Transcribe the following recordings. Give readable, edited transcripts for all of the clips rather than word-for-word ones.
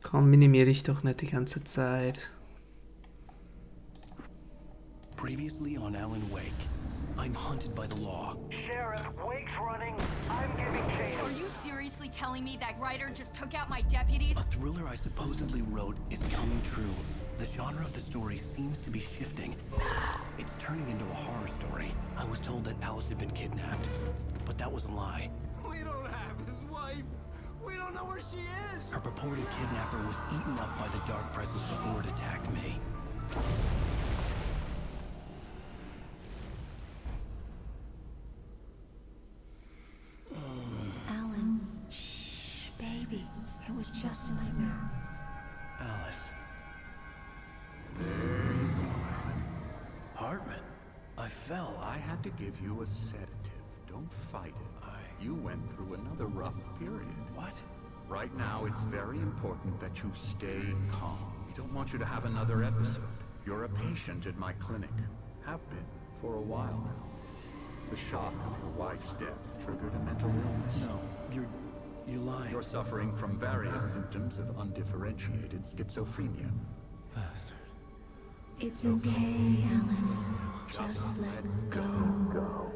Komm, minimier dich doch nicht die ganze Zeit. Previously on Alan Wake, I'm hunted by the law. Sheriff, Wake's running. I'm giving chase. Are you seriously telling me that writer just took out my deputies? A thriller I supposedly wrote is coming true. The genre of the story seems to be shifting. It's turning into a horror story. I was told that Alice had been kidnapped, but that was a lie. We don't have his wife. We don't know where she is. Her purported kidnapper was eaten up by the dark presence before it attacked me. Alan, shh, baby. It was just a nightmare. Alice. Hartman, I fell. I had to give you a sedative. Don't fight it. You went through another rough period. What? Right now, it's very important that you stay calm. We don't want you to have another episode. You're a patient at my clinic. Have been for a while now. The shock of your wife's death triggered a mental illness. No, you're lying. You're suffering from various symptoms of undifferentiated schizophrenia. It's okay, Alan. Just let go.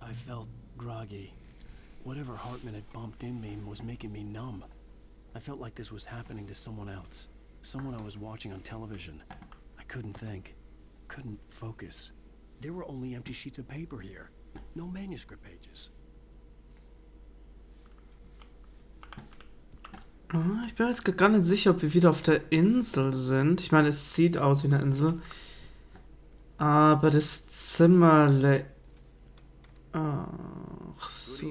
I felt groggy. Whatever Hartman had bumped in me was making me numb. I felt like this was happening to someone else. Someone I was watching on television. I couldn't think. Couldn't focus. There were only empty sheets of paper here. No manuscript pages. Ich bin mir jetzt gar nicht sicher, ob wir wieder auf der Insel sind. Ich meine, es sieht aus wie eine Insel. Aber das Zimmer... Ach so.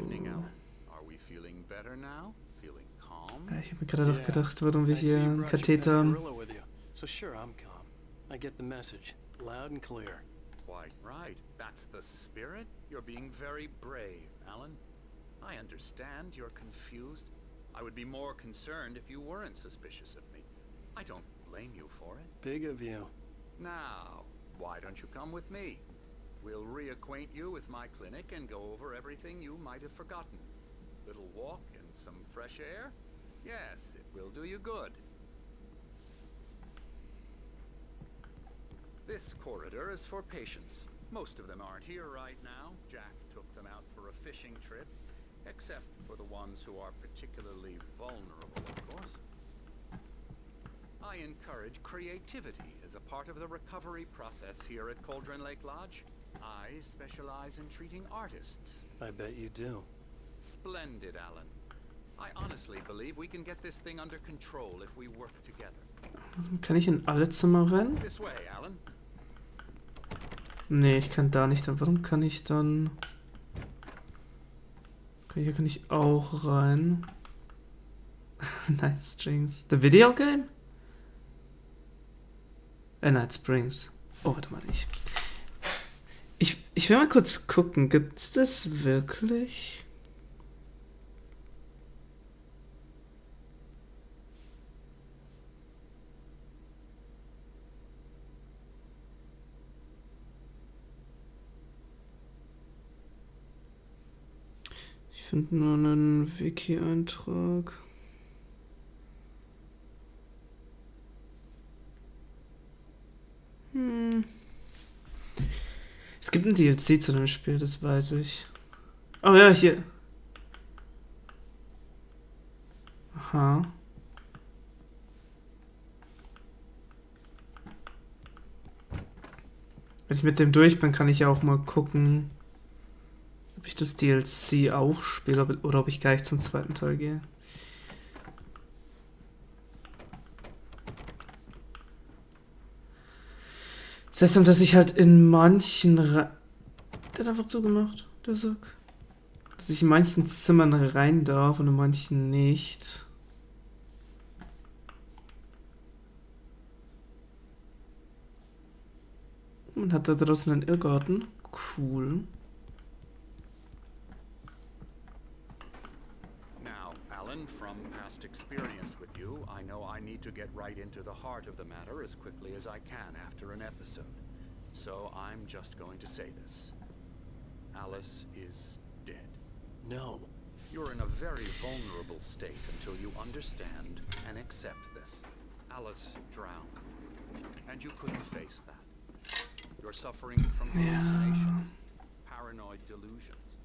Ich habe mir gerade doch gedacht, warum wir hier einen Katheter haben. So sure, I'm calm. I get the message, loud and clear. Quite right. That's the spirit. You're being very brave, Alan. I understand you're confused. I would be more concerned if you weren't suspicious of me. I don't blame you for it. Big of you. Now, why don't you come with me? We'll reacquaint you with my clinic and go over everything you might have forgotten. Little walk and some fresh air? Yes, it will do you good. This corridor is for patients. Most of them aren't here right now. Jack took them out for a fishing trip, except for the ones who are particularly vulnerable, of course. I encourage creativity as a part of the recovery process here at Cauldron Lake Lodge. I specialize in treating artists. I bet you do. Splendid, Alan. I honestly believe we can get this thing under control if we work together. Kann ich in alle Zimmer rennen? This way, Alan. Nee, ich kann da nicht. Warum kann ich dann... Okay, hier kann ich auch rein. Night Strings. The Video Game? Night Springs. Oh, warte mal, Ich will mal kurz gucken. Gibt's das wirklich? Ich finde nur einen Wiki-Eintrag. Es gibt ein DLC zu dem Spiel, das weiß ich. Oh ja, hier. Aha. Wenn ich mit dem durch bin, kann ich ja auch mal gucken, ob ich das DLC auch spiele oder ob ich gleich zum zweiten Teil gehe. Seltsam, dass ich halt in manchen... Der hat einfach zugemacht, der Sack. Dass ich in manchen Zimmern rein darf und in manchen nicht. Man hat da draußen einen Irrgarten. Cool. Now, Alan. Alan, from past experience with you, I know I need to get right into the heart of the matter as quickly as I can after an episode. So I'm just going to say this. Alice is dead. No. You're in a very vulnerable state until you understand and accept this. Alice drowned, and you couldn't face that. You're suffering from hallucinations, paranoid delusions,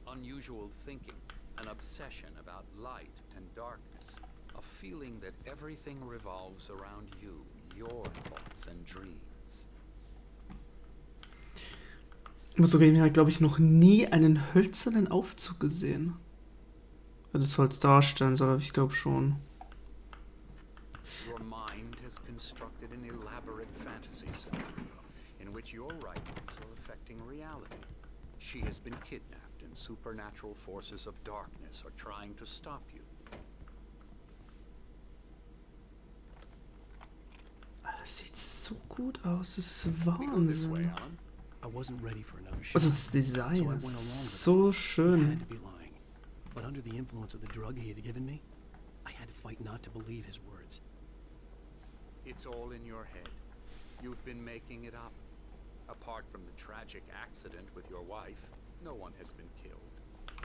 unusual thinking, an obsession about light and darkness, a feeling that everything revolves around you, your thoughts and dreams. Ich muss sogar, habe, glaube ich, noch nie einen hölzernen Aufzug gesehen. Das Holz darstellen soll, aber ich glaube schon. Your mind has constructed an elaborate fantasy scenario in which your writings are affecting reality. She has been kidnapped and supernatural forces of darkness are trying to stop you. Das sieht so gut aus, das ist We go this way, Wahnsinn. Alan. I wasn't ready for another shot. Also das Design So I went along with ist it. so He schön. had to be lying. But under the influence of the drug he had given me, I had to fight not to believe his words. It's all in your head. You've been making it up. Apart from the tragic accident with your wife, no one has been killed.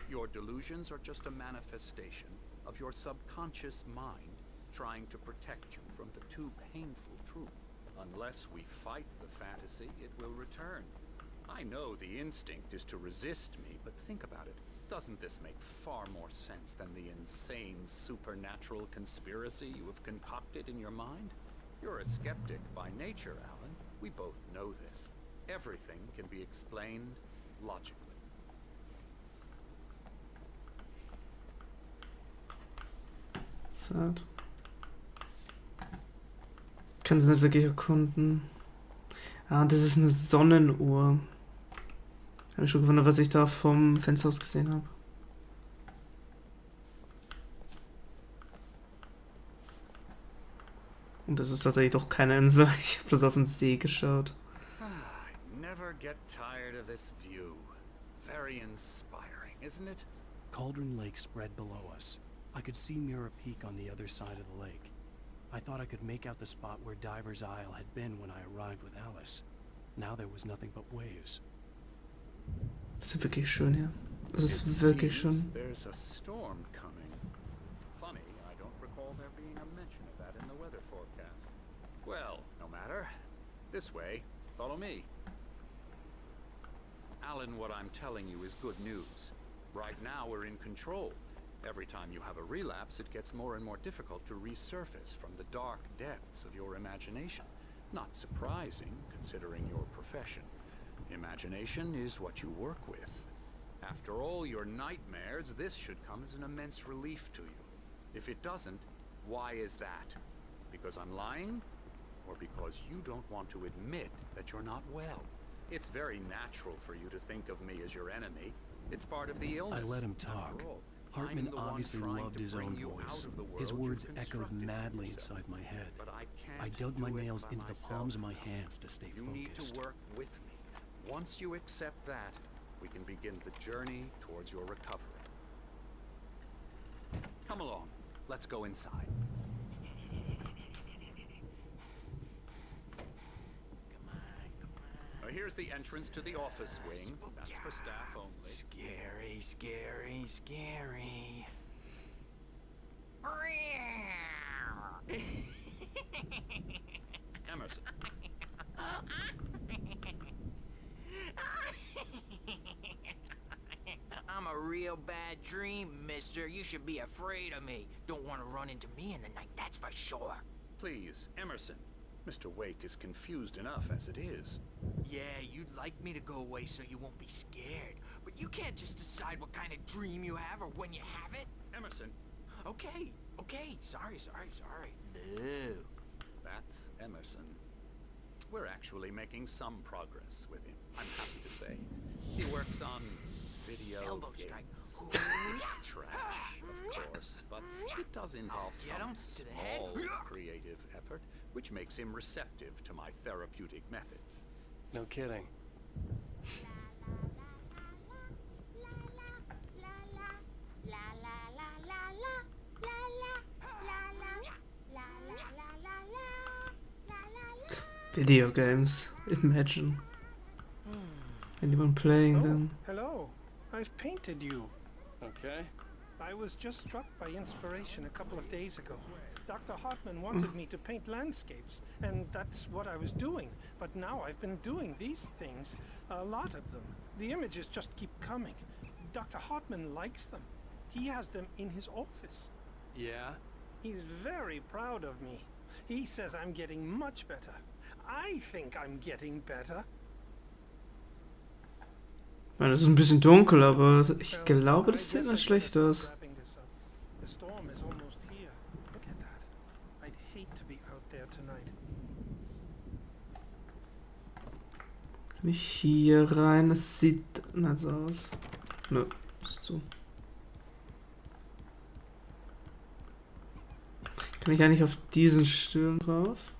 Your delusions are just a manifestation of your subconscious mind trying to protect you from the too painful truth. Unless we fight the fantasy, it will return. I know the instinct is to resist me, but think about it. Doesn't this make far more sense than the insane supernatural conspiracy you have concocted in your mind? You're a skeptic by nature, Alan. We both know this. Everything can be explained logically. Sad. Kann es nicht wirklich erkunden. Ah, das ist eine Sonnenuhr. Habe ich schon gewundert, was ich da vom Fenster aus gesehen habe. Und das ist tatsächlich doch keine Insel. Ich habe bloß auf den See geschaut. I never get tired of this view. Very inspiring, isn't it? Cauldron Lake spread below us. I could see Mirror Peak on the other side of the lake. I thought I could make out the spot where Diver's Isle had been when I arrived with Alice. Now there was nothing but waves. Das ist wirklich schön hier. Das It ist wirklich seems schön. there's a storm coming. Funny, I don't recall there being a mention of that in the weather forecast. Well, no matter. This way. Follow me. Alan, what I'm telling you is good news. Right now we're in control. Every time you have a relapse, it gets more and more difficult to resurface from the dark depths of your imagination. Not surprising, considering your profession. Imagination is what you work with. After all your nightmares, this should come as an immense relief to you. If it doesn't, why is that? Because I'm lying? Or because you don't want to admit that you're not well? It's very natural for you to think of me as your enemy. It's part of the illness. I let him talk. After all, Hartman I'm the one obviously trying loved to his bring own you voice. out of the His world words you've echoed constructed for madly yourself. inside my head. But I can't I dug do my it nails by into the myself. palms of my hands to stay You need focused. to work with me. Once you accept that, we can begin the journey towards your recovery. Come along. Let's go inside. Here's the entrance to the office wing. That's for staff only. Scary, scary, scary. Emerson. I'm a real bad dream, mister. You should be afraid of me. Don't want to run into me in the night, that's for sure. Please, Emerson. Mr. Wake is confused enough as it is. Yeah, you'd like me to go away so you won't be scared. But you can't just decide what kind of dream you have or when you have it. Emerson. Okay, okay. Sorry. No. That's Emerson. We're actually making some progress with him, I'm happy to say. He works on video Elbow games. strike. It's trash, of course, but it does involve Get him some to the head. small creative effort, which makes him receptive to my therapeutic methods. No kidding. Video games. Imagine. Anyone playing them? Hello. I've painted you. Okay. I was just struck by inspiration a couple of days ago. Dr. Hartman wanted me to paint landscapes, and that's what I was doing. But now I've been doing these things, a lot of them. The images just keep coming. Dr. Hartman likes them. He has them in his office. Yeah? He's very proud of me. He says I'm getting much better. I think I'm getting better. Ich meine, das ist ein bisschen dunkel, aber ich glaube, das sieht nicht schlecht aus. The storm is almost here. Look at that. I'd hate to be out there tonight. Kann ich hier rein? Es sieht nicht so aus. Nö, ist zu. Kann ich eigentlich auf diesen Stühlen drauf?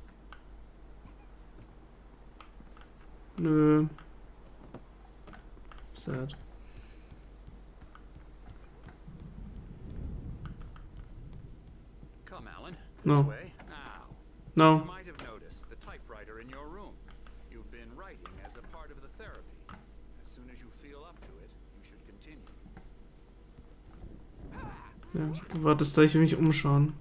Nö. Sad. Come, Alan. No. This way. Now. No. You might have noticed the typewriter in your room. You've been writing as a part of the therapy. As soon as you feel up to it, you should continue. Ja, du wartest da, ich will mich umschauen.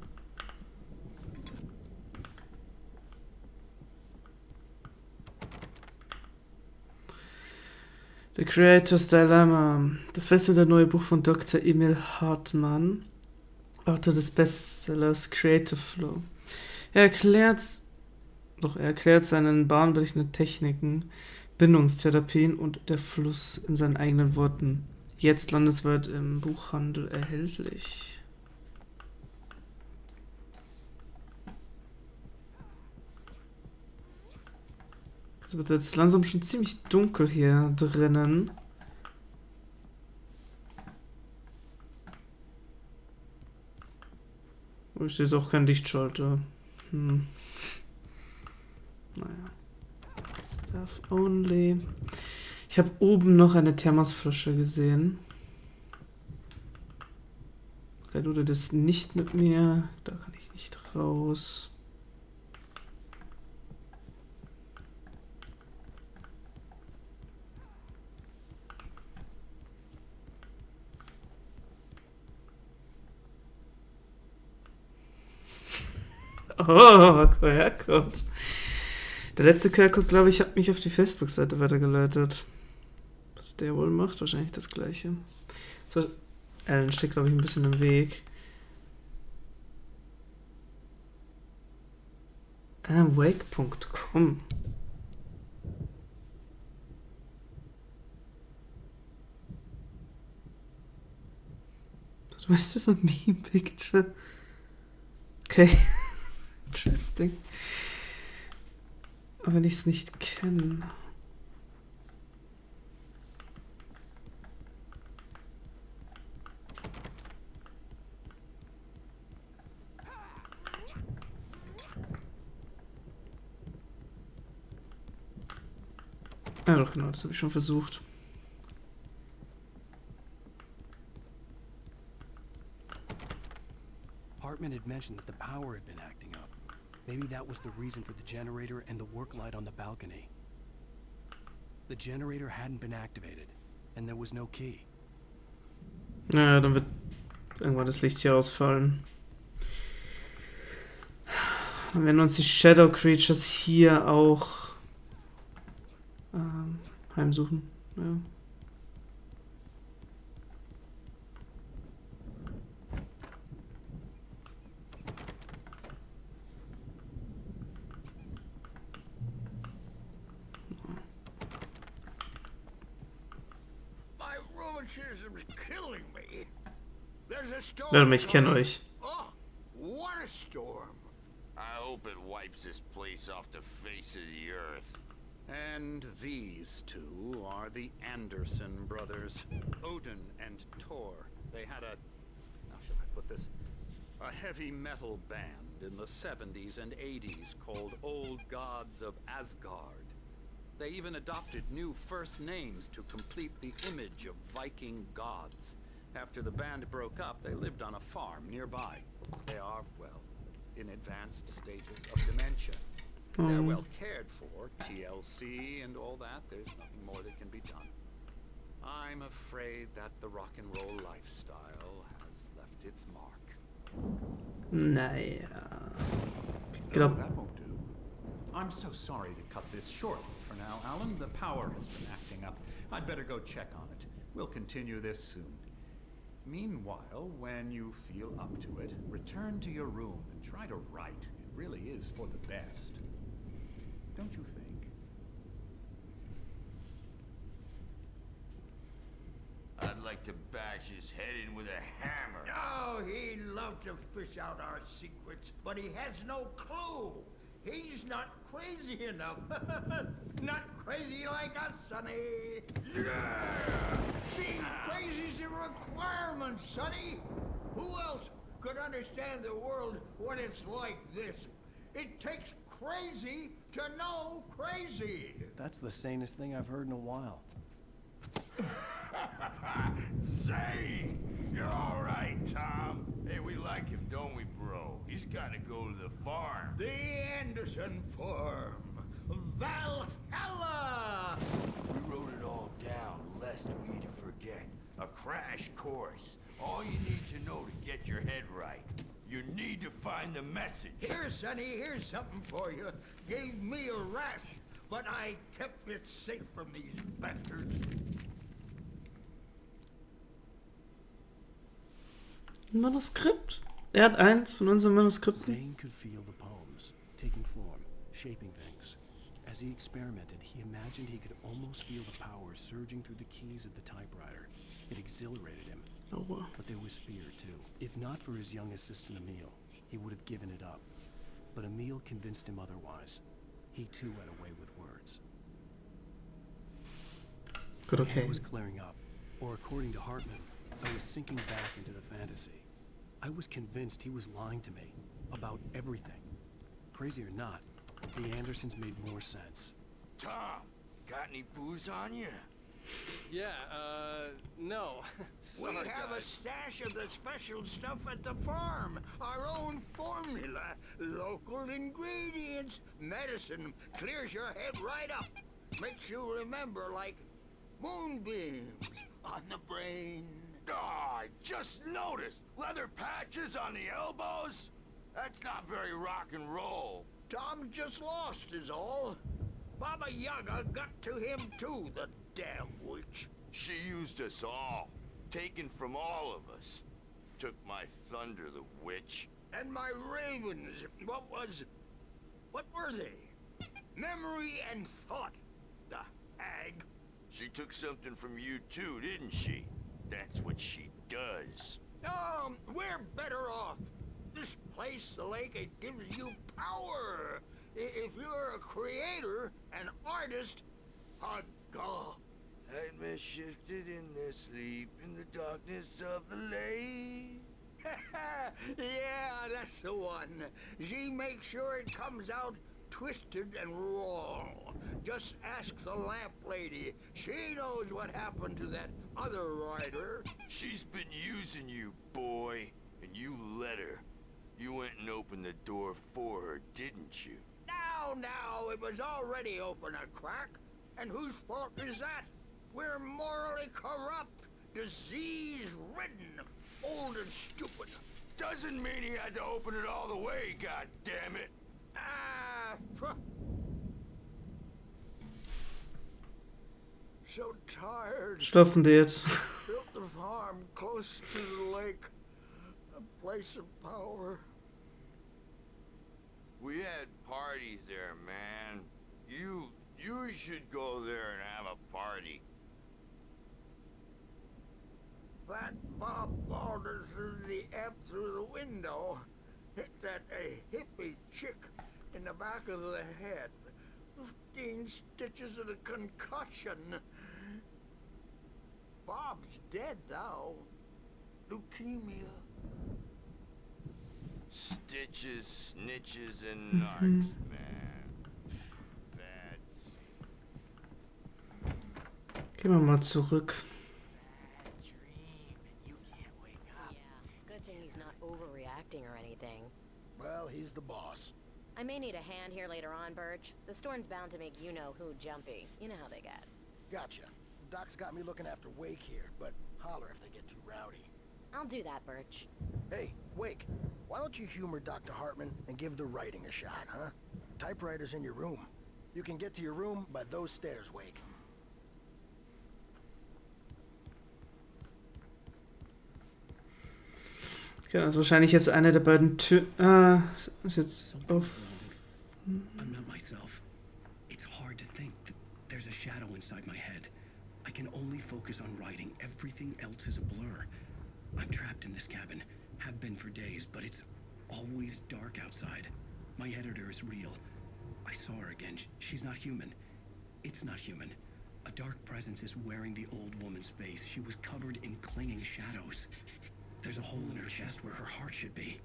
The Creator's Dilemma. Das wechselte neue Buch von Dr. Emil Hartmann, Autor des Bestsellers Creative Flow. Er erklärt seinen bahnbrechenden Techniken, Bindungstherapien und der Fluss in seinen eigenen Worten. Jetzt landesweit im Buchhandel erhältlich. Es wird jetzt langsam schon ziemlich dunkel hier drinnen. Oh, ich sehe jetzt auch kein Lichtschalter. Naja. Stuff only. Ich habe oben noch eine Thermosflasche gesehen. Okay, du das nicht mit mir. Da kann ich nicht raus. Oh, Quercode. Der letzte Quercode, glaube ich, hat mich auf die Facebook-Seite weitergeleitet. Was der wohl macht, wahrscheinlich das gleiche. So, Alan steht, glaube ich, ein bisschen im Weg. alanwake.com. Du weißt, das ist ein Meme-Picture. Okay. Interesting. Aber wenn ich es nicht kenne. Ja doch, genau, das habe ich schon versucht. Hartman had mentioned that the power had been acting up. Maybe that was the reason for the generator and the work light on the balcony. The generator hadn't been activated, and there was no key. Ja, dann wird irgendwann das Licht hier ausfallen. Dann werden uns die Shadow Creatures hier auch heimsuchen. Ja. Warte mal, ich kenne euch. Oh, what a storm. I hope it wipes this place off the face of the earth. And these two are the Anderson brothers, Odin and Thor. They had how shall I put this? A heavy metal band in the 70s and 80s called Old Gods of Asgard. They even adopted new first names to complete the image of Viking gods. After the band broke up, they lived on a farm nearby. They are, well, in advanced stages of dementia. They're well cared for, TLC and all that. There's nothing more that can be done. I'm afraid that the rock and roll lifestyle has left its mark. Naja. Ich No, glaube, that won't do. I'm so sorry to cut this short for now, Alan. The power has been acting up. I'd better go check on it. We'll continue this soon. Meanwhile, when you feel up to it, return to your room and try to write. It really is for the best. Don't you think? I'd like to bash his head in with a hammer. Oh, he'd love to fish out our secrets, but he has no clue. He's not crazy enough. Not crazy like us, Sonny. Yeah! Being crazy's a requirement, Sonny. Who else could understand the world when it's like this? It takes crazy to know crazy. That's the sanest thing I've heard in a while. Say, you're all right, Tom. Hey, we like him, don't we, bro? He's got to go to the farm. The Anderson Farm. Valhalla! We wrote it all down, lest we forget. A crash course. All you need to know to get your head right. You need to find the message. Here, Sonny, here's something for you. Gave me a rash, but I kept it safe from these bastards. ein Manuskript. Er hat eins von unseren Manuskripten. Zane could feel the poems, taking form, shaping things. As he experimented, he imagined he could almost feel the power surging through the keys of the typewriter. It exhilarated him. Oh, wow. But there was fear, too. If not for his young assistant, Emil, he would have given it up. But Emil convinced him otherwise. He, too, had a way with words. Good, My okay. head was clearing up, or according to Hartman, I was sinking back into the fantasy. I was convinced he was lying to me about everything. Crazy or not, the Andersons made more sense. Tom, got any booze on you? Yeah, no. We have a stash of the special stuff at the farm. Our own formula. Local ingredients. Medicine clears your head right up. Makes you remember like moonbeams on the brain. Oh, I just noticed. Leather patches on the elbows? That's not very rock and roll. Tom just lost is all. Baba Yaga got to him too, the damn witch. She used us all. Taken from all of us. Took my thunder, the witch. And my ravens, what were they? Memory and thought, the hag. She took something from you too, didn't she? That's what she does. We're better off. This place, the lake, it gives you power. If you're a creator, an artist, a god. Nightmare shifted in their sleep in the darkness of the lake. Yeah, that's the one. She makes sure it comes out twisted and raw. Just ask the lamp lady. She knows what happened to that other rider. She's been using you, boy, and you let her. You went and opened the door for her, didn't you? Now, it was already open a crack. And whose fault is that? We're morally corrupt, disease-ridden, old and stupid. Doesn't mean he had to open it all the way, goddammit. So tired. Schlafen die jetzt? Built the farm close to the lake. A place of power. We had parties there, man. You should go there and have a party. That Bob Balder threw the F through the window. Hit that hippie chick in the back of the head. 15 stitches and a concussion. Bob's dead now. Leukemia. Stitches, snitches, and narcs, man. That's... Gehen wir mal zurück. Bad dream, and you can't wake up. Yeah, good thing he's not overreacting or anything. Well, he's the boss. I may need a hand here later on, Birch. The storm's bound to make you-know-who jumpy. You know how they get. Gotcha. The doc's got me looking after Wake here, but holler if they get too rowdy. I'll do that, Birch. Hey, Wake, why don't you humor Dr. Hartman and give the writing a shot, huh? Typewriter's in your room. You can get to your room by those stairs, Wake. Okay, also wahrscheinlich jetzt eine der beiden Türen. Ah, ist jetzt auf. I'm not myself. It's hard to think that there's a shadow inside my head. I can only focus on writing. Everything else is a blur. I'm trapped in this cabin. Have been for days, but it's always dark outside. My editor is real. I saw her again. She's not human. It's not human. A dark presence is wearing the old woman's face. She was covered in clinging shadows. There's a hole in her chest where her heart should be.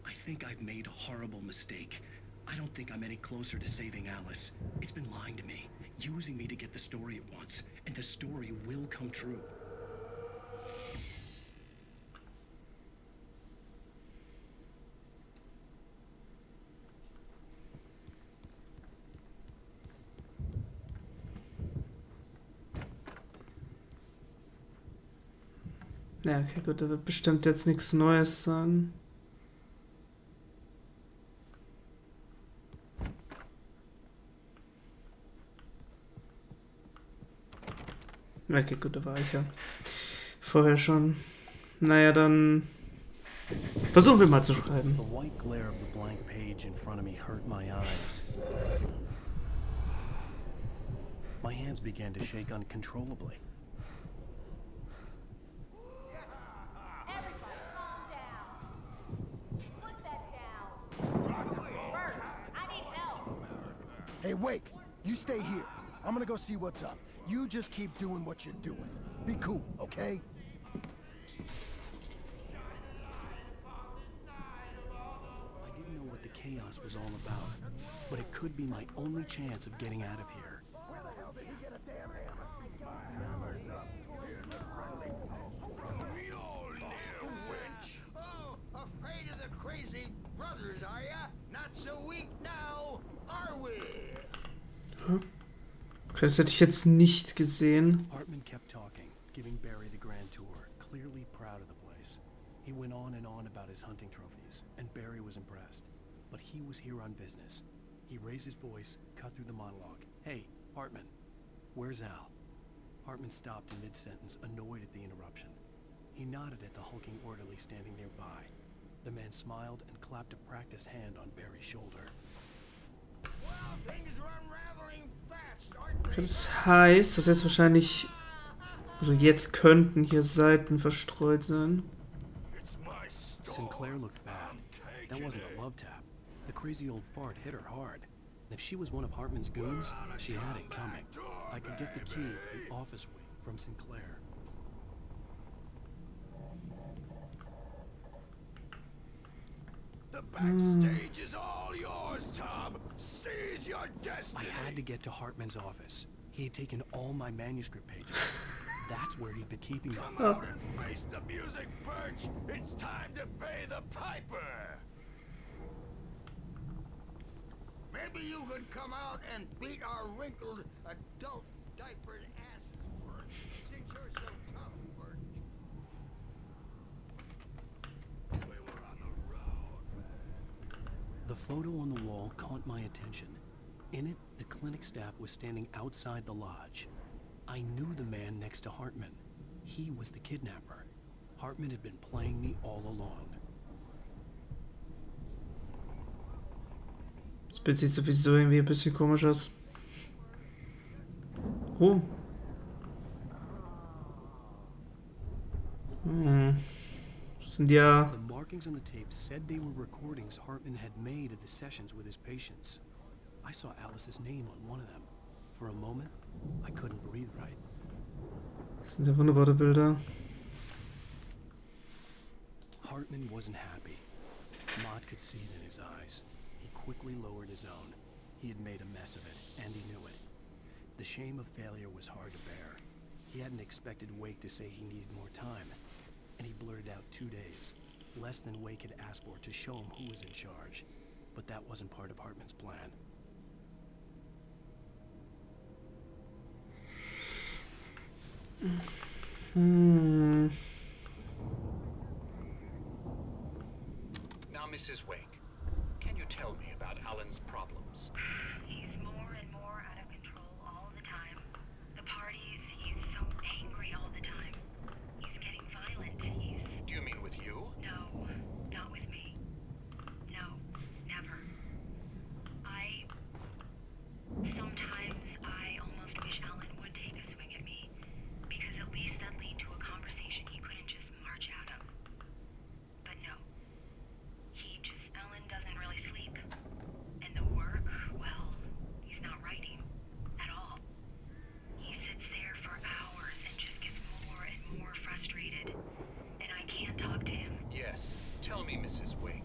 I think I've made a horrible mistake. I don't think I'm any closer to saving Alice. It's been lying to me, using me to get the story it wants, and the story will come true. Ja, okay, gut, da wird bestimmt jetzt nichts Neues sein. Okay, gut, da war ich ja vorher schon. Naja, dann versuchen wir mal zu schreiben. The white glare of the blank page in front of me hurt my eyes. My hands began to shake uncontrollably. Hey, Wake, you stay here. I'm gonna go see what's up. You just keep doing what you're doing. Be cool, okay? I didn't know what the chaos was all about, but it could be my only chance of getting out of here. Where the hell did he get a damn hammer? My hammer's up here, the friendly. Mule, dear wench. Oh, afraid of the crazy brothers, are ya? Not so weak now, are we? Okay, das hätte ich jetzt nicht gesehen. Hartman kept talking, giving Barry the grand tour, clearly proud of the place. He went on and on about his hunting trophies, and Barry was impressed. But he was here on business. He raised his voice, cut through the monologue. Hey, Hartman, where's Al? Hartman stopped in mid-sentence, annoyed at the interruption. He nodded at the hulking orderly standing nearby. The man smiled and clapped a practiced hand on Barry's shoulder. Well, things are unraveling fast, aren't Okay, they? das heißt, dass jetzt wahrscheinlich, also jetzt könnten hier Seiten verstreut sein. Sinclair looked bad. That wasn't a love tap. The crazy old fart hit her hard. And if she was one of Hartman's goons, she had it coming. I could get the key to the office wing from Sinclair. The backstage is all yours, Tom. Seize your destiny. I had to get to Hartman's office. He had taken all my manuscript pages. That's where he'd been keeping them. Come out and face the music, Birch. It's time to pay the piper. Maybe you could come out and beat our wrinkled adult diapered asses for it, since you're so tough, Birch. We were on the road. The photo on the wall caught my attention. In it, the clinic staff was standing outside the lodge. I knew the man next to Hartman. He was the kidnapper. Hartman had been playing me all along. Das Bild sieht sowieso irgendwie ein bisschen komisch aus. Oh. Das sind ja... The markings on the tape said they were recordings Hartman had made of the sessions with his patients. I saw Alice's name on one of them. For a moment, I couldn't breathe right. Das sind ja wunderbare Bilder. Hartman wasn't happy. Mott could see it in his eyes. He quickly lowered his own. He had made a mess of it, and he knew it. The shame of failure was hard to bear. He hadn't expected Wake to say he needed more time, and he blurted out 2 days. less than Wake had asked for to show him who was in charge. But that wasn't part of Hartman's plan. Now, Mrs. Wake, can you tell me about Alan's problems? He's more and more out of control all the time. The parties, he's so angry all the time. He's getting violent. Do you mean with you? No, not with me. No, never. Sometimes I almost wish Alan would take a swing at me, because at least that'd lead to a conversation he couldn't just march out of. But no. Alan doesn't really sleep. And the work, well, he's not writing at all. He sits there for hours and just gets more and more frustrated. And I can't talk to him. Yes. Tell me, Mrs. Wake.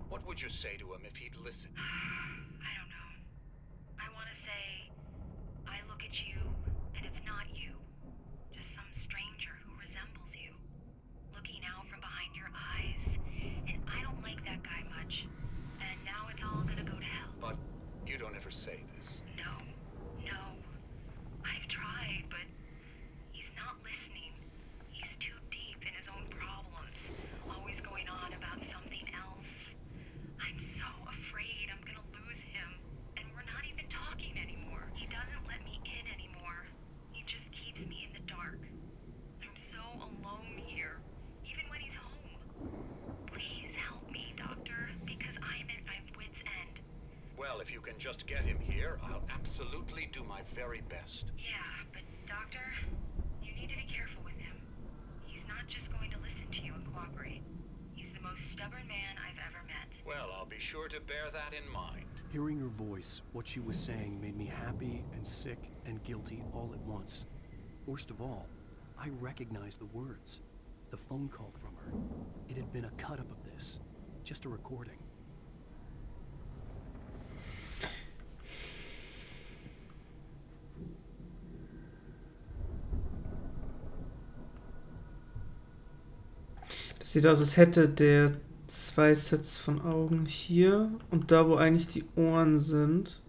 What would you say to him if he'd listen? I don't know. I want to say, I look at you, and it's not you. Just some stranger who resembles you. Looking out from behind your eyes. And I don't like that guy much. And now it's all gonna go to hell. But you don't ever say this. No. I've tried, but he's not listening. He's too deep in his own problems. Always going on about something else. I'm so afraid I'm gonna lose him. And we're not even talking anymore. He doesn't let me in anymore. He just keeps me in the dark. I'm so alone here, even when he's home. Please help me, Doctor, because I'm at my wit's end. Well, if you can just get him here, I'll absolutely do my very best. Yeah, but Doctor, you need to be careful with him. He's not just going to listen to you and cooperate. He's the most stubborn man I've ever met. Well, I'll be sure to bear that in mind. Hearing her voice, what she was saying made me happy and sick and guilty all at once. Worst of all, I recognized the words. The phone call from her. It had been a cut-up of this. Just a recording. Das sieht aus, als hätte der 2 Sets von Augen hier und da, wo eigentlich die Ohren sind.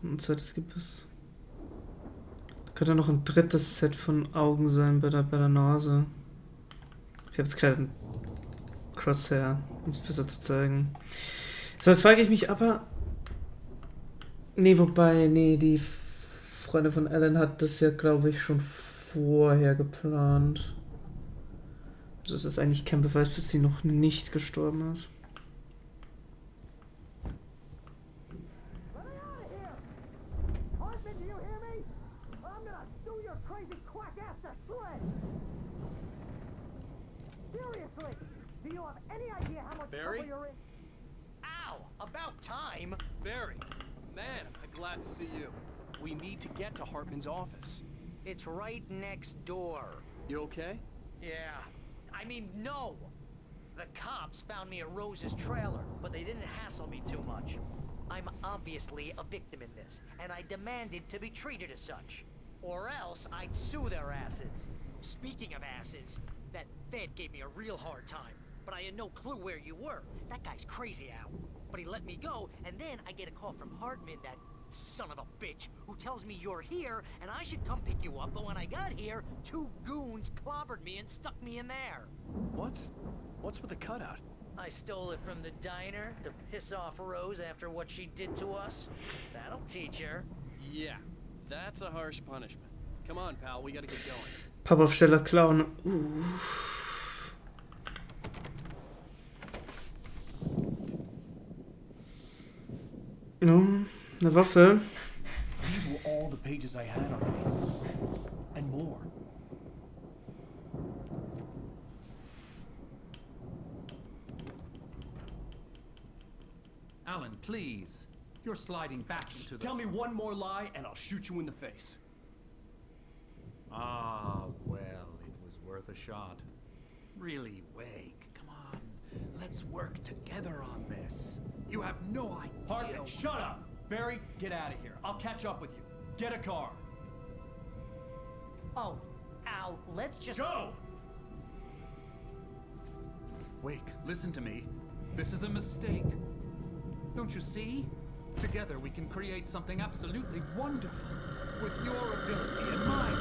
Und ein zweites Gebiss. Da könnte noch ein drittes Set von Augen sein bei der Nase. Ich habe jetzt keinen Crosshair, um es besser zu zeigen. So, jetzt frage ich mich aber... Nee, die Freundin von Alan hat das ja, glaube ich, schon vorher geplant. Also das ist eigentlich kein Beweis, dass sie noch nicht gestorben ist. Barry? Ow! About time! Barry, man, am I glad to see you. We need to get to Hartman's office. It's right next door. You okay? Yeah. I mean, no! The cops found me at Rose's trailer, but they didn't hassle me too much. I'm obviously a victim in this, and I demanded to be treated as such. Or else I'd sue their asses. Speaking of asses, that Fed gave me a real hard time, but I had no clue where you were. That guy's crazy, Al. But he let me go, and then I get a call from Hartman, that son of a bitch, who tells me you're here, and I should come pick you up, but when I got here, 2 goons clobbered me and stuck me in there. What's with the cutout? I stole it from the diner to piss off Rose after what she did to us. That'll teach her. Yeah, that's a harsh punishment. Come on, pal, we gotta get going. Pappaufsteller klauen. No, eine Waffe. These were all the pages I had on me. And more. Alan, please. You're sliding back into the... Tell me one more lie and I'll shoot you in the face. Ah, well, it was worth a shot. Really, Wake, come on. Let's work together on this. You have no idea... Hartman, shut up! Barry, get out of here. I'll catch up with you. Get a car. Oh, Al, let's just... Go! Wake, listen to me. This is a mistake. Don't you see? Together we can create something absolutely wonderful. With your ability and mine.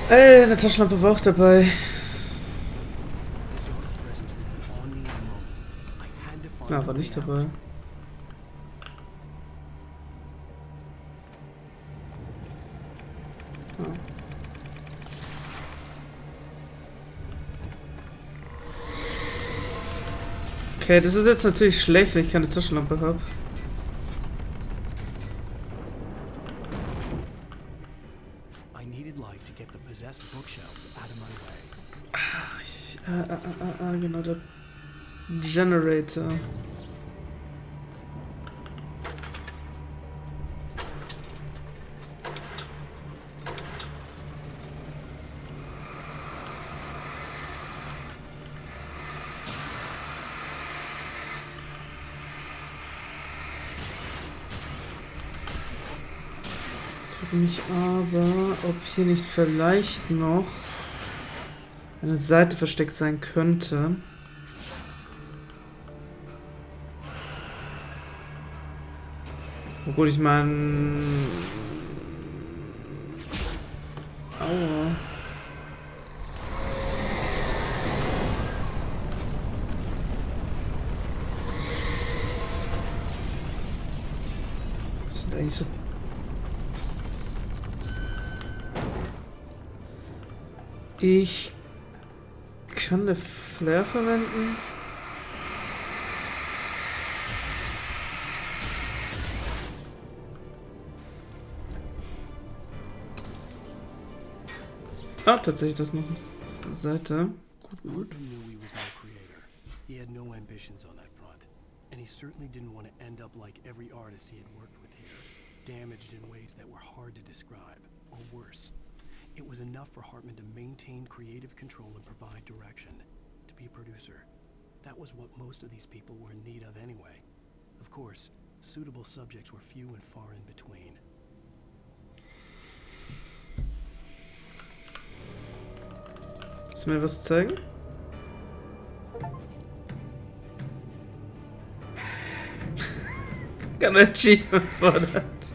Ey, eine Taschenlampe war auch dabei. Ja, war nicht dabei. Oh. Okay, das ist jetzt natürlich schlecht, wenn ich keine Taschenlampe habe. Genau, der Generator. Ich frage mich aber, ob hier nicht vielleicht noch eine Seite versteckt sein könnte. Oh gut, ich meine... Aua. Das sind eigentlich so... Ich kann eine Flare verwenden. Ah, tatsächlich das noch. Das ist eine Seite. Gut. He had no ambitions on that front, and he certainly didn't want to end up like every artist he had worked with here, damaged in ways that were hard to describe, or worse. It was enough for Hartman to maintain creative control and provide direction, to be a producer. That was what most of these people were in need of anyway. Of course, suitable subjects were few and far in between. Willst du mir was zeigen? Kein Achievement fordert.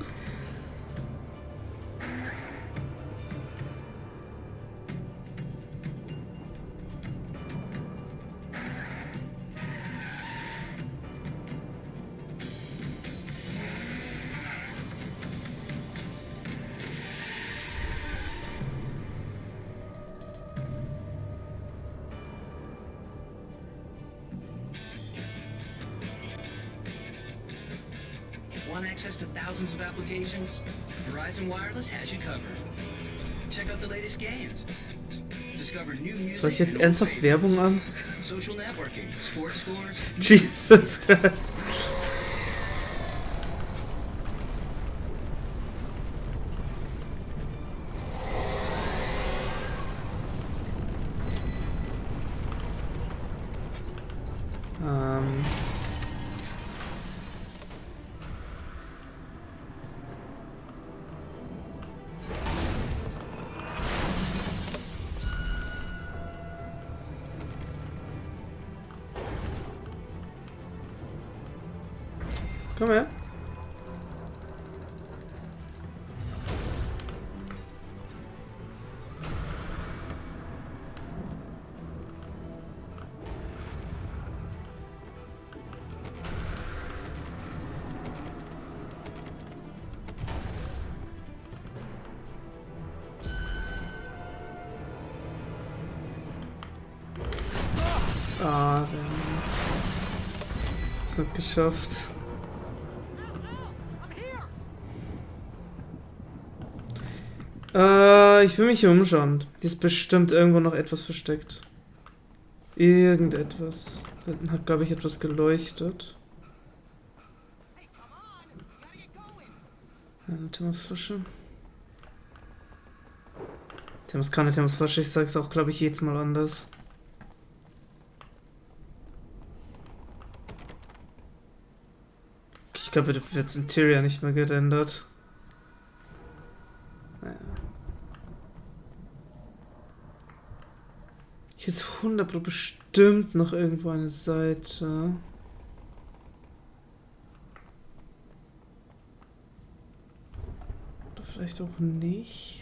Want access to thousands of applications? Verizon Wireless has you covered. Check out the latest games. Discover new music. Soll ich jetzt ernsthaft Werbung an? Social networking, sports scores. Jesus Christ. Komm her. Ah, ich hab's nicht geschafft. Ich will mich hier umschauen. Hier ist bestimmt irgendwo noch etwas versteckt. Irgendetwas. Da hinten hat, glaube ich, etwas geleuchtet. Eine Thermosflasche. Thermos Kanne, Thermosflasche, ich sag's auch, glaube ich, jedes Mal anders. Ich glaube, da wird das Interior nicht mehr gerendert. Naja. Hier ist 100% bestimmt noch irgendwo eine Seite. Oder vielleicht auch nicht.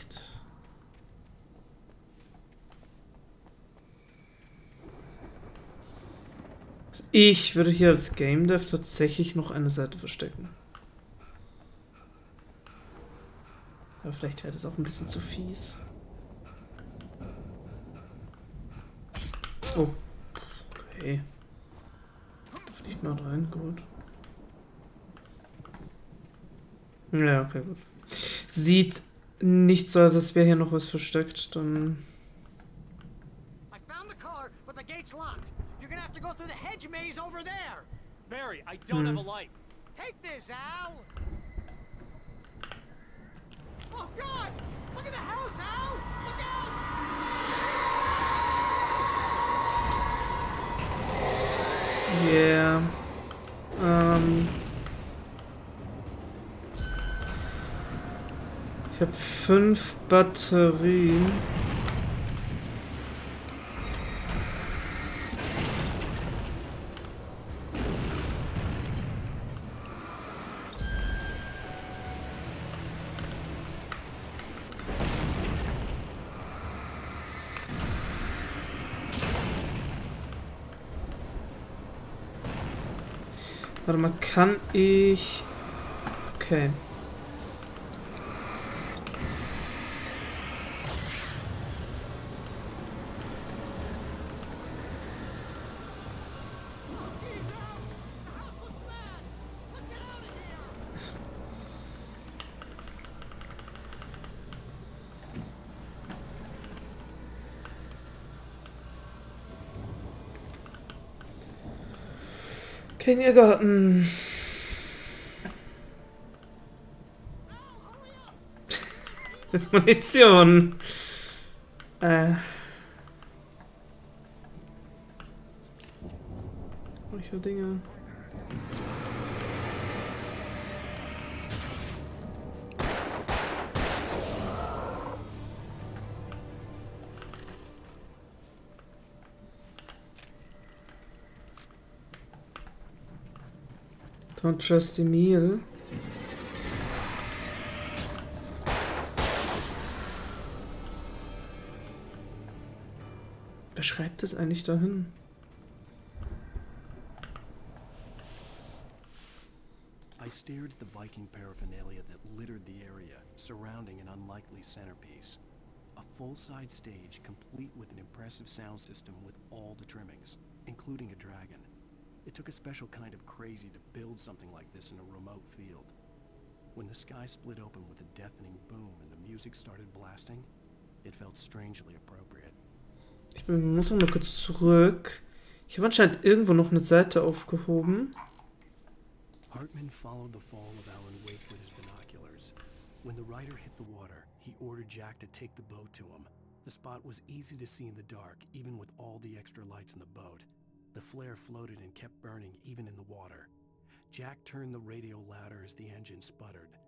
Ich würde hier als Game Dev tatsächlich noch eine Seite verstecken. Aber vielleicht wäre das auch ein bisschen zu fies. Oh. Okay. Fliegt mal rein, gut. Ja, okay, gut. Sieht nicht so aus, als wäre hier noch was versteckt, dann... I found the car, but the gate's locked. You're gonna have to go through the hedge maze over there. Barry, I don't have a light. Take this, Al. Oh God! Look at the house, Al! Look out! Yeah. Ich habe 5 Batterien. Warte mal, kann ich... Okay. Kindergarten. Munition. Welche Dinge? Don't trust Emil. Wer schreibt das eigentlich dahin? I stared at the Viking paraphernalia that littered the area, surrounding an unlikely centerpiece. A full-size stage complete with an impressive sound system with all the trimmings, including a dragon. It took a special kind of crazy to build something like this in a remote field. When the sky split open with a deafening boom and the music started blasting, it felt strangely appropriate. Ich muss noch mal kurz zurück. Ich habe anscheinend irgendwo noch eine Seite aufgehoben. Hartman followed the fall of Alan Wake with his binoculars. When the rider hit the water, he ordered Jack to take the boat to him. The spot was easy to see in the dark, even with all the extra lights in the boat. The flare floated and kept burning even in the water. Jack turned the radio louder as the engine sputtered.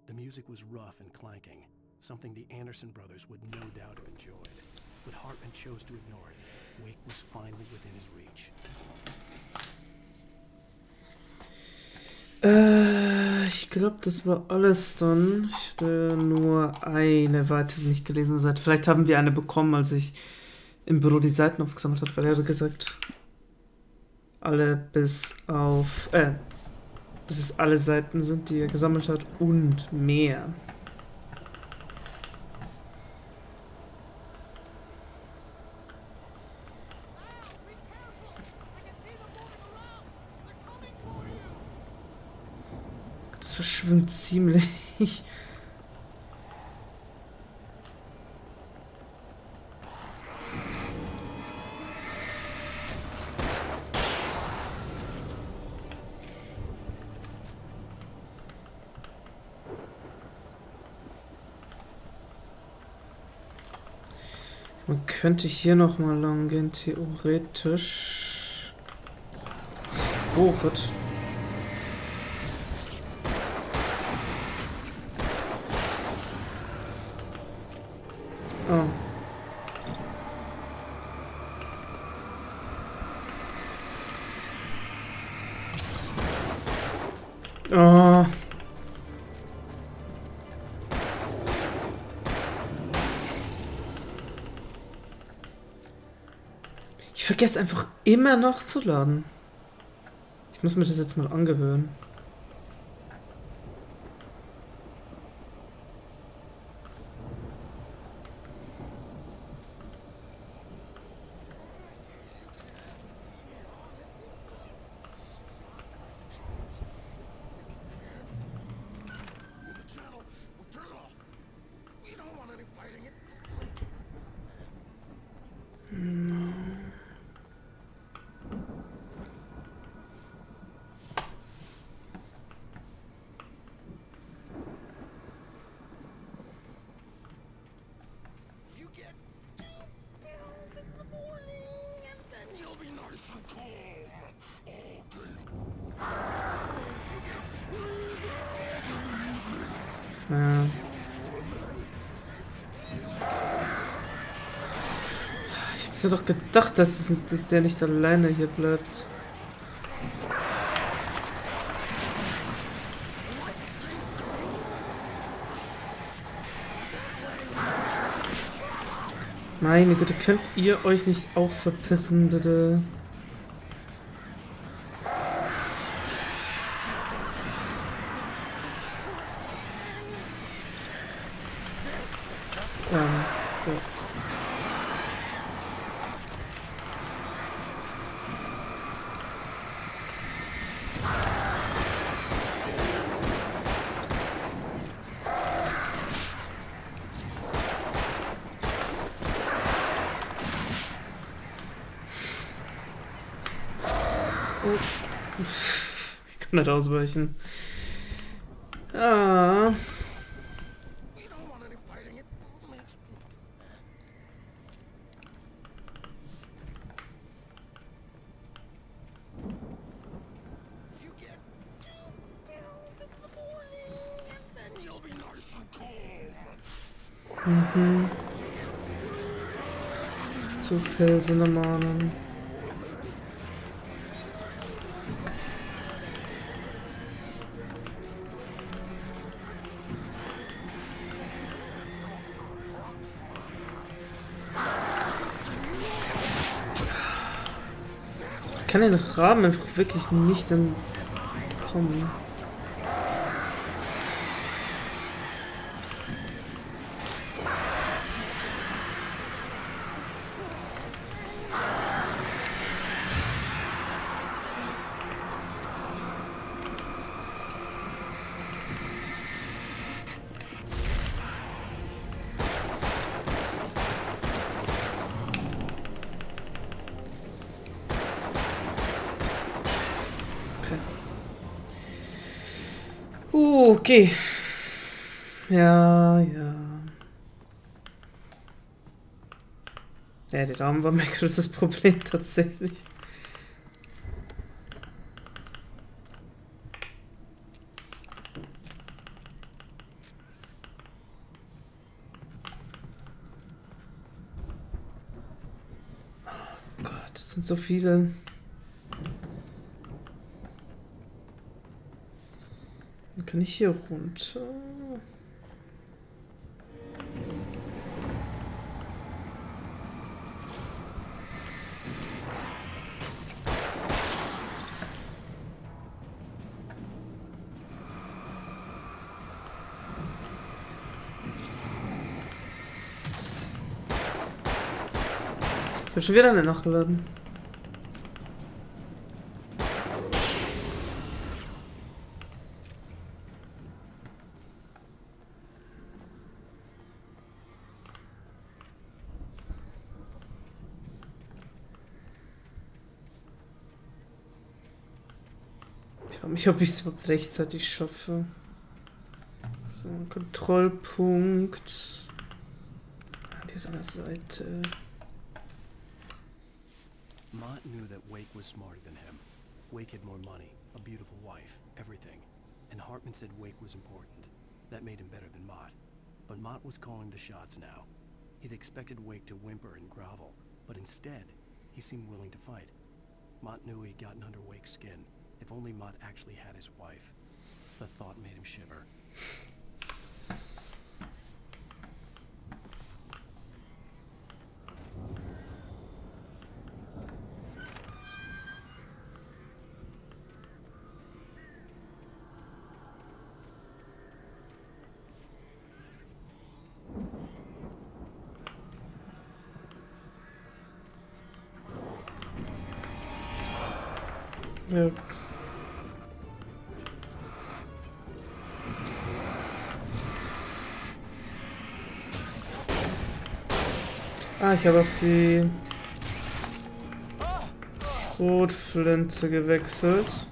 The music was rough and clanking, something the Anderson brothers would no doubt have enjoyed. But Hartman chose to ignore it. Wake was finally within his reach. Ich glaube, das war alles dann. Ich hatte nur eine weitere nicht gelesene Seite. Vielleicht haben wir eine bekommen, als ich im Büro die Seiten aufgesammelt habe, weil er hat gesagt, alle bis auf, dass es alle Seiten sind, die er gesammelt hat und mehr. Das verschwimmt ziemlich. Man könnte hier noch mal lang gehen, theoretisch. Oh Gott. Oh. Oh. Ich vergesse einfach immer noch zu laden. Ich muss mir das jetzt mal angewöhnen. Ja. Ich hab's ja doch gedacht, dass der nicht alleine hier bleibt. Meine Güte, könnt ihr euch nicht auch verpissen, bitte? Ja. Oh. Ich kann nicht ausweichen. Ah. Mhm. 2 pills in the morning. Ich kann den Rahmen einfach wirklich nicht entkommen. Okay. Ja. Ja, der Raum war mein größtes Problem tatsächlich. Oh Gott, das sind so viele. Dann kann ich hier runter. Ich hab schon wieder eine nachgeladen. Ich frage mich, ob ich es überhaupt rechtzeitig schaffe. So, Kontrollpunkt. Die Okay, ist an der Seite. Mott knew that Wake was smarter than him. Wake had more money, a beautiful wife, everything. And Hartman said Wake was important. That made him better than Mott. But Mott was calling the shots now. He'd expected Wake to whimper and grovel, but instead, he seemed willing to fight. Mott knew he'd gotten under Wake's skin. If only Mott actually had his wife. The thought made him shiver. Ja. Ich habe auf die Schrotflinte gewechselt.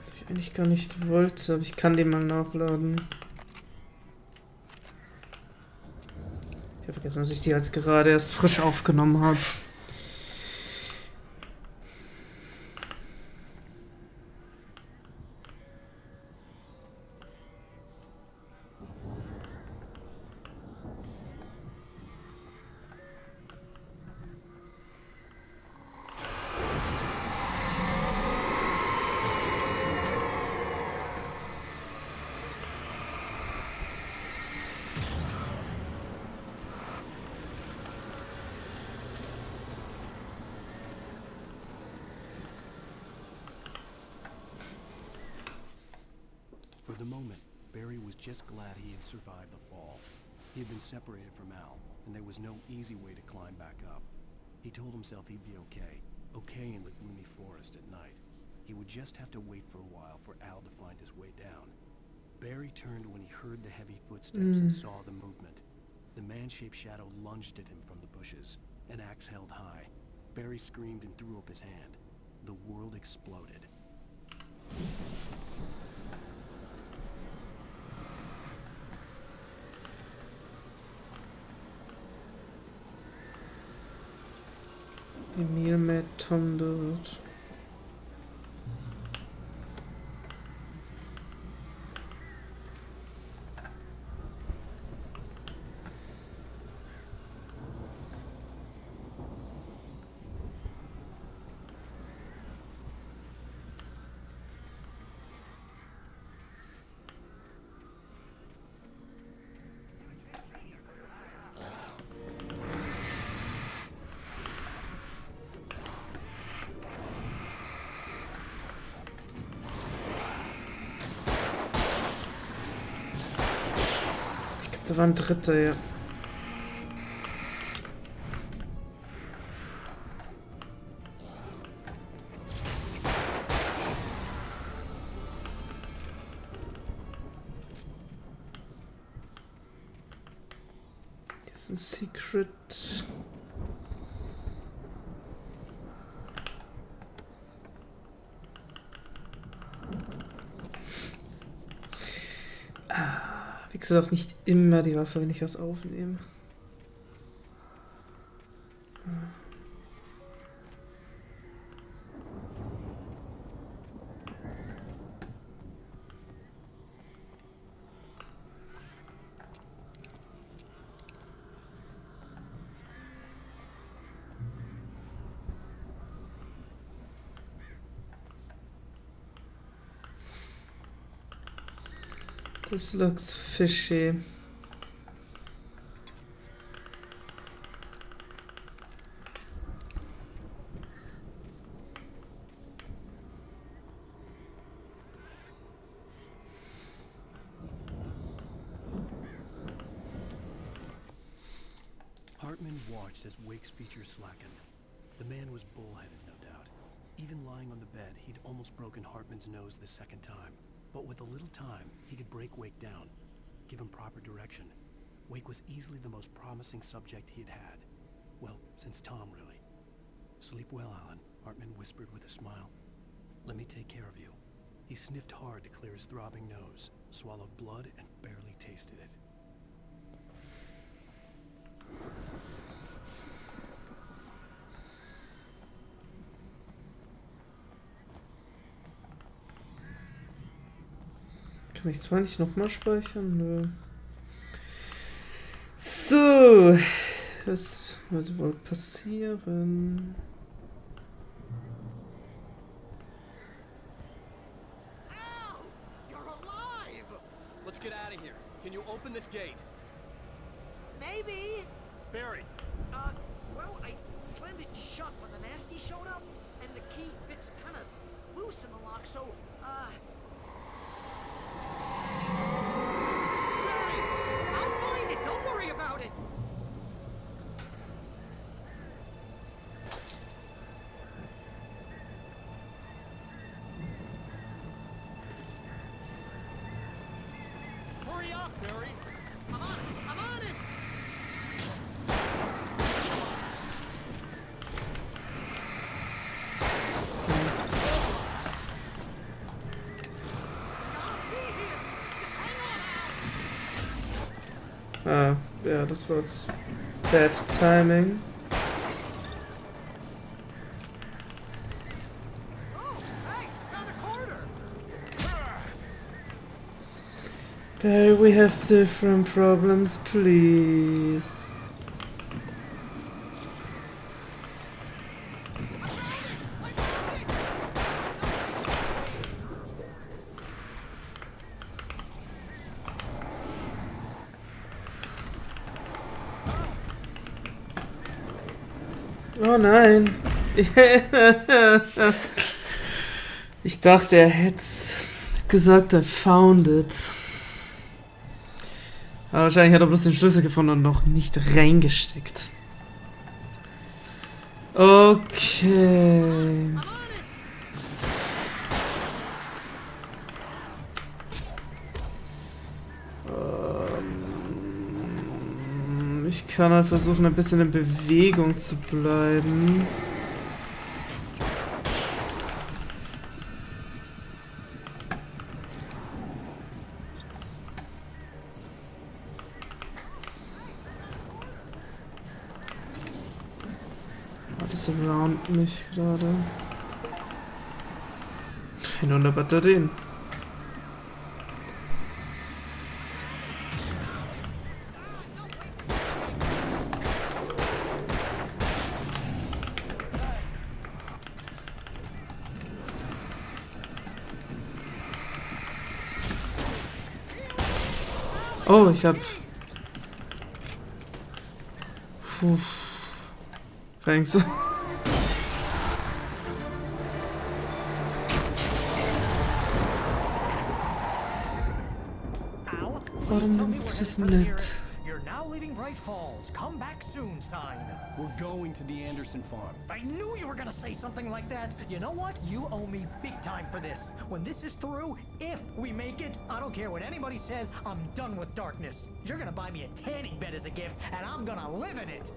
Was ich eigentlich gar nicht wollte, aber ich kann die mal nachladen. Ich habe vergessen, dass ich die halt gerade erst frisch aufgenommen habe. For the moment, Barry was just glad he had survived the fall. He had been separated from Al, and there was no easy way to climb back up. He told himself he'd be okay in the gloomy forest at night. He would just have to wait for a while for Al to find his way down. Barry turned when he heard the heavy footsteps and saw the movement. The man-shaped shadow lunged at him from the bushes, an axe held high. Barry screamed and threw up his hand. The world exploded. Emil med Tom dort. Da war ein dritter, ja. Hier ist ein Secret. Wechsel doch nicht immer die Waffe, wenn ich was aufnehme. This looks fishy. Hartman watched as Wake's features slackened. The man was bullheaded, no doubt. Even lying on the bed, he'd almost broken Hartman's nose the second time. But with a little time, he could break Wake down, give him proper direction. Wake was easily the most promising subject he'd had. Well, since Tom, really. Sleep well, Alan, Hartman whispered with a smile. Let me take care of you. He sniffed hard to clear his throbbing nose, swallowed blood, and barely tasted it. Kann ich zwar nicht nochmal speichern, nö. So, was wird wohl passieren? You're alive! Let's get out of here. Can you open this gate? Maybe. Barry! Well, I slammed it shut when the nasty showed up, and the key fits kind of loose in the lock, so, Barry! I'll find it! Don't worry about it! Hurry up, Barry! I'm on it! I'm on it! Ah, ja, das war jetzt bad timing. Barry, we have different problems, please. Oh nein. Ich dachte, er hätte gesagt, I found it. Aber wahrscheinlich hat er bloß den Schlüssel gefunden und noch nicht reingesteckt. Okay. Ich kann halt versuchen, ein bisschen in Bewegung zu bleiben. Das around mich gerade. 100 Batterien. Oh, ich hab... Puh. Thanks. Warum nimmst du das mit? You're now leaving Bright Falls. Come back soon, sign. We're going to the Anderson farm. I knew you were gonna say something like that. You know what? You owe me big time for this. When this is through, if we make it, I don't care what anybody says, I'm done with darkness. You're gonna buy me a tanning bed as a gift, and I'm gonna live in it.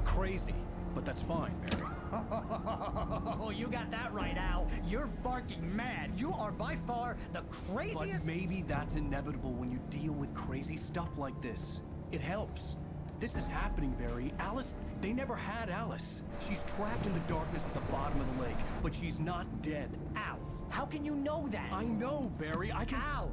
Crazy, but that's fine, Barry. Oh, you got that right, Al. You're barking mad. You are by far the craziest... But maybe that's inevitable when you deal with crazy stuff like this. It helps. This is happening, Barry. Alice, they never had Alice. She's trapped in the darkness at the bottom of the lake, but she's not dead. Al, how can you know that? I know, Barry. I can... Al,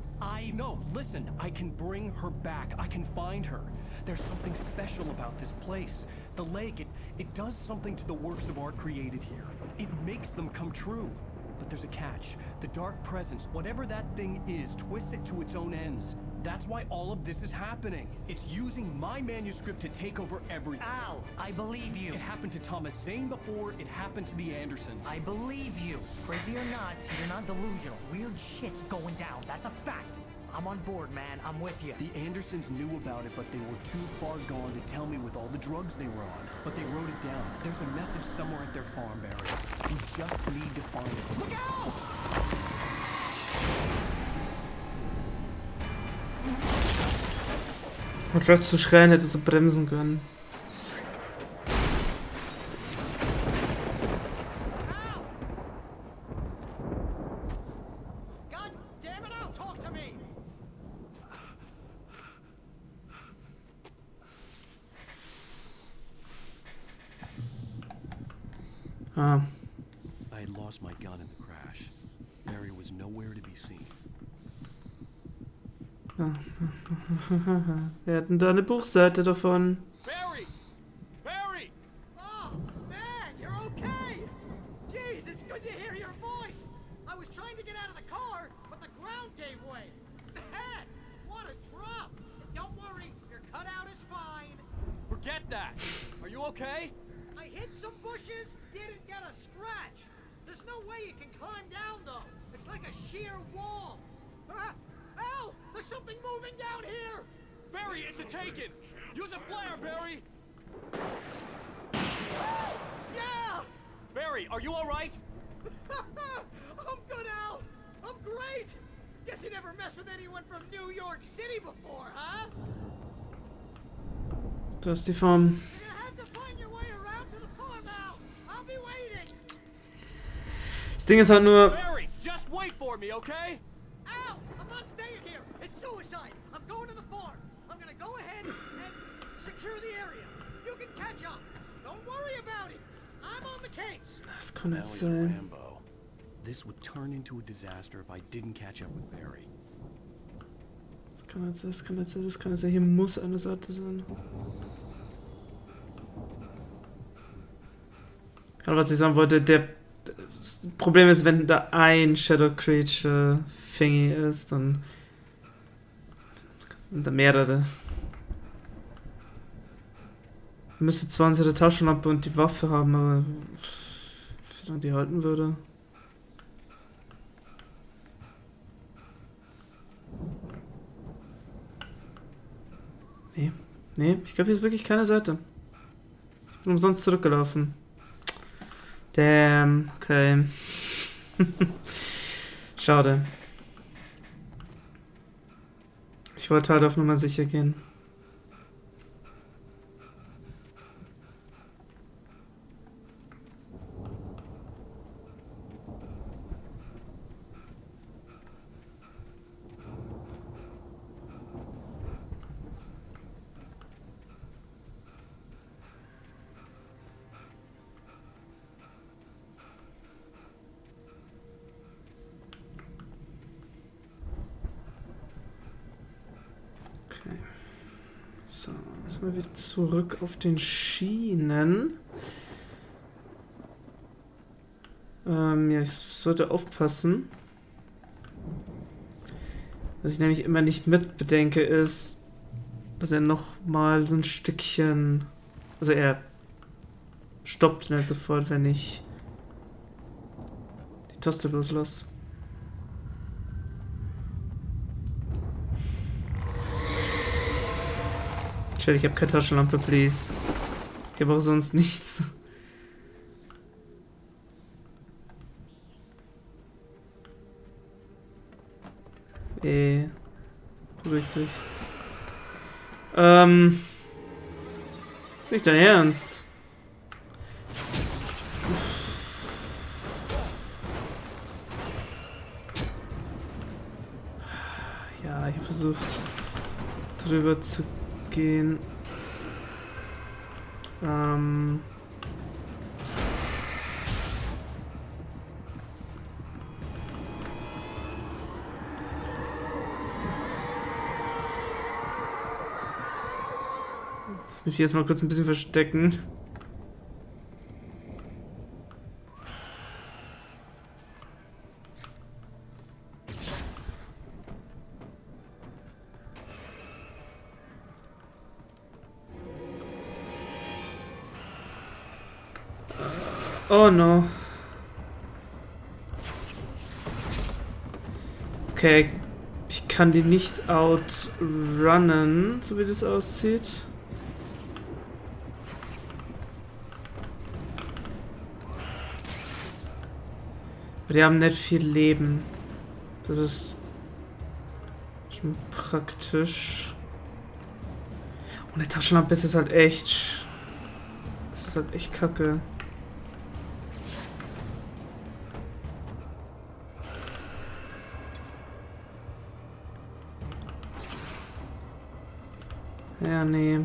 No, listen. I can bring her back. I can find her. There's something special about this place. The lake, it does something to the works of art created here. It makes them come true. But there's a catch. The dark presence, whatever that thing is, twists it to its own ends. That's why all of this is happening. It's using my manuscript to take over everything. Al, I believe you. It happened to Thomas Zane before, it happened to the Andersons. I believe you. Crazy or not, you're not delusional. Weird shit's going down. That's a fact. I'm on board, man. I'm with you. The Andersons knew about it, but they were too far gone to tell me with all the drugs they were on. But they wrote it down. There's a message somewhere at their farm, Barry. We just need to find it. Look out! Anstatt zu schreien, hätte sie bremsen können. God damn it, Al, talk to me! Ah. I had lost my gun in the crash. Barry was nowhere to be seen. Wir hatten da eine Buchseite davon. Barry! Barry! Oh, man, you're okay! Jeez, it's good to hear your voice! I was trying to get out of the car, but the ground gave way. Man, what a drop! Don't worry, your cutout is fine. Forget that! Are you okay? I hit some bushes, didn't get a scratch. There's no way you can climb down, though. It's like a sheer wall. Ah! Al! There's something moving down here! Barry, it's a taken! Use a flare, Barry! Yeah! Barry, are you alright? I'm good, Al! I'm great! Guess you never messed with anyone from New York City before, huh? Da ist die Farm. You're gonna have to find your way around to the farm, Al! I'll be waiting! Das Ding ist halt nur... Barry, just wait for me, okay? Al! I'm not staying here! It's suicide! I'm going to the farm! I'm gonna go ahead and secure the area! You can catch up! Don't worry about it! I'm on the case! Das kann nicht Allie's sein. Rambo. This would turn into a disaster if I didn't catch up with Barry. Das kann nicht sein, das kann nicht sein, das kann nicht sein. Hier muss eine Seite sein. Aber was ich sagen wollte, das Problem ist, wenn da ein Shadow Creature Thingy ist, dann sind da mehrere. Müsste zwar unsere Taschenlampe und die Waffe haben, aber wie lange die halten würde. Nee, ich glaube, hier ist wirklich keine Seite. Ich bin umsonst zurückgelaufen. Damn, okay. Schade. Ich wollte halt auf Nummer sicher gehen. So, jetzt sind wir wieder zurück auf den Schienen. Ja, ich sollte aufpassen. Was ich nämlich immer nicht mitbedenke, ist, dass er noch mal so ein Stückchen... Also er stoppt schnell sofort, wenn ich die Taste loslasse. Ich habe keine Taschenlampe, please. Ich habe auch sonst nichts. Beruhig dich. Ist nicht dein Ernst? Ja, ich habe versucht, drüber zu gehen. Muss mich jetzt mal kurz ein bisschen verstecken. Oh no. Okay, ich kann die nicht outrunnen, so wie das aussieht. Aber die haben nicht viel Leben. Das ist schon praktisch. Und der Taschenlampe ist halt echt... Das ist halt echt kacke. Ja, nee.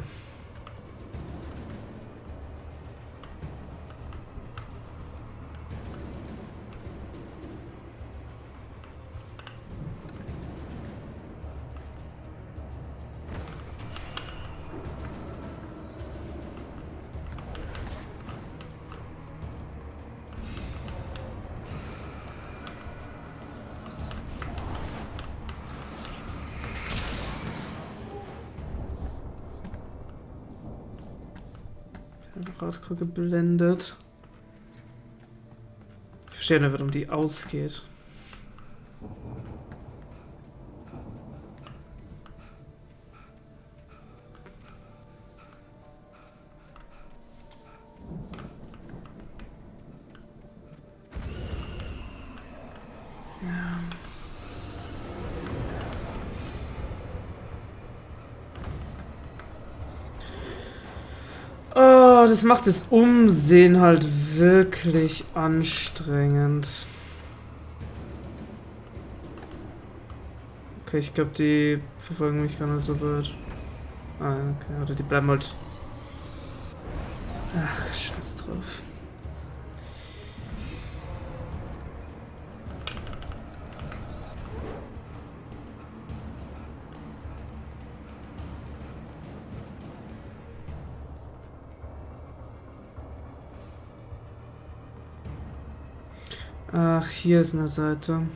Hardcore geblendet. Ich verstehe nicht, warum die ausgeht. Oh, das macht das Umsehen halt wirklich anstrengend. Okay, ich glaube, die verfolgen mich gar nicht so weit. Ah, okay, oder die bleiben halt... Ach, scheiß drauf. Ach, hier ist eine Seite.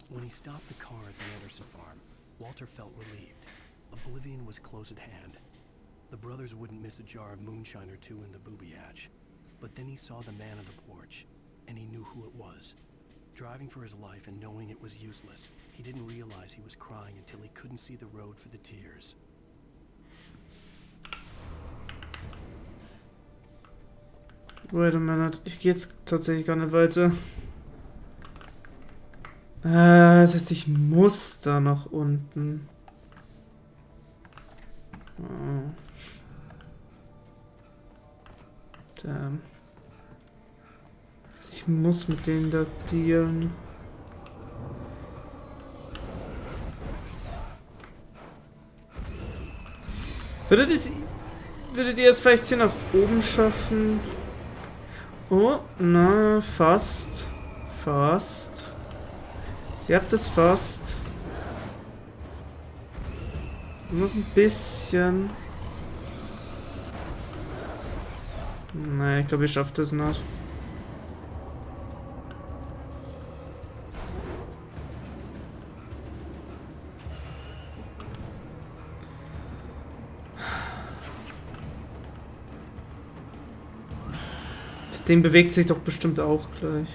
When he stopped the car at the Anderson farm, Walter felt relieved. Oblivion was close at hand. The brothers wouldn't miss a jar of moonshine or two in the booby hatch. But then he saw the man on the porch, and he knew who it was. Driving for his life and knowing it was useless, he didn't realize he was crying until he couldn't see the road for the tears. Wait a minute, ich gehe jetzt tatsächlich gar nicht weiter. Das heißt, ich muss da nach unten. Oh. Damn. Ich muss mit denen da dealen. Würdet ihr jetzt vielleicht hier nach oben schaffen? Oh, na, fast. Fast. Ihr habt es fast. Noch ein bisschen. Nein, ich glaube, ihr schafft es nicht. Das Ding bewegt sich doch bestimmt auch gleich.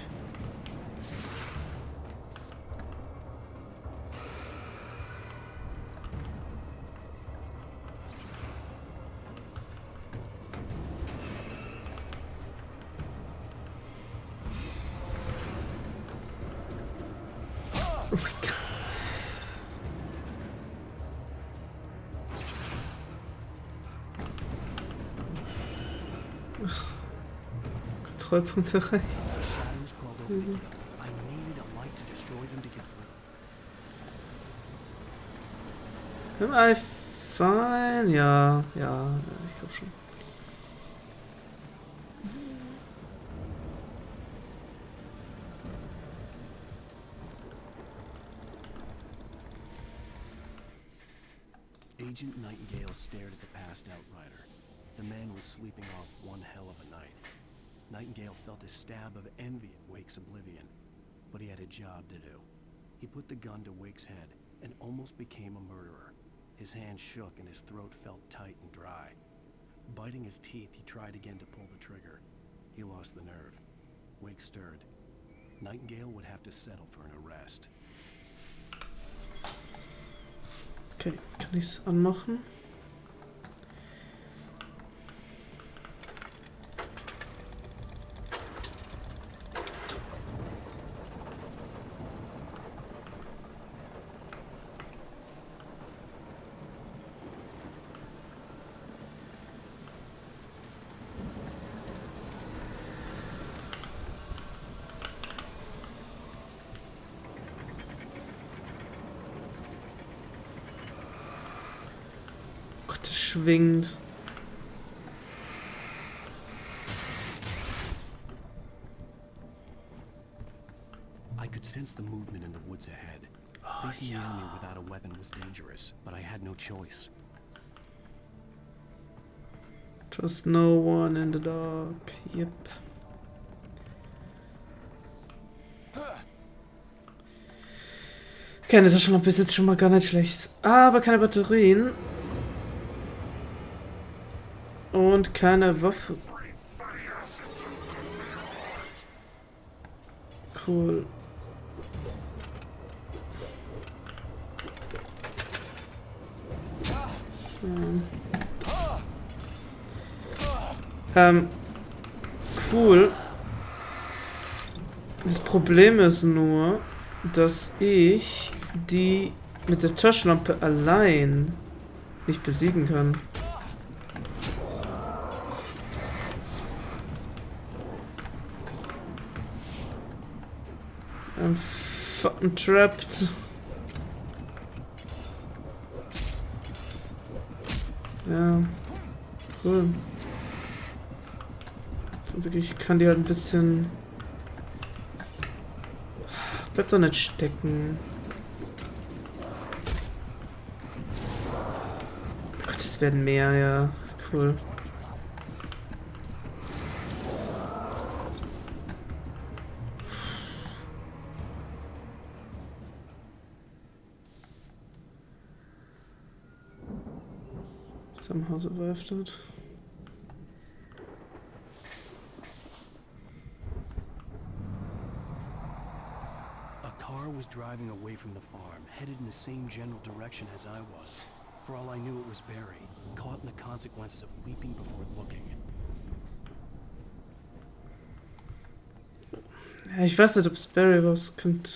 Oh mein Gott. Kontrollpunkt erreicht. Am I fine? Ja, ich glaube schon. Agent Nightingale stared at the passed out rider. The man was sleeping off one hell of a night. Nightingale felt a stab of envy at Wake's oblivion, but he had a job to do. He put the gun to Wake's head and almost became a murderer. His hand shook and his throat felt tight and dry. Biting his teeth, he tried again to pull the trigger. He lost the nerve. Wake stirred. Nightingale would have to settle for an arrest. Okay, kann ich es anmachen? Gott, das schwingt. I could sense the movement in the woods ahead. Facing the enemy without a weapon was dangerous, but I had no choice. Trust no one in the dark. Yep. Keine Taschenlampe ist jetzt schon mal gar nicht schlecht. Aber keine Batterien. Und keine Waffe. Cool. Cool. Das Problem ist nur, dass ich die mit der Taschenlampe allein nicht besiegen kann. I'm fucking trapped. Ja, cool. Ich kann die halt ein bisschen... Bleibt doch nicht stecken. Gott, es werden mehr, ja. Cool. Somehow survived it. Was driving away from the farm, headed in the same general direction as I was. For all I knew, it was Barry, caught in the consequences of leaping before looking. Ja, ich weiß nicht, ob es Barry war. Es könnte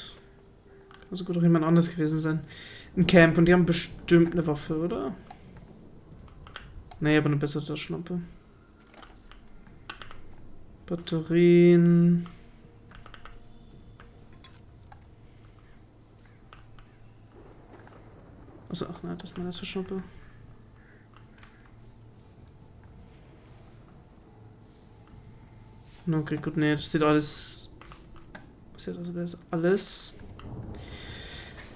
so gut auch jemand anderes gewesen sein. Im Camp. Und die haben bestimmt eine Waffe, oder? Nee, aber eine bessere Taschenlampe. Batterien. Also, ach nein, das ist meine Taschenlampe. Okay, gut, nee, das sieht alles. Sieht also besser alles.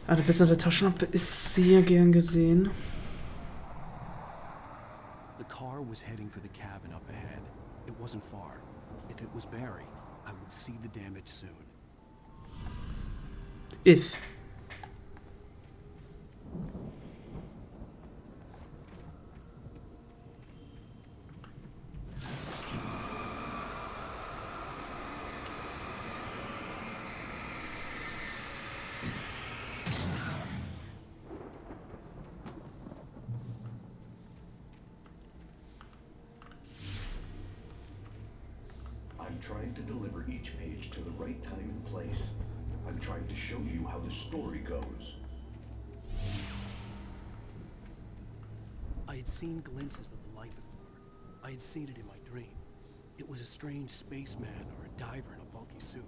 Eine bessere Taschenlampe ist sehr gern gesehen. The car was heading for the cabin up ahead. It wasn't far. If it was Barry, I would see the damage soon. If. I'm trying to deliver each page to the right time and place. I'm trying to show you how the story goes. I had seen glimpses of the light before. I had seen it in my dream. It was a strange spaceman or a diver in a bulky suit.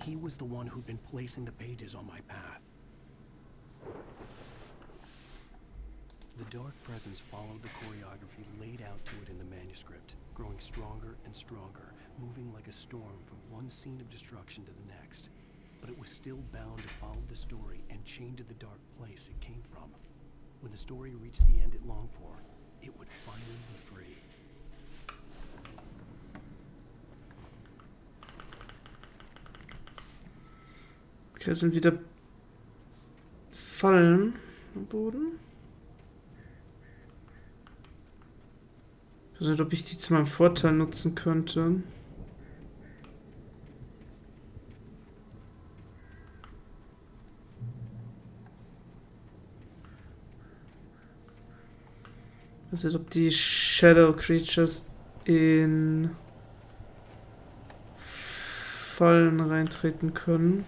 He was the one who'd been placing the pages on my path. The dark presence followed the choreography laid out to it in the manuscript, growing stronger and stronger, moving like a storm from one scene of destruction to the next. But it was still bound to follow the story and chained to the dark place it came from. When the story reached the end it longed for, it would finally be free. Okay, sind wieder Fallen am Boden. Ich weiß nicht, ob ich die zu meinem Vorteil nutzen könnte. Also ob die Shadow Creatures in Fallen reintreten können.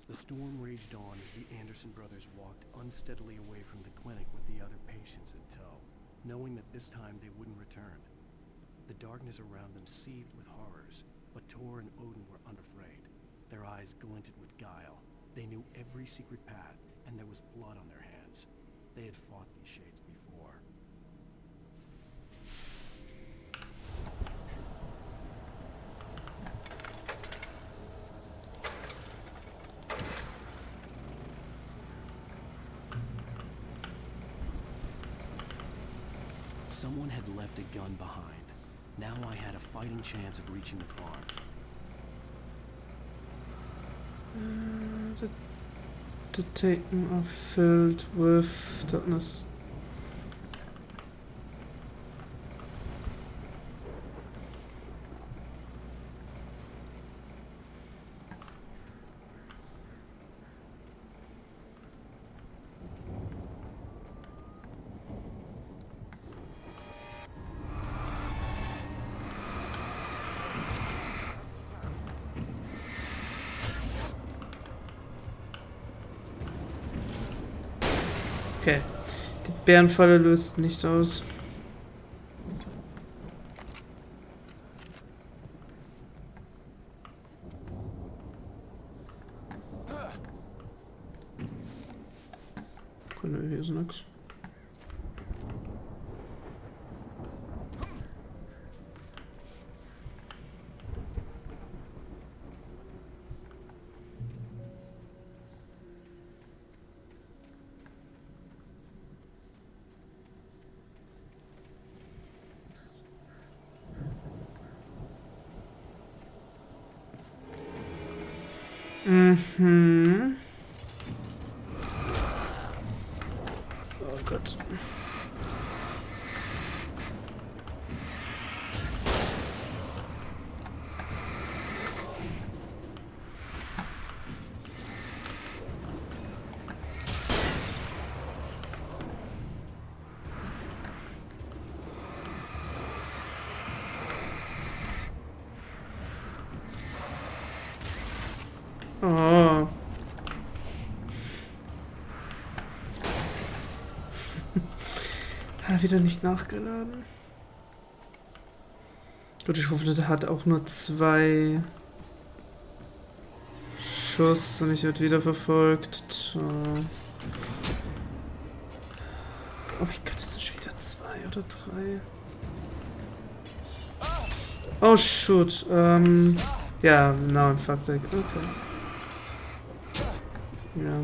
The storm raged on as the Anderson brothers walked unsteadily away from the clinic with the other patients in tow, knowing that this time they wouldn't return. The darkness around them seethed with horrors, but Tor and Odin were unafraid. Their eyes glinted with guile. They knew every secret path, and there was blood on their hands. They had fought these shades before. Someone had left a gun behind. Now I had a fighting chance of reaching the farm. The taken are filled with darkness. Okay, die Bärenfalle löst nicht aus. Hier ist nix. Mhm. Oh Gott. Oh. Wieder nicht nachgeladen. Gut, ich hoffe, der hat auch nur 2 Schuss und ich werde wieder verfolgt. Oh mein Gott, das sind schon wieder 2 oder 3. Oh shoot. Ja, now in fact. Okay. Ja.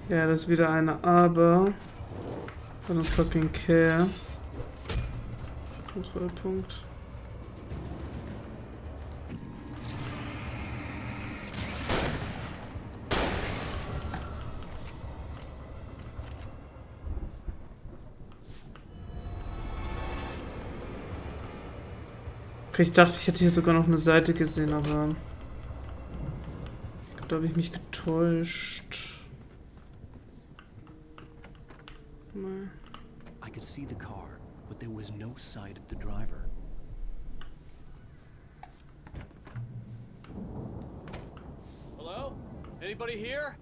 Ja, das ist wieder eine Aber. I don't fucking care. Kontrollpunkt. Okay, ich dachte, ich hätte hier sogar noch eine Seite gesehen, aber ich glaube, da habe ich mich getäuscht. I could see the car, but there was no sight of the driver. Hello? Anybody here?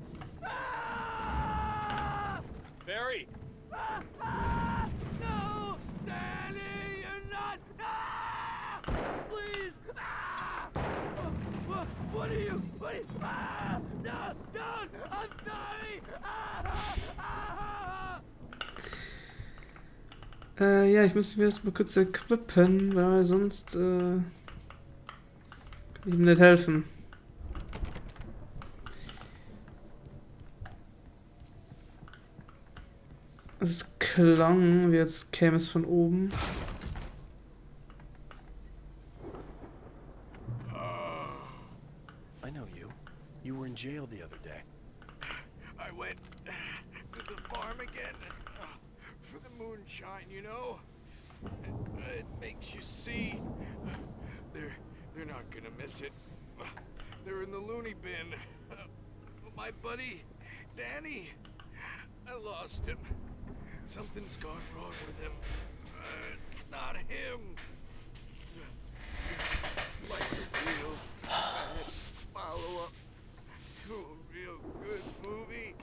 Barry! No! Danny, you're not! Please! What are you? No! Don't! I'm sorry! Ja, ich muss mir erstmal kurz equippen, weil sonst kann ich ihm nicht helfen. Es klang, wie jetzt käme es von oben. I know you. You were in jail the other day. I went to the farm again for the moonshine, you know? It makes you see. They're not gonna miss it. They're in the loony bin. My buddy, Danny, I lost him. Something's gone wrong with him. It's not him. Like the real bad follow-up to a real good movie.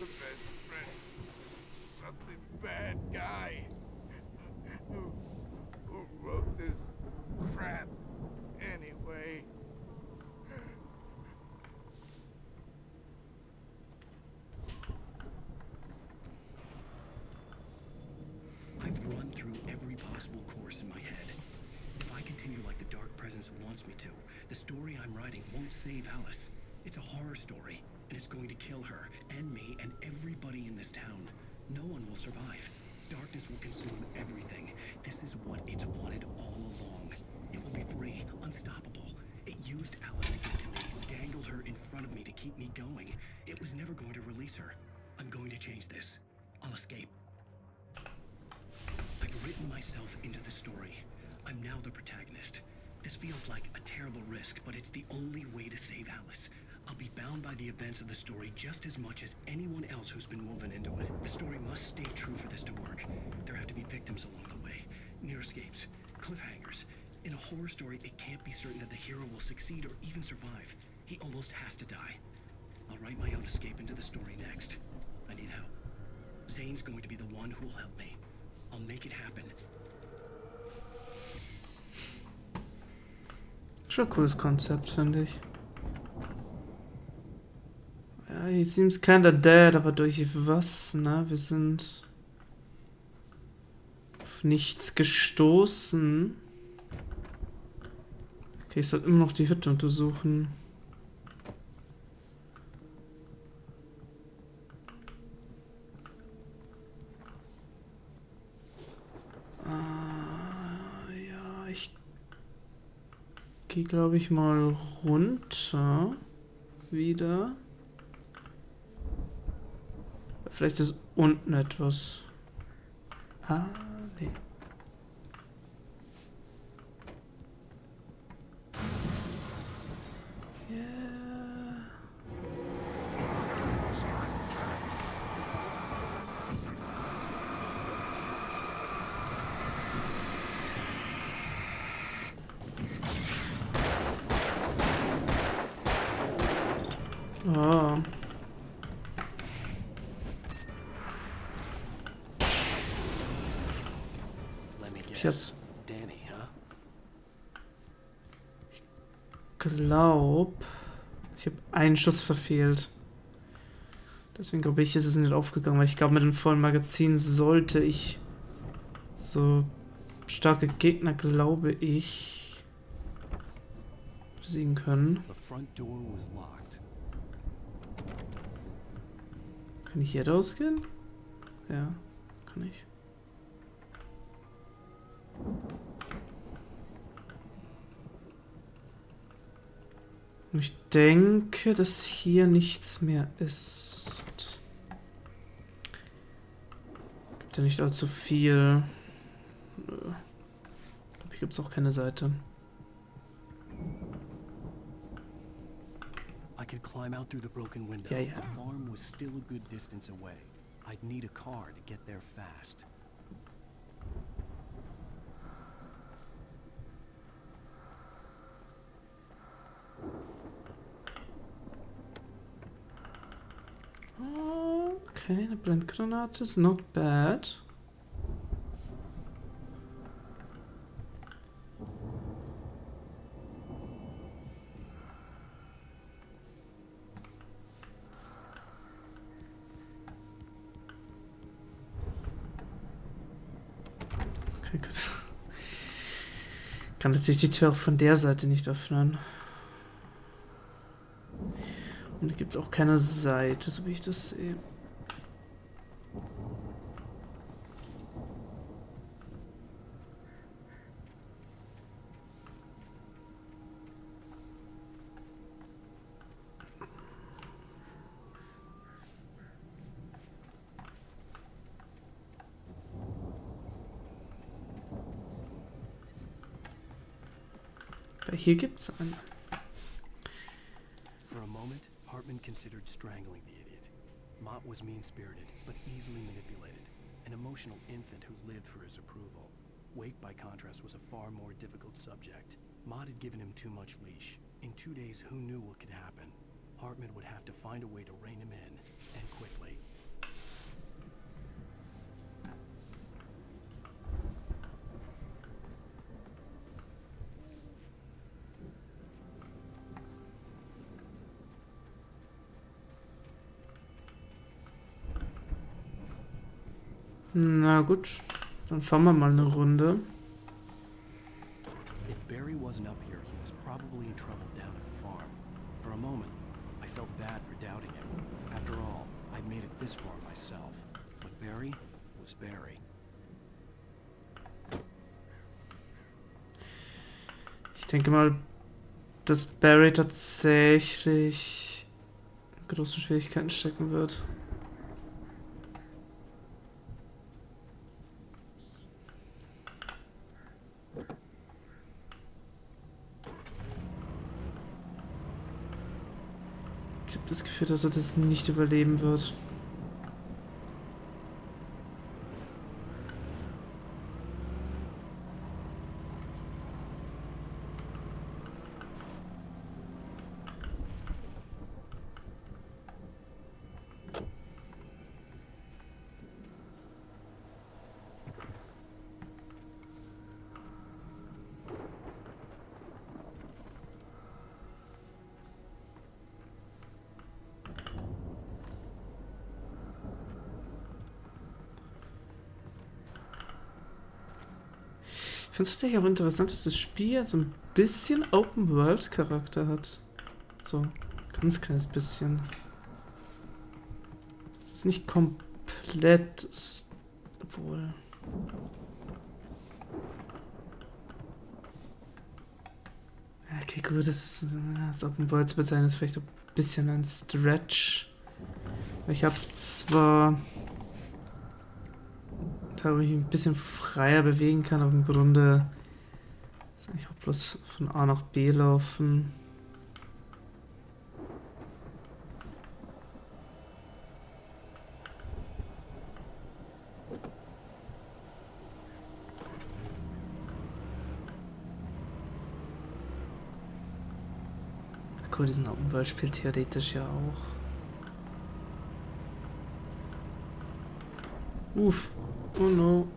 The best friend's something bad guy who wrote this crap anyway. I've run through every possible course in my head. If I continue like the Dark Presence wants me to, the story I'm writing won't save Alice. It's a horror story, and it's going to kill her, and me, and everybody in this town. No one will survive. Darkness will consume everything. This is what it's wanted all along. It will be free, unstoppable. It used Alice to get to me, dangled her in front of me to keep me going. It was never going to release her. I'm going to change this. I'll escape. I've written myself into the story. I'm now the protagonist. This feels like a terrible risk, but it's the only way to save Alice. I'll be bound by the events of the story just as much as anyone else who's been woven into it. The story must stay true for this to work. There have to be victims along the way, near escapes, cliffhangers. In a horror story, it can't be certain that the hero will succeed or even survive. He almost has to die. I'll write my own escape into the story next. I need help. Zane's going to be the one who'll help me. I'll make it happen. Schon ein cooles Konzept, finde ich. Ja, he seems kinda dead, aber durch was, ne? Wir sind auf nichts gestoßen. Okay, ich sollte immer noch die Hütte untersuchen. Ja, ich gehe, glaube ich, mal runter. Wieder. Vielleicht ist unten etwas. Ah, nee. Oh. Ich glaube, ich habe einen Schuss verfehlt. Deswegen glaube ich, ist es nicht aufgegangen, weil ich glaube, mit dem vollen Magazin sollte ich so starke Gegner, glaube ich, besiegen können. Kann ich hier rausgehen? Ja, kann ich. Und ich denke, dass hier nichts mehr ist. Gibt ja nicht allzu viel. Nö. Ich glaube, hier gibt es auch keine Seite. I could climb out through the broken window. Yeah, yeah. The farm was still a good distance away. I'd need a car to get there fast. Okay, eine Blendgranate ist not bad. Okay, gut. Kann natürlich die Tür auch von der Seite nicht öffnen. Und da gibt es auch keine Seite, so wie ich das sehe. Weil hier gibt's einen. For a moment, Hartman considered strangling the idiot. Mott was mean-spirited, but easily manipulated. An emotional infant who lived for his approval. Wake, by contrast, was a far more difficult subject. Mott had given him too much leash. In 2 days, who knew what could happen? Hartman would have to find a way to rein him in, and quickly. Na gut, dann fahren wir mal eine Runde. If Barry wasn't up here, he was probably in trouble down at the farm. For a moment, I felt bad for doubting him. After all, I'd made it this far myself. But Barry was Barry. Ich denke mal, dass Barry tatsächlich in großen Schwierigkeiten stecken wird. Ich habe das Gefühl, dass er das nicht überleben wird. Ich finde es tatsächlich auch interessant, dass das Spiel so ein bisschen Open-World-Charakter hat. So, ganz kleines bisschen. Es ist nicht komplett... Obwohl... Okay, gut, das Open-World zu bezeichnen ist vielleicht ein bisschen ein Stretch. Ich habe zwar... wo ich mich ein bisschen freier bewegen kann, aber im Grunde ist eigentlich auch bloß von A nach B laufen. Cool, diesen Open World spielt theoretisch ja auch. Uff. Oh no.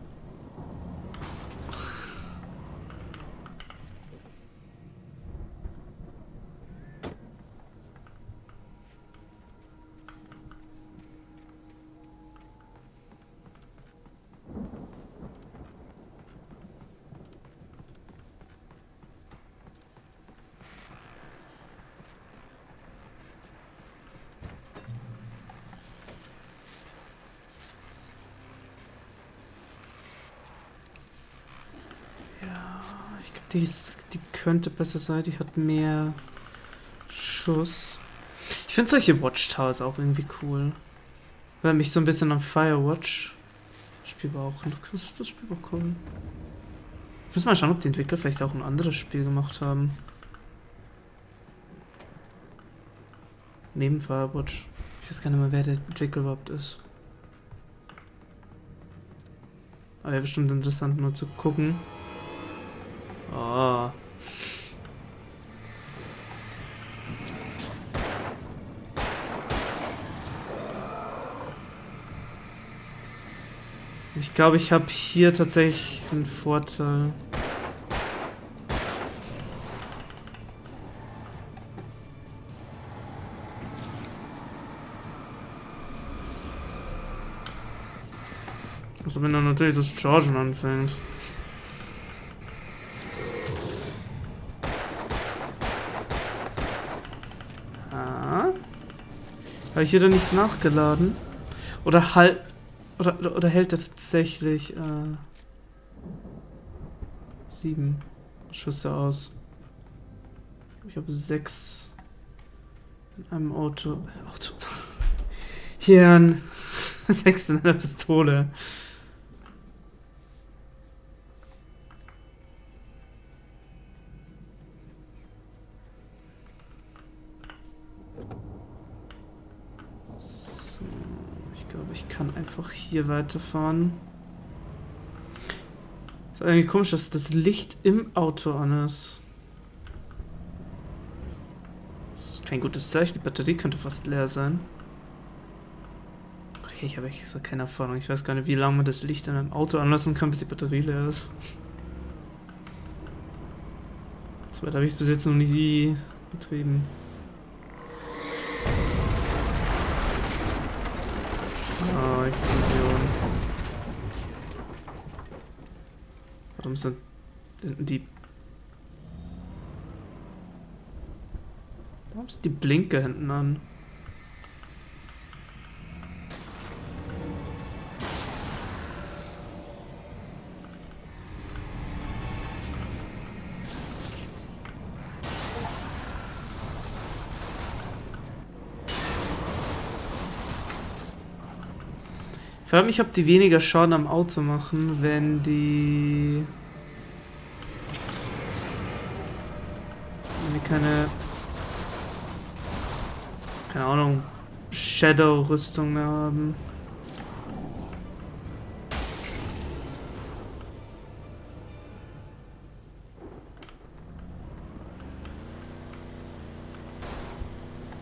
Die könnte besser sein, die hat mehr Schuss. Ich finde solche Watchtowers auch irgendwie cool. Weil mich so ein bisschen an Firewatch spielbar auch. Das spielbar cool. Ich muss mal schauen, ob die Entwickler vielleicht auch ein anderes Spiel gemacht haben. Neben Firewatch. Ich weiß gar nicht mehr, wer der Entwickler überhaupt ist. Aber wäre bestimmt interessant nur zu gucken. Oh. Ich glaube, ich habe hier tatsächlich einen Vorteil. Also wenn dann natürlich das Chargen anfängt. Ah. Habe ich hier dann nicht nachgeladen? Oder halt... Oder hält das tatsächlich 7 Schüsse aus? Ich habe 6 in einem Auto. Hier ein 6 in einer Pistole. So, ich glaube, ich kann einfach hier weiterfahren. Ist eigentlich komisch, dass das Licht im Auto an ist. Kein gutes Zeichen, die Batterie könnte fast leer sein. Okay, ich habe echt gesagt keine Erfahrung. Ich weiß gar nicht, wie lange man das Licht in einem Auto anlassen kann, bis die Batterie leer ist. So weit habe ich es bis jetzt noch nie betrieben. Ah, Explosion. Warum sind die... Warum sind die Blinker hinten an? Ich frage mich, ob die weniger Schaden am Auto machen, wenn die... keine Ahnung, Shadow-Rüstung mehr haben.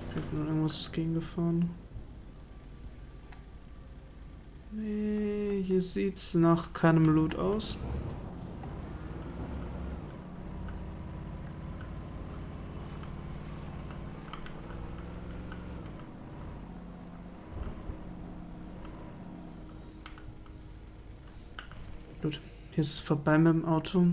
Ich hab nur irgendwas gegengefahren. Nee, hier sieht's nach keinem Loot aus. Gut, hier ist es vorbei mit dem Auto.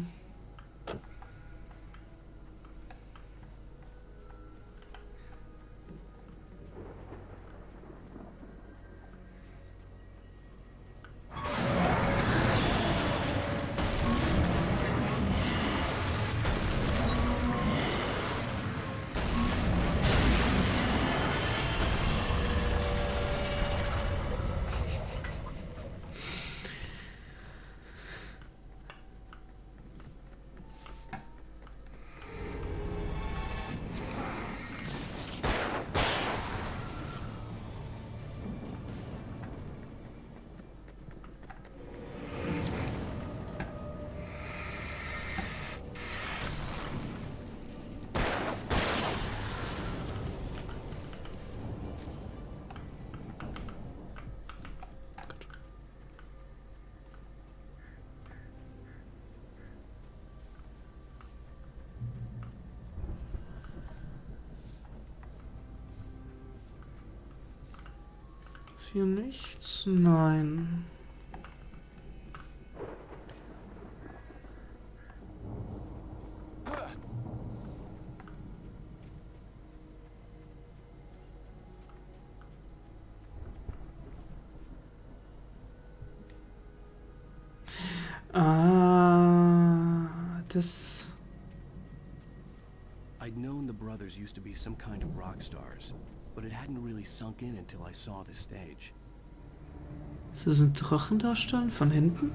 Ist hier nichts? Nein. Das... I'd known the brothers used to be some kind of rock stars, but it hadn't really sunk in until I saw the stage. Ist das ein Drachen darstellen? Von hinten?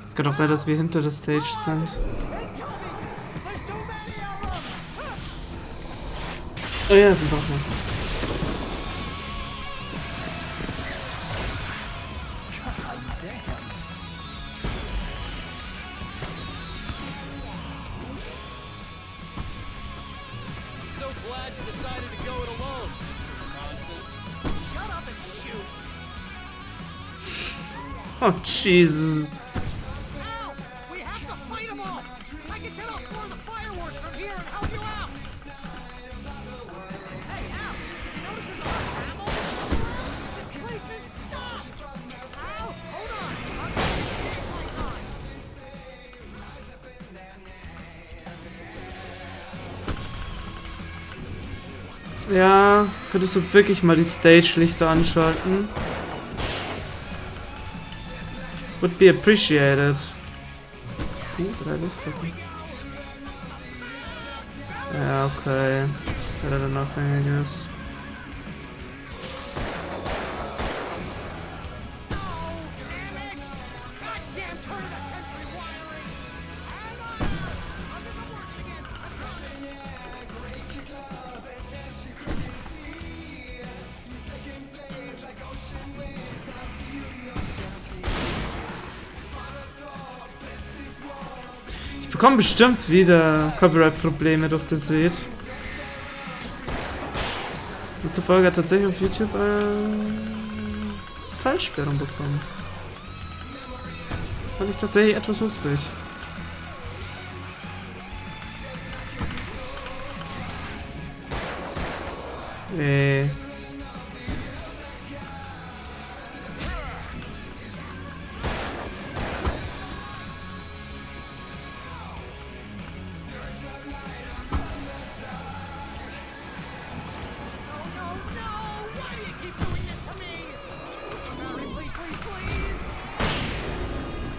Es kann auch sein, dass wir hinter der Stage sind. Oh ja, es sind Drachen. Oh, Jesus. We have to fight them all! I can set off more of the fireworks from here and help you out! Hey, Al, did you notice there's a lot of ammo? This place is stocked! Al, hold on! I'll show you the stage lights on! Ja, könntest du wirklich mal die Stage-Lichter anschalten? Would be appreciated. 3 Lichter. Ja, okay. Better than nothing, I guess. Ich bekomme bestimmt wieder Copyright-Probleme durch das Lied. Und zufolge hat tatsächlich auf YouTube Teilsperrung bekommen. Fand ich tatsächlich etwas lustig.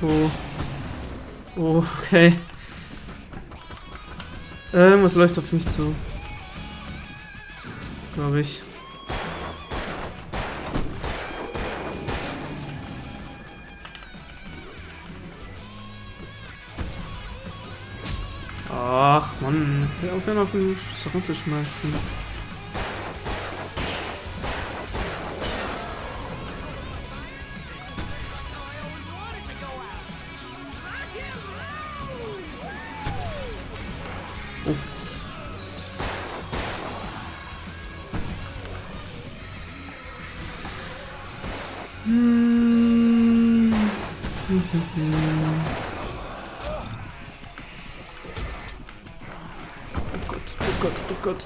Oh. Oh, okay. Was läuft auf mich zu? Glaube ich. Ach, Mann. Hör aufhören, auf den Sachen zu schmeißen.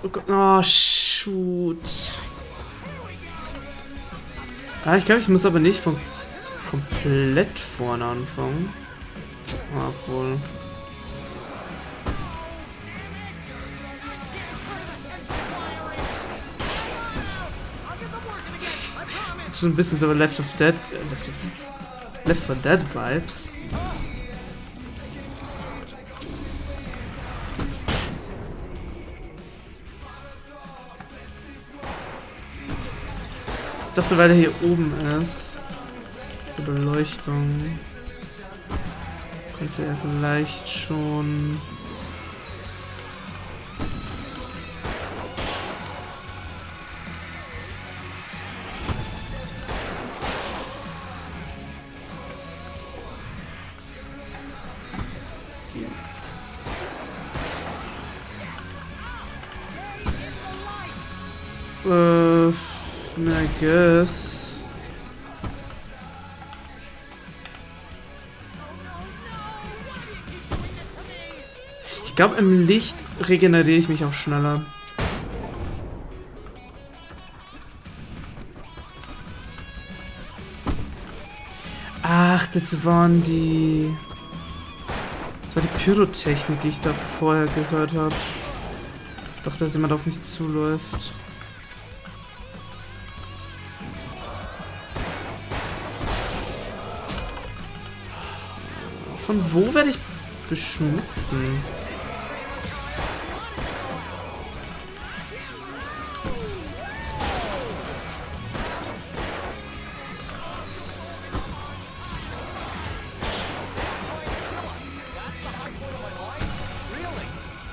Oh Gott. Oh, shoot. Ah, ich glaube, ich muss aber nicht von komplett vorne anfangen. Obwohl. Das ist ein bisschen so Left 4 Dead Vibes. Ich dachte, weil er hier oben ist, die Beleuchtung, könnte er vielleicht schon... I guess. Ich glaube, im Licht regeneriere ich mich auch schneller. Ach, das war die Pyrotechnik, die ich da vorher gehört habe. Doch, dass jemand auf mich zuläuft. Von wo werde ich beschmissen?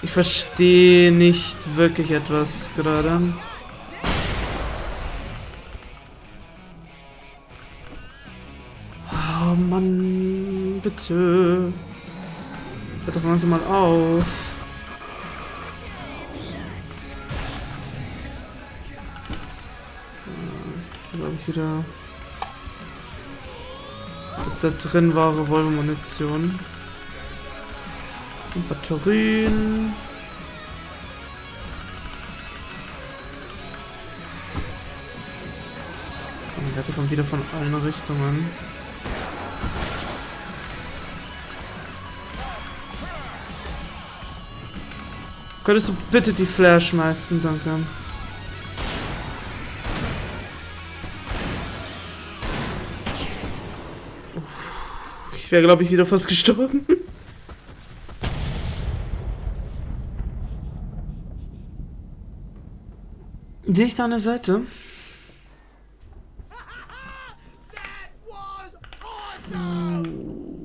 Ich verstehe nicht wirklich etwas gerade. Oh Mann, bitte. Hört doch langsam mal auf. Jetzt glaube ich wieder. Da drin war Revolvermunition. Und Batterien. Oh, die Werte kommen wieder von allen Richtungen. Könntest du bitte die Flash schmeißen, danke. Ich wäre, glaube ich, wieder fast gestorben. Sehe ich da an der Seite?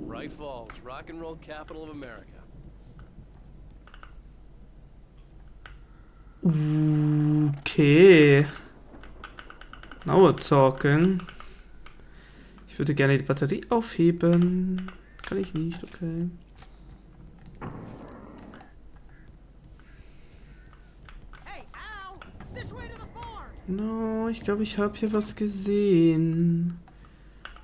Bright Falls, rock and roll capital of America. Okay. Now we're talking. Ich würde gerne die Batterie aufheben. Kann ich nicht, okay. No, ich glaube, ich habe hier was gesehen.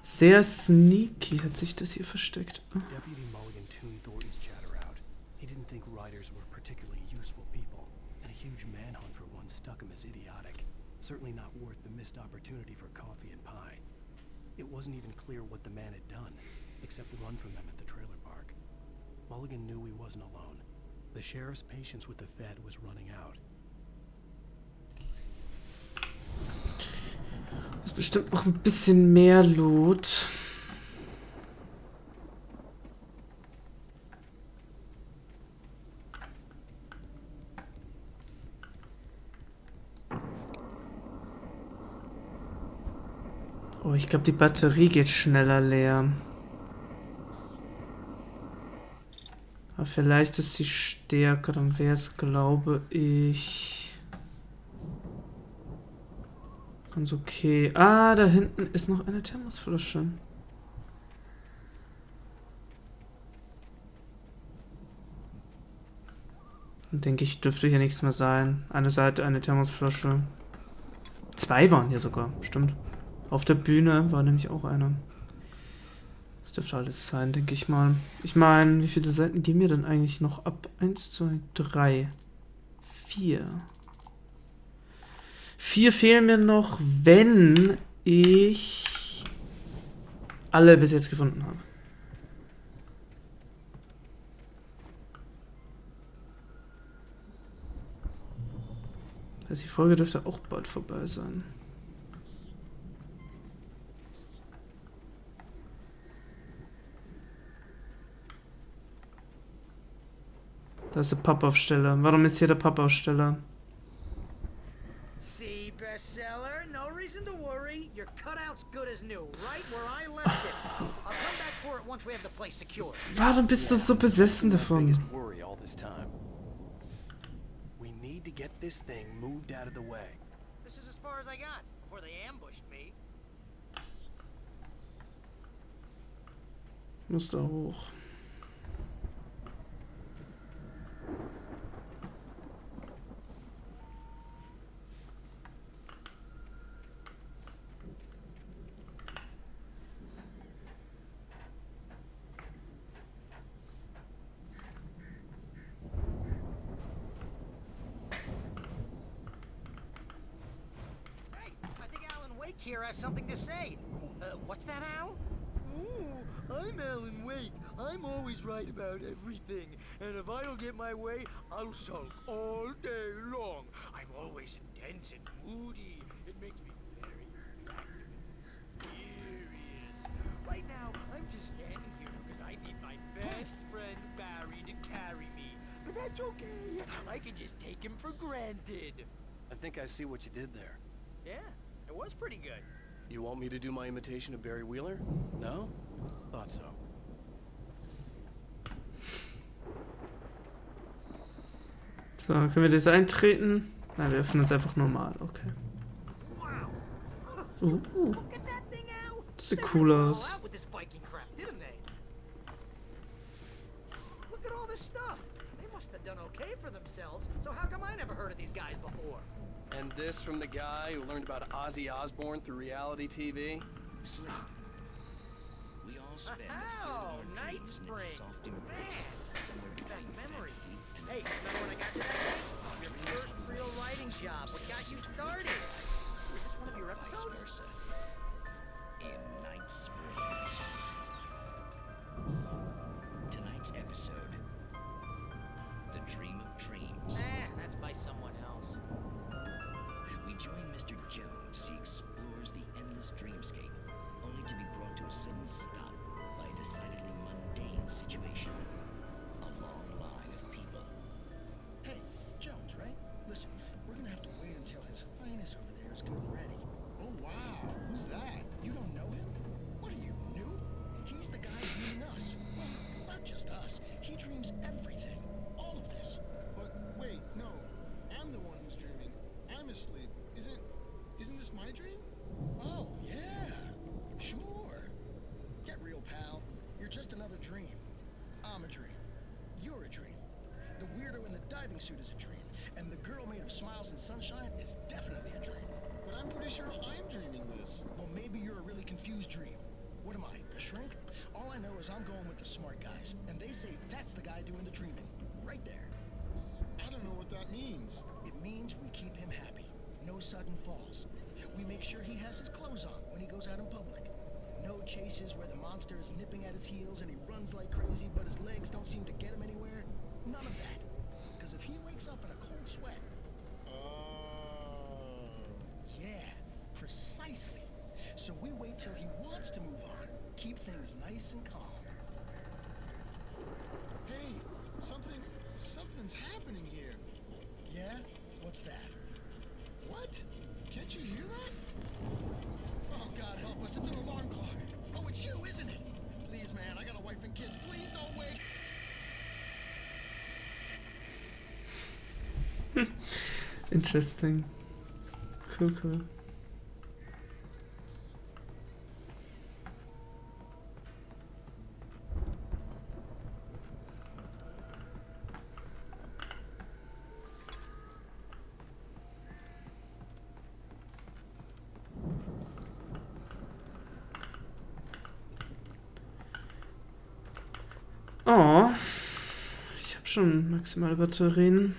Sehr sneaky hat sich das hier versteckt. Oh. Deputy Mulligan tuned Thornton's chatter out. He didn't think riders were particularly useful people, and a huge manhunt for one stuck him as idiotic. Certainly not worth the missed opportunity for coffee and pie. It wasn't even clear what the man had done, except run from them at the trailer park. Mulligan knew he wasn't alone. The sheriff's patience with the Fed was running out. Das ist bestimmt noch ein bisschen mehr Loot. Oh, ich glaube, die Batterie geht schneller leer. Aber vielleicht ist sie stärker, dann wäre es, glaube ich... Ganz okay. Ah, da hinten ist noch eine Thermosflasche. Dann denke ich, dürfte hier nichts mehr sein. Eine Seite, eine Thermosflasche. 2 waren hier sogar, stimmt. Auf der Bühne war nämlich auch eine. Das dürfte alles sein, denke ich mal. Ich meine, wie viele Seiten gehen mir denn eigentlich noch ab? 1, 2, 3, 4. 4 fehlen mir noch, wenn ich alle bis jetzt gefunden habe. Das heißt, die Folge dürfte auch bald vorbei sein. Da ist der Pappaufsteller. Warum ist hier der Pappaufsteller? See, bestseller, no reason to worry. Your cutout's good as new, right where I left it. I'll come back for it once we have the place secured. Warum bist du so besessen davon? Worry all this time. We need to get this thing moved out of the way. This is as far as I got before they ambushed me. Muss da hoch. Here has something to say. What's that, Al? Ooh, I'm Alan Wake. I'm always right about everything. And if I don't get my way, I'll sulk all day long. I'm always intense and moody. It makes me very attractive and mysterious. Right now, I'm just standing here because I need my best friend Barry to carry me. But that's okay. I can just take him for granted. I think I see what you did there. Yeah. It was pretty good. You want me to do my imitation of Barry Wheeler? No? Thought so. So, können wir das eintreten? Nein, wir öffnen es einfach normal, okay. Das sieht cool aus. Look at all this stuff. They must have done okay for themselves. So how come I never heard of these guys before? And this from the guy who learned about Ozzy Osbourne through reality TV? We all Oh, Night Springs. Man, back memories. Hey, remember when I got you that day? Your first real writing job. What got you started? Was this one of your episodes? In Night Springs. Tonight's episode, The Dream of Dreams. That's by someone else. We join Mr. Jones as he explores the endless dreamscape, only to be brought to a sudden stop by a decidedly mundane situation. A long line of people. Hey, Jones, right? Listen, we're gonna have to wait until his highness over there is good and ready. Oh, wow. Who's that? You don't know him? What are you, new? He's the guy dreaming us. Well, not just us. He dreams everything. All of this. But wait, no. I'm the one who's dreaming. I'm asleep. Isn't this my dream? Oh, yeah. Sure. Get real, pal. You're just another dream. I'm a dream. You're a dream. The weirdo in the diving suit is a dream. And the girl made of smiles and sunshine is definitely a dream. But I'm pretty sure I'm dreaming this. Well, maybe you're a really confused dream. What am I, a shrink? All I know is I'm going with the smart guys. And they say that's the guy doing the dreaming. Right there. I don't know what that means. It means we keep him happy. No sudden falls. We make sure he has his clothes on when he goes out in public. No chases where the monster is nipping at his heels and he runs like crazy, but his legs don't seem to get him anywhere. None of that. Because if he wakes up in a cold sweat... Yeah, precisely. So we wait till he wants to move on. Keep things nice and calm. Hey, something's happening here. Yeah? What's that? What? Can't you hear that? Oh, God help us, it's an alarm clock. Oh, it's you, isn't it? Please, man, I got a wife and kids. Please don't wait. Interesting. Cool. Oh, ich habe schon maximale Batterien.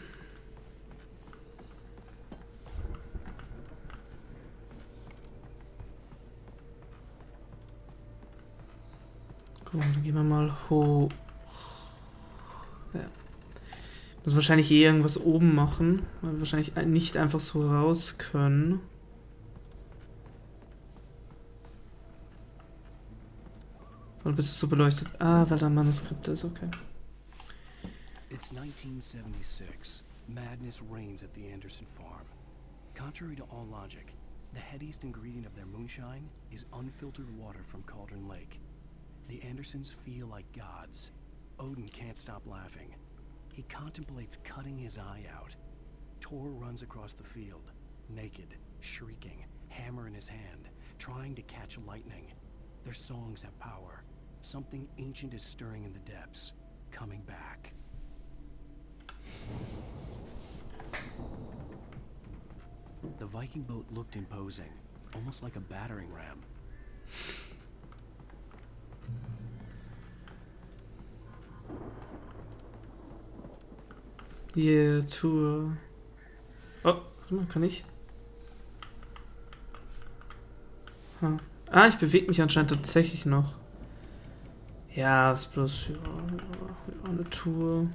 Komm, dann gehen wir mal hoch. Ja. Muss wahrscheinlich irgendwas oben machen, weil wir wahrscheinlich nicht einfach so raus können. Oder bist du so beleuchtet? Ah, weil da ein Manuskript ist, okay. It's 1976. Madness reigns at the Anderson farm. Contrary to all logic, the headiest ingredient of their moonshine is unfiltered water from Cauldron Lake. The Andersons feel like gods. Odin can't stop laughing. He contemplates cutting his eye out. Tor runs across the field, naked, shrieking, hammer in his hand, trying to catch lightning. Their songs have power. Something ancient is stirring in the depths, coming back. The Viking boat looked imposing, almost like a battering ram. Yeah, Tour. Oh, warte mal, kann ich? Huh. Ah, ich bewege mich anscheinend tatsächlich noch. Ja, ist bloß ja, eine Tour.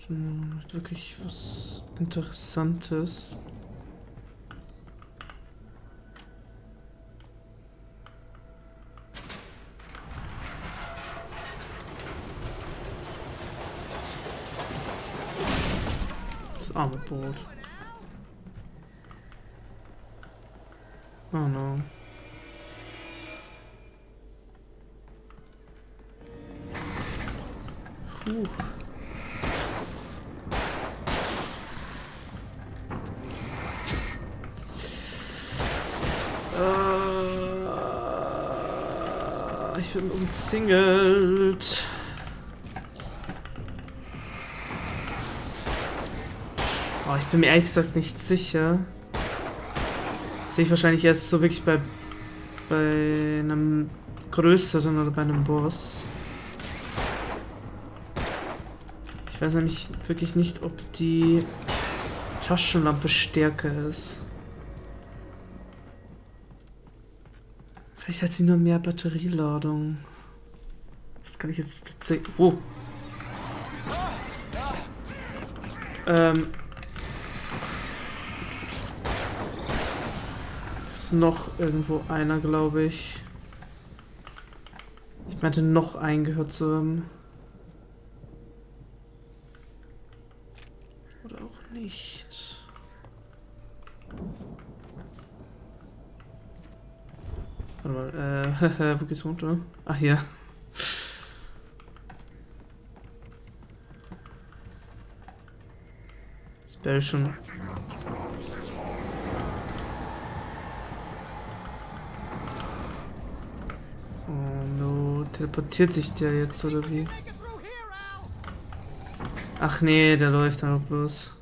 Nicht wirklich was Interessantes. Das arme Boot. Oh no. Puh. Ich bin umzingelt. Oh, ich bin mir ehrlich gesagt nicht sicher. sehe ich wahrscheinlich erst so wirklich bei einem größeren oder bei einem Boss. Ich weiß nämlich wirklich nicht, ob die Taschenlampe stärker ist. Vielleicht hat sie nur mehr Batterieladung. Das kann ich jetzt tatsächlich... Oh. Ist noch irgendwo einer, glaube ich. Ich meinte, noch einen gehört zu haben. Oder auch nicht. Warte mal, wo geht's runter? Ach, hier. Das wäre schon... Oh no, teleportiert sich der jetzt, oder wie? Ach nee, der läuft dann auch bloß.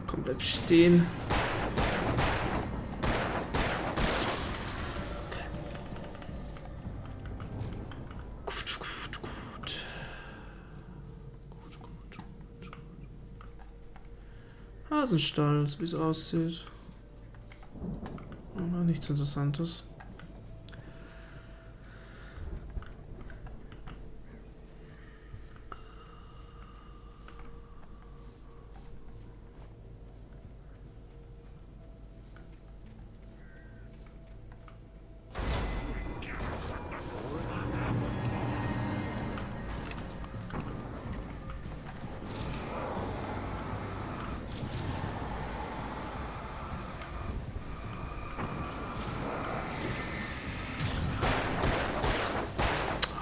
Komm, bleib stehen. Hasenstall, so wie es aussieht. Aber nichts Interessantes.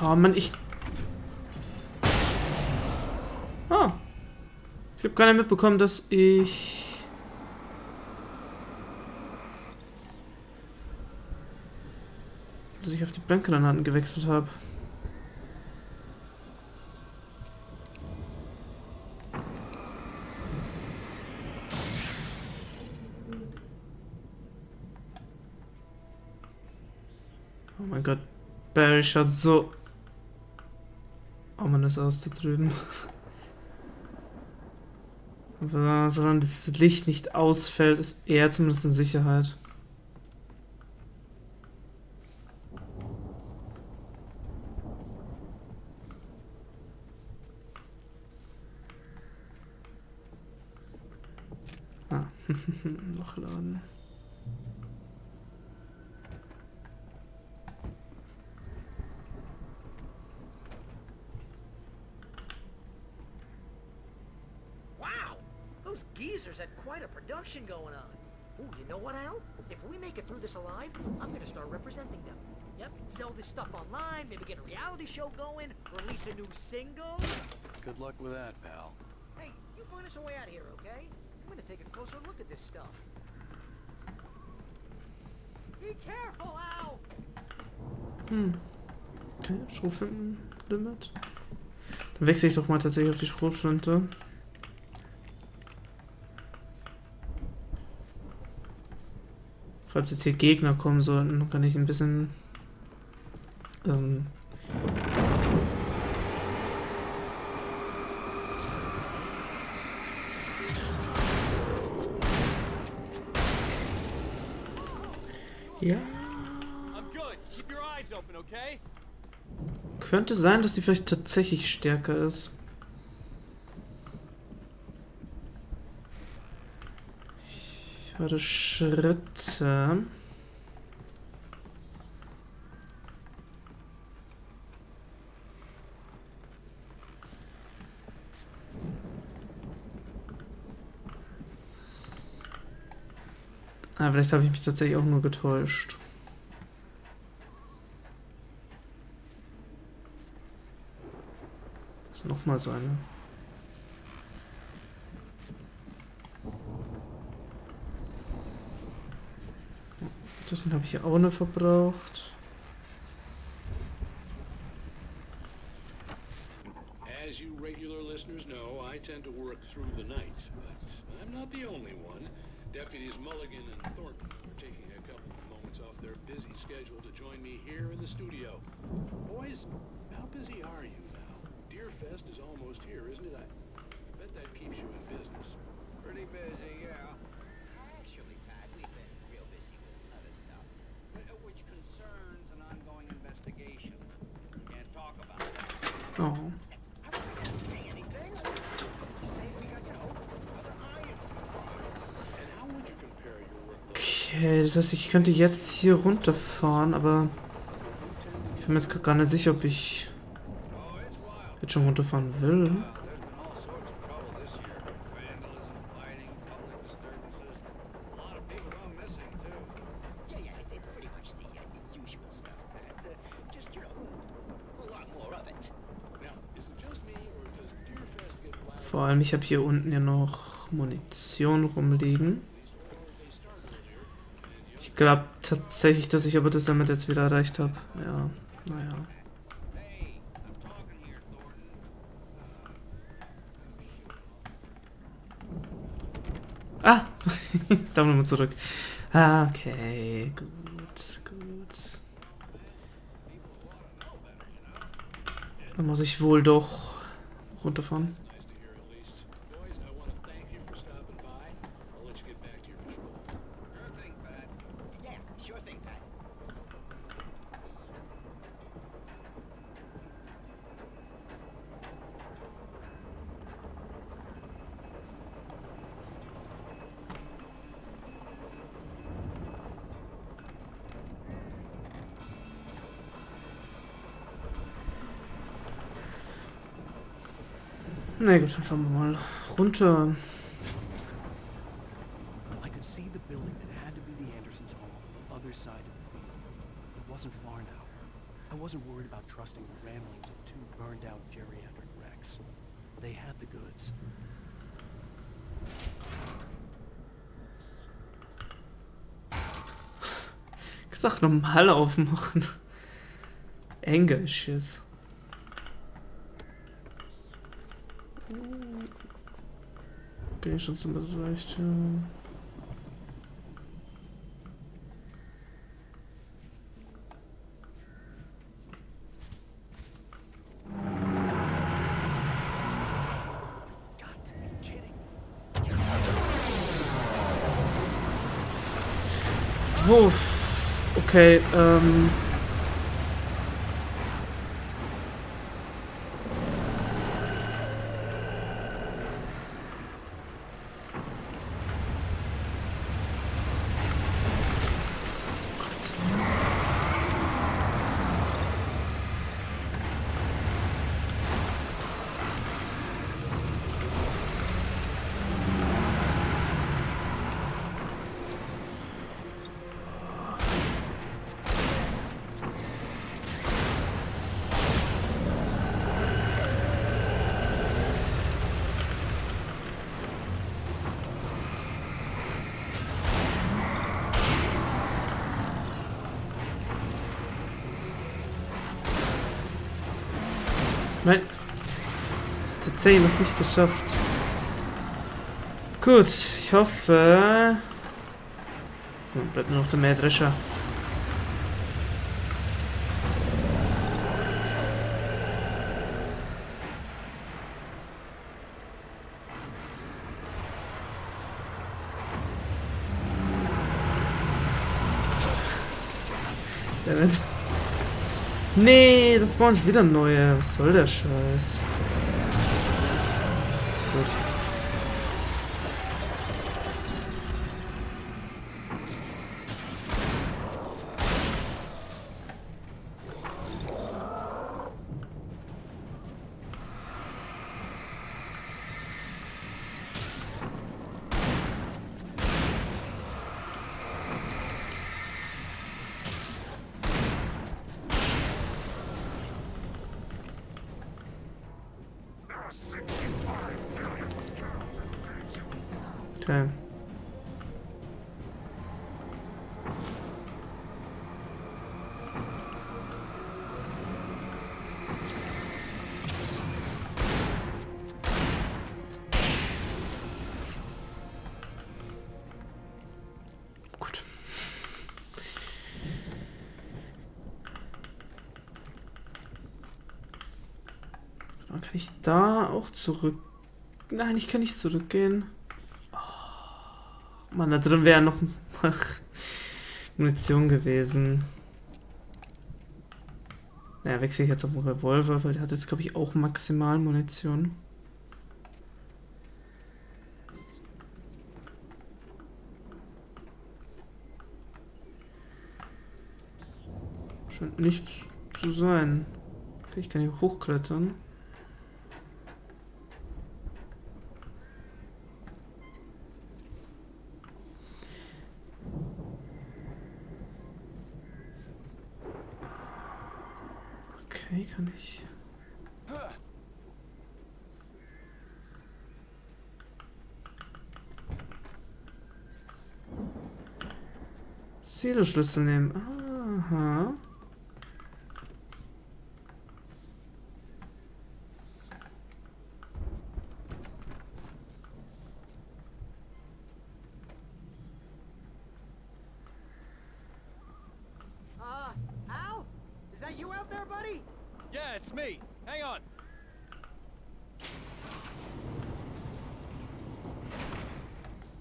Oh Mann, ich habe gar nicht mitbekommen, dass ich auf die Blendgranaten gewechselt habe. Oh mein Gott, Barry schaut so ominös aus da drüben. Aber solange das Licht nicht ausfällt, ist er zumindest in Sicherheit. Ah, noch laden. Those geezers had quite a production going on. Ooh, you know what, Al? If we make it through this alive, I'm gonna start representing them. Yep, sell this stuff online, maybe get a reality show going, release a new single. Good luck with that, pal. Hey, you find us a way out of here, okay? I'm gonna take a closer look at this stuff. Be careful, Al! Okay, Schrotflinten-Limit. Dann wechsle ich doch mal tatsächlich auf die Schrotflinte. Falls jetzt hier Gegner kommen sollten, kann ich ein bisschen ja. Könnte sein, dass sie vielleicht tatsächlich stärker ist. Ich höre Schritte. Ah, vielleicht habe ich mich tatsächlich auch nur getäuscht. Das ist nochmal so eine. Den habe ich ja auch noch verbraucht. As you regular listeners know, I tend to work through the night, but I'm not the only one. Deputies Mulligan and Thornton are taking a couple of moments off their busy schedule to join me here in the studio. Boys, how busy are you now? Deerfest is almost here, isn't it? I bet that keeps you in business. Pretty busy, yeah. Actually, Pat, we've been real busy with other stuff, which concerns an ongoing investigation. Can't talk about that. Oh. Okay, das heißt, ich könnte jetzt hier runterfahren, aber ich bin mir jetzt gar nicht sicher, ob ich jetzt schon runterfahren will. Vor allem, ich habe hier unten ja noch Munition rumliegen. Ich glaube tatsächlich, dass ich aber das damit jetzt wieder erreicht habe. Ja, naja. Ah! Da nochmal zurück. Ah, okay. Gut, gut. Dann muss ich wohl doch runterfahren. Na gut, dann fahren wir mal runter. I could see the building that had to be the Andersons' home on the other side of the field. It wasn't far now. I wasn't worried about trusting the ramblings of two burned-out geriatric wrecks. They had the goods. Gesagt, normal aufmachen. Engelschiss. Okay, schon zum erreicht, ja. Wuff. Okay, nein. Ist tatsächlich noch nicht geschafft. Gut, ich hoffe... bleibt nur noch der Mähdrescher. Damit. Nee, das waren schon wieder neue. Was soll der Scheiß? Gut. Okay. Kann ich da auch zurück? Nein, ich kann nicht zurückgehen. Oh, Mann, da drin wäre noch Munition gewesen. Naja, wechsle ich jetzt auf den Revolver, weil der hat jetzt, glaube ich, auch maximal Munition. Scheint nichts zu sein. Okay, ich kann hier hochklettern. Okay, kann ich... Silo-Schlüssel nehmen. Aha. Al? Is that you out there, buddy? Yeah, it's me. Hang on.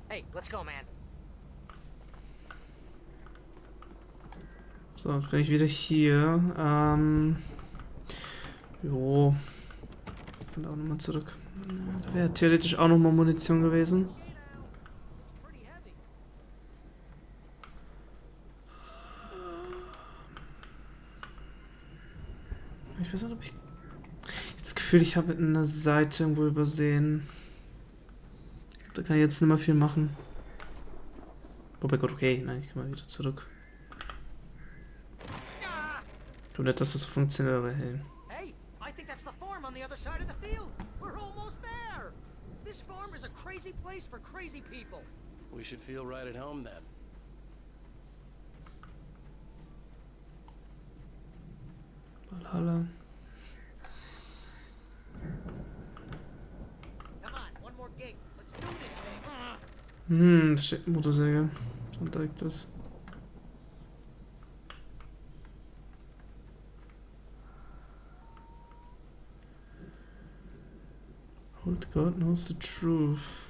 Hey, let's go, man. So, jetzt bin ich wieder hier. Jo. Ich bin auch nochmal zurück. Da wäre theoretisch auch nochmal Munition gewesen. Ich weiß nicht, ob ich... Das Gefühl, ich habe eine Seite irgendwo übersehen. Da kann ich jetzt nicht mehr viel machen. Wobei Gott, okay, nein, ich kann mal wieder zurück. Du nicht, dass das so funktioniert, aber hey. Hey, I think that's the farm on the other side of the field. We're almost there. This farm is a crazy place for crazy people. We should feel right at home then. Valhalla. Come on, one more gig. Let's do this thing. Da steht eine Motorsäge. Schon direkt das. Old God knows the truth.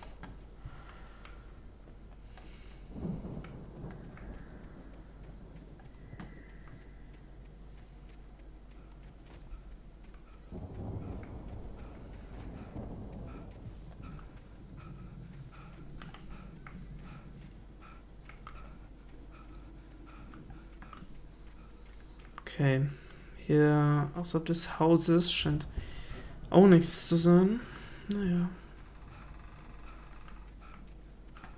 Okay, hier außerhalb des Hauses scheint auch nichts zu sein. Naja.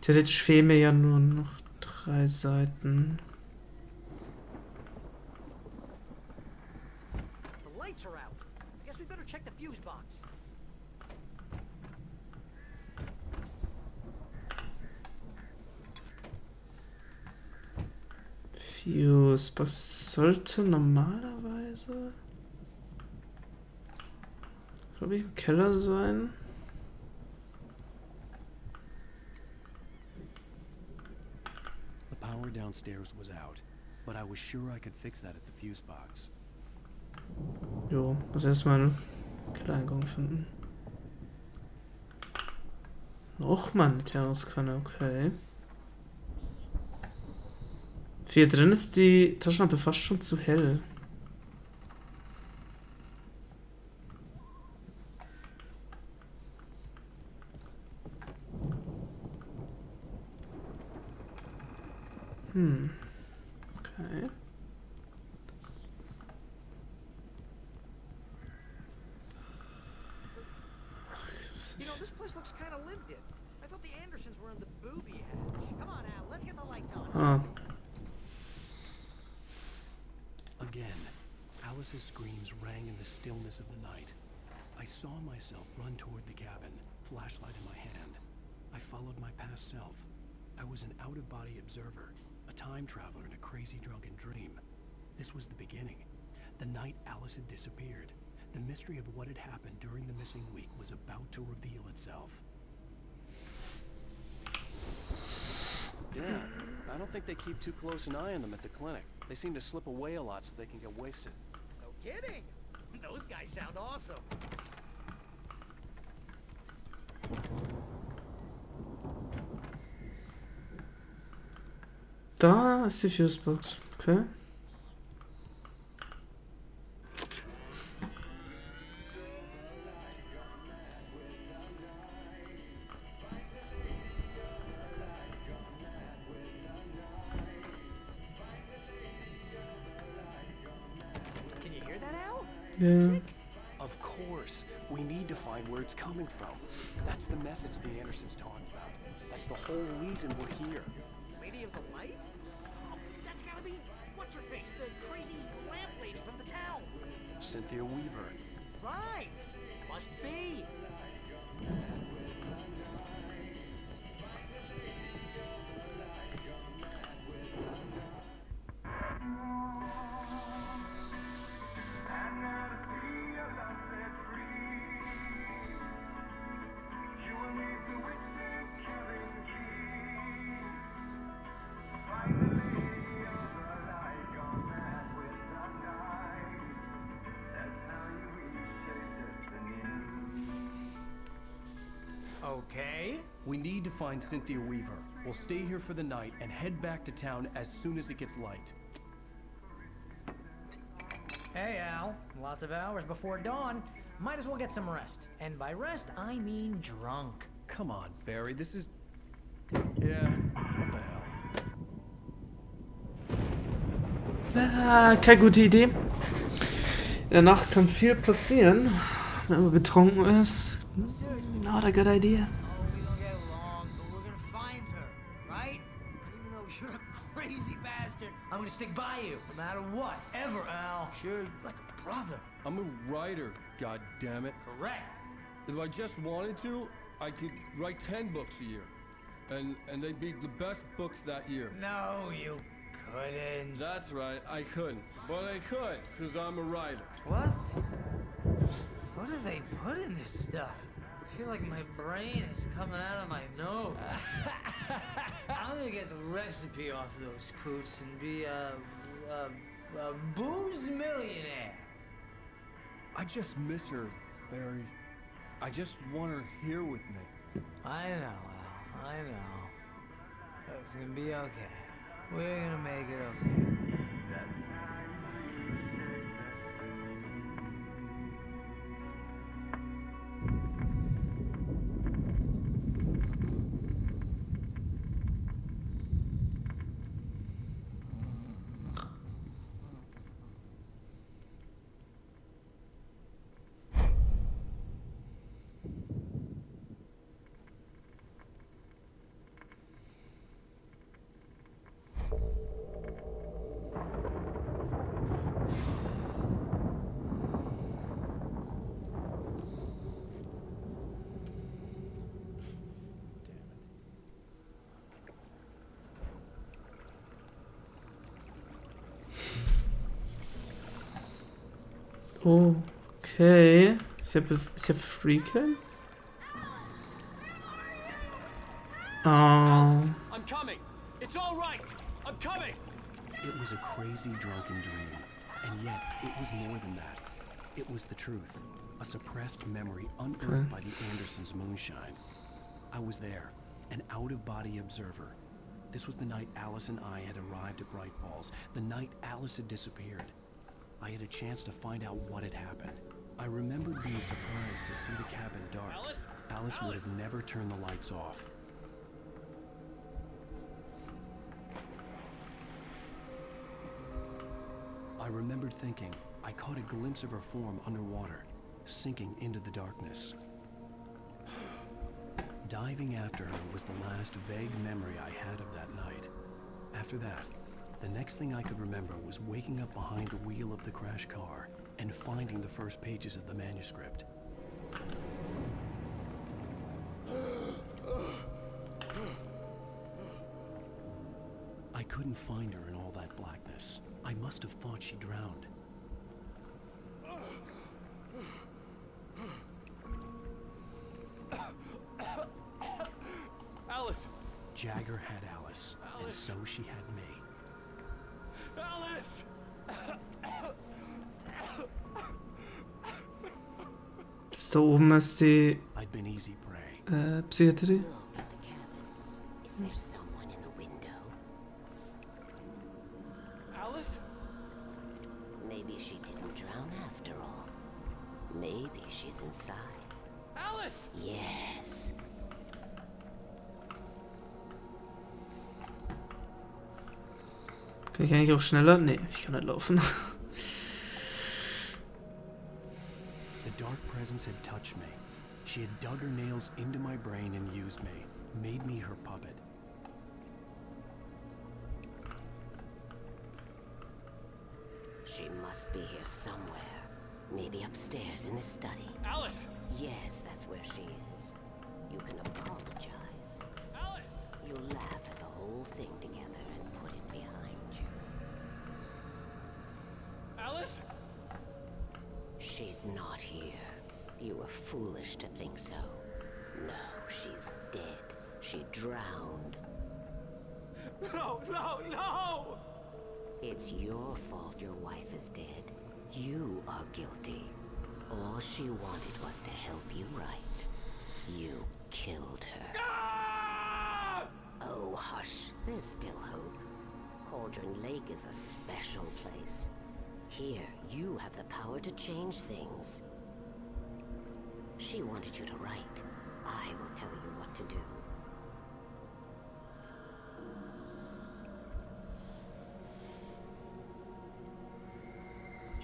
Theoretisch fehlen mir ja nur noch 3 Seiten. The lights are out. I guess we better check the fuse box. Fuse Box sollte normalerweise, glaube ich, im Keller sein. The power downstairs was out, but I was sure I could fix that at the fuse box. Jo, muss erstmal einen Kellereingang finden. Nochmal eine Terraskanne, okay. Hier drin ist die Taschenlampe fast schon zu hell. Okay. You know, this place looks kind of lived in. I thought the Andersons were in the booby hatch. Come on, Al, let's get the lights on. Ah. Again, Alice's screams rang in the stillness of the night. I saw myself run toward the cabin, flashlight in my hand. I followed my past self. I was an out-of-body observer, a time traveler in a crazy drunken dream. This was the beginning. The night Alice had disappeared. The mystery of what had happened during the missing week was about to reveal itself. Yeah, I don't think they keep too close an eye on them at the clinic. They seem to slip away a lot so they can get wasted. No kidding. Those guys sound awesome. Da ist die Fusebox. Okay. Can you hear that, Al? Yeah. Music? Of course. We need to find where it's coming from. That's the message the Andersons talked about. That's the whole reason we're here. Lady of the Light? Oh, that's gotta be what's-her-face, the crazy lamp lady from the town. Cynthia Weaver. Right. Must be. Okay. We need to find Cynthia Weaver. We'll stay here for the night and head back to town as soon as it gets light. Hey, Al. Lots of hours before dawn. Might as well get some rest. And by rest, I mean drunk. Come on, Barry. This is... Yeah, what the hell? Keine gute Idee. In der Nacht kann viel passieren, wenn man betrunken ist. Not a good idea. Oh, we don't get along, but we're gonna find her, right? Even though you're a crazy bastard, I'm gonna stick by you, no matter what, ever, Al. Sure, like a brother. I'm a writer, goddammit. Correct. If I just wanted to, I could write 10 books a year. And they'd be the best books that year. No, you couldn't. That's right, I couldn't. But I could, because I'm a writer. What? What do they put in this stuff? I feel like my brain is coming out of my nose. I'm gonna get the recipe off those coots and be a booze millionaire. I just miss her, Barry. I just want her here with me. I know, Al. I know. It's gonna be okay. We're gonna make it okay. Okay. Ich hab Freaken? Oh. I'm coming. It's all right. I'm coming. It was a crazy drunken dream, and yet it was more than that. It was the truth, a suppressed memory unearthed by the Andersons' moonshine. I was there, an out-of-body observer. This was the night Alice and I had arrived at Bright Falls, the night Alice had disappeared. I had a chance to find out what had happened. I remembered being surprised to see the cabin dark. Alice would have never turned the lights off. I remembered thinking I caught a glimpse of her form underwater, sinking into the darkness. Diving after her was the last vague memory I had of that night. After that, the next thing I could remember was waking up behind the wheel of the crash car and finding the first pages of the manuscript. I couldn't find her in all that blackness. I must have thought she drowned. Alice! Jagger had Alice, and so she had me. Alice! Das da oben ist die I'd been easy prey. Psychiatrie. Is there someone in the window? Alice? Maybe she didn't drown after all. Maybe she's inside. Alice! Yes. Kann ich eigentlich auch schneller? Nee, ich kann nicht laufen. The dark presence had touched me. She had dug her nails into my brain and used me, made me her puppet. She must be here somewhere. Maybe upstairs in the study. Alice! Yes, that's where she is. You can apologize. Alice! You laugh at the whole thing together and put it behind you. Alice? She's not here. You were foolish to think so. No, she's dead. She drowned. No, no, no! It's your fault your wife is dead. You are guilty. All she wanted was to help you right. You killed her. Ah! Oh, hush. There's still hope. Cauldron Lake is a special place. Here, you have the power to change things. She wanted you to write. I will tell you what to do.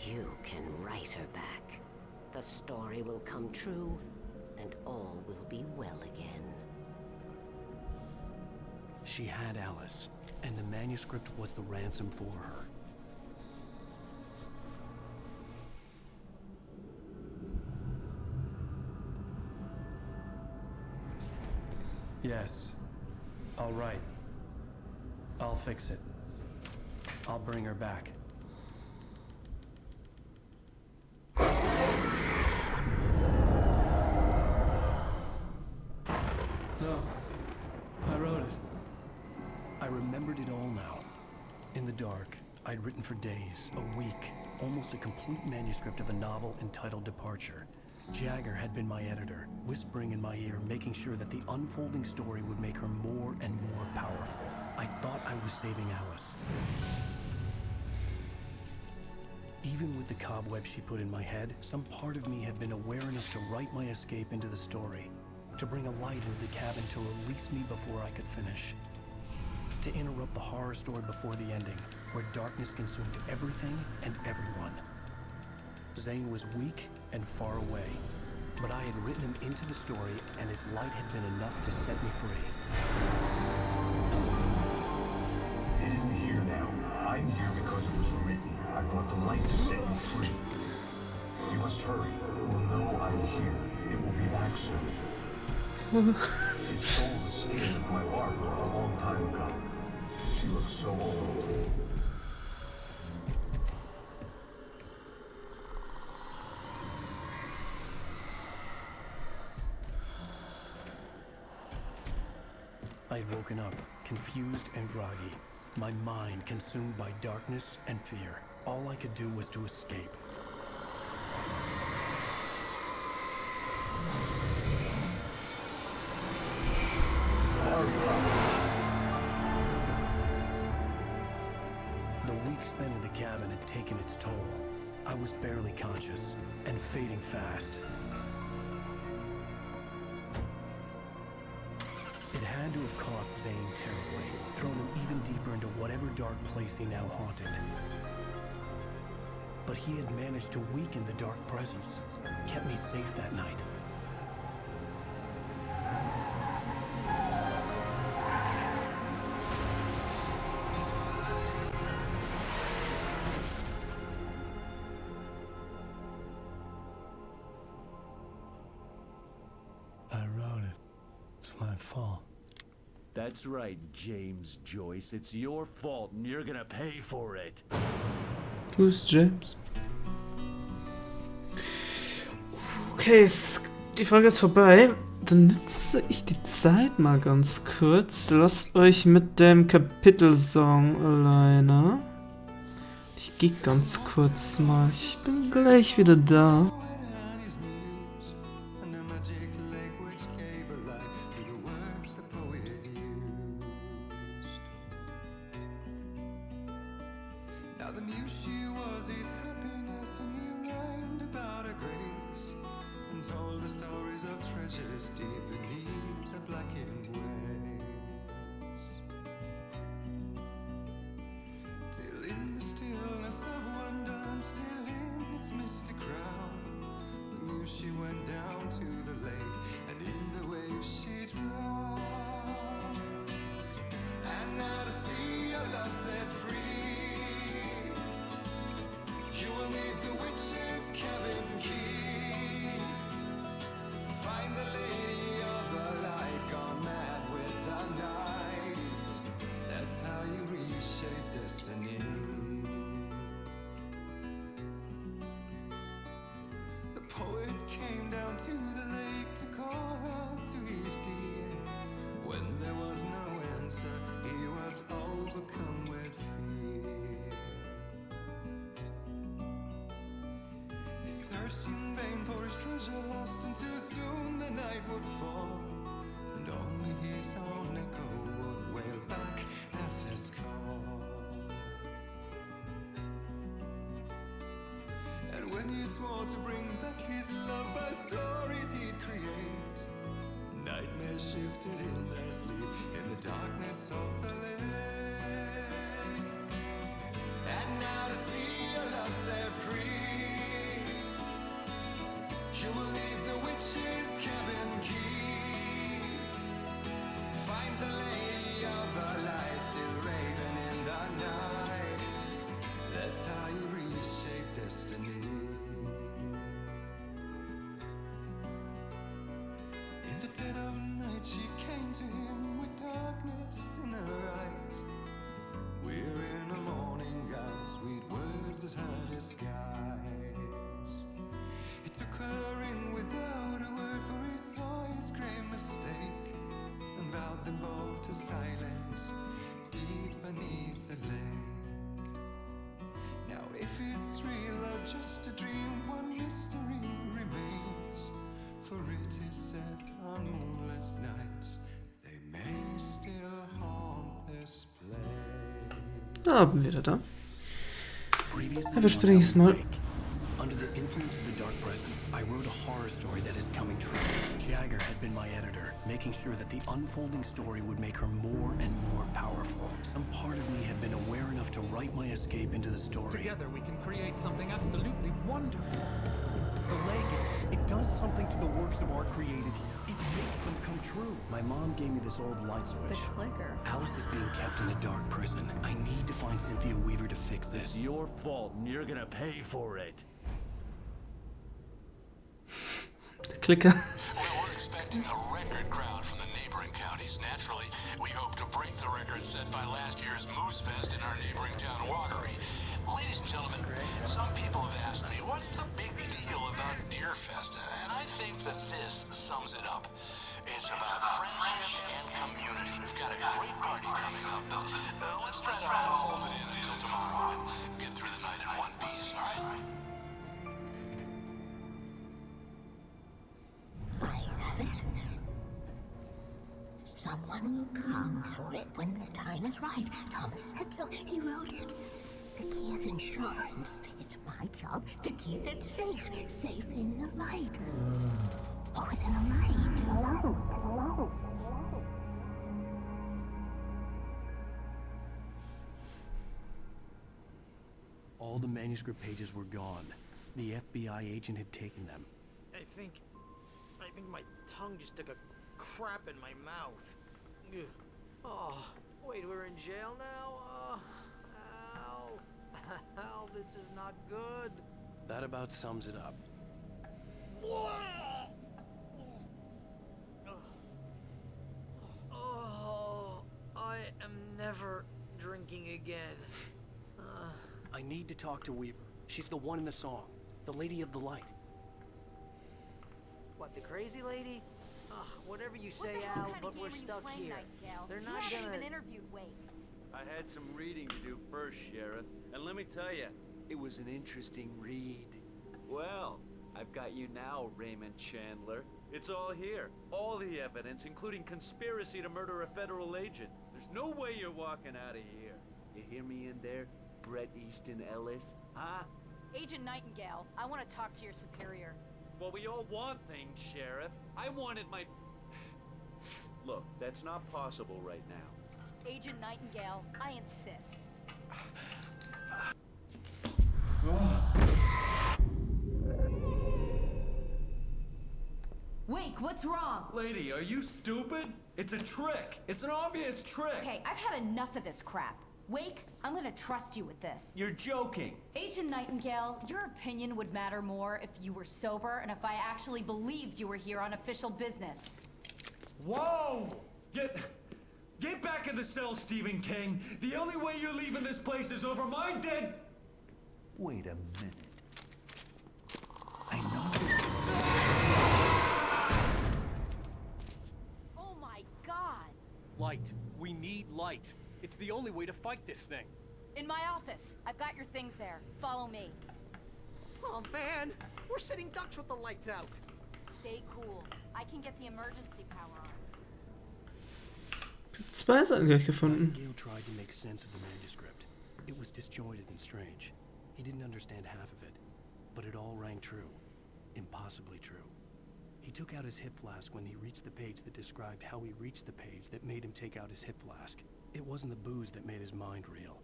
You can write her back. The story will come true, and all will be well again. She had Alice, and the manuscript was the ransom for her. Yes. All right. I'll fix it. I'll bring her back. No. I wrote it. I remembered it all now. In the dark, I'd written for days, a week, almost a complete manuscript of a novel entitled Departure. Jagger had been my editor, whispering in my ear, making sure that the unfolding story would make her more and more powerful. I thought I was saving Alice. Even with the cobweb she put in my head, some part of me had been aware enough to write my escape into the story, to bring a light into the cabin to release me before I could finish, to interrupt the horror story before the ending, where darkness consumed everything and everyone. Zane was weak and far away, but I had written him into the story, and his light had been enough to set me free. It isn't here now. I'm here because it was written. I brought the light to set you free. You must hurry. It will know I'm here. It will be back soon. It stole the skin of my Barbara a long time ago. She looks so old. I had woken up, confused and groggy, my mind consumed by darkness and fear. All I could do was to escape. The week spent in the cabin had taken its toll. I was barely conscious, and fading fast. It had to have cost Zane terribly, thrown him even deeper into whatever dark place he now haunted. But he had managed to weaken the dark presence, kept me safe that night. I wrote it. It's my fault. That's right, James Joyce. It's your fault, and you're gonna pay for it. Who's James? Okay, die Folge ist vorbei. Dann nutze ich die Zeit mal ganz kurz. Lasst euch mit dem Kapitelsong alleine. Ich gehe ganz kurz mal. Ich bin gleich wieder da. Now the muse she was his happiness, and he rhymed about her grace, and told the stories of treasures deep beneath the blackened waves. Till in the stillness of wonder, and still in its misty crown, the muse she went down to the lake, and in the waves she drowned. And now to see your love set free, you will need the witch's cabin key. Find the lady of the light, gone mad with the night. That's how you reshape destiny. The poet came down to the lake to call out to his dear. When there was no answer, he was overcome with fear. He searched in vain for his treasure lost, until soon the night would fall, and only his own echo would wail back as his call. And when he swore to bring back his love by stories he'd create, nightmares shifted in their sleep in the darkness of the lake. And now to see your love set free, you will need the witch's cabin key. Find the lady of the light, still raving in the night. That's how you reshape destiny. In the dead of night she came to him with darkness in her eyes. We're in a morning gown, sweet words as hard as skies. He took her in without a word, for he saw his grave mistake, and vowed them both to silence deep beneath the lake. Now if it's real or just a dream, one mystery remains, for it is said on moonless nights they may still haunt this place. Da haben wir da. Ja, wir springen jetzt mal. Under the influence of the dark presence, I wrote a horror story that is coming true. Jagger had been my editor, making sure that the unfolding story would make her more and more powerful. Some part of me had been aware enough to write my escape into the story. Together we can create something absolutely wonderful. The lake, it does something to the works of art created here. It makes them come true. My mom gave me this old light switch. The clicker. Alice is being kept in a dark prison. I need to find Cynthia Weaver to fix this. It's your fault, and you're gonna pay for it. The clicker. Well, we're expecting a record crowd from the neighboring counties. Naturally, we hope to break the record set by last year's Moose Fest in our neighboring town, Watery. Ladies and gentlemen, some people have asked me, what's the big deal about Deer Fest? And I think that this sums it up. It's about friendship and community. We've got a great party coming up. Let's try to hold it in until tomorrow and get through the night in one piece, all right? Someone will come for it when the time is right. Thomas said so. He wrote it. The key is insurance. It's my job to keep it safe. Safe in the light. Always in the light. Hello. All the manuscript pages were gone. The FBI agent had taken them. I think my tongue just took a crap in my mouth. Ugh. Oh, wait, we're in jail now? Ow. Ow, this is not good. That about sums it up. Oh, I am never drinking again. I need to talk to Weaver. She's the one in the song. The Lady of the Light. What, the crazy lady? Ugh, whatever you say, Al, but we're stuck here. They're not gonna... even interviewed Wake. I had some reading to do first, Sheriff, and let me tell you, it was an interesting read. Well, I've got you now, Raymond Chandler. It's all here. All the evidence, including conspiracy to murder a federal agent. There's no way you're walking out of here. You hear me in there? Bret Easton Ellis? Huh? Agent Nightingale, I want to talk to your superior. Well, we all want things, Sheriff. I wanted my... Look, that's not possible right now. Agent Nightingale, I insist. Wake, what's wrong? Lady, are you stupid? It's a trick. It's an obvious trick. Okay, I've had enough of this crap. Wake, I'm gonna trust you with this. You're joking. Agent Nightingale, your opinion would matter more if you were sober and if I actually believed you were here on official business. Whoa! Get back in the cell, Stephen King. The only way you're leaving this place is over my dead... Wait a minute. I know this... Oh my god! Light. We need light. It's the only way to fight this thing. In my office. I've got your things there. Follow me. Oh man, we're sitting ducks with the lights out. Stay cool. I can get the emergency power on. Zwei Seiten gleich gefunden. Gale tried to make sense of the manuscript. It was disjointed and strange. He didn't understand half of it, but it all rang true. Impossibly true. He took out his hip flask when he reached the page that described how he reached the page that made him take out his hip flask. It wasn't the booze that made his mind real.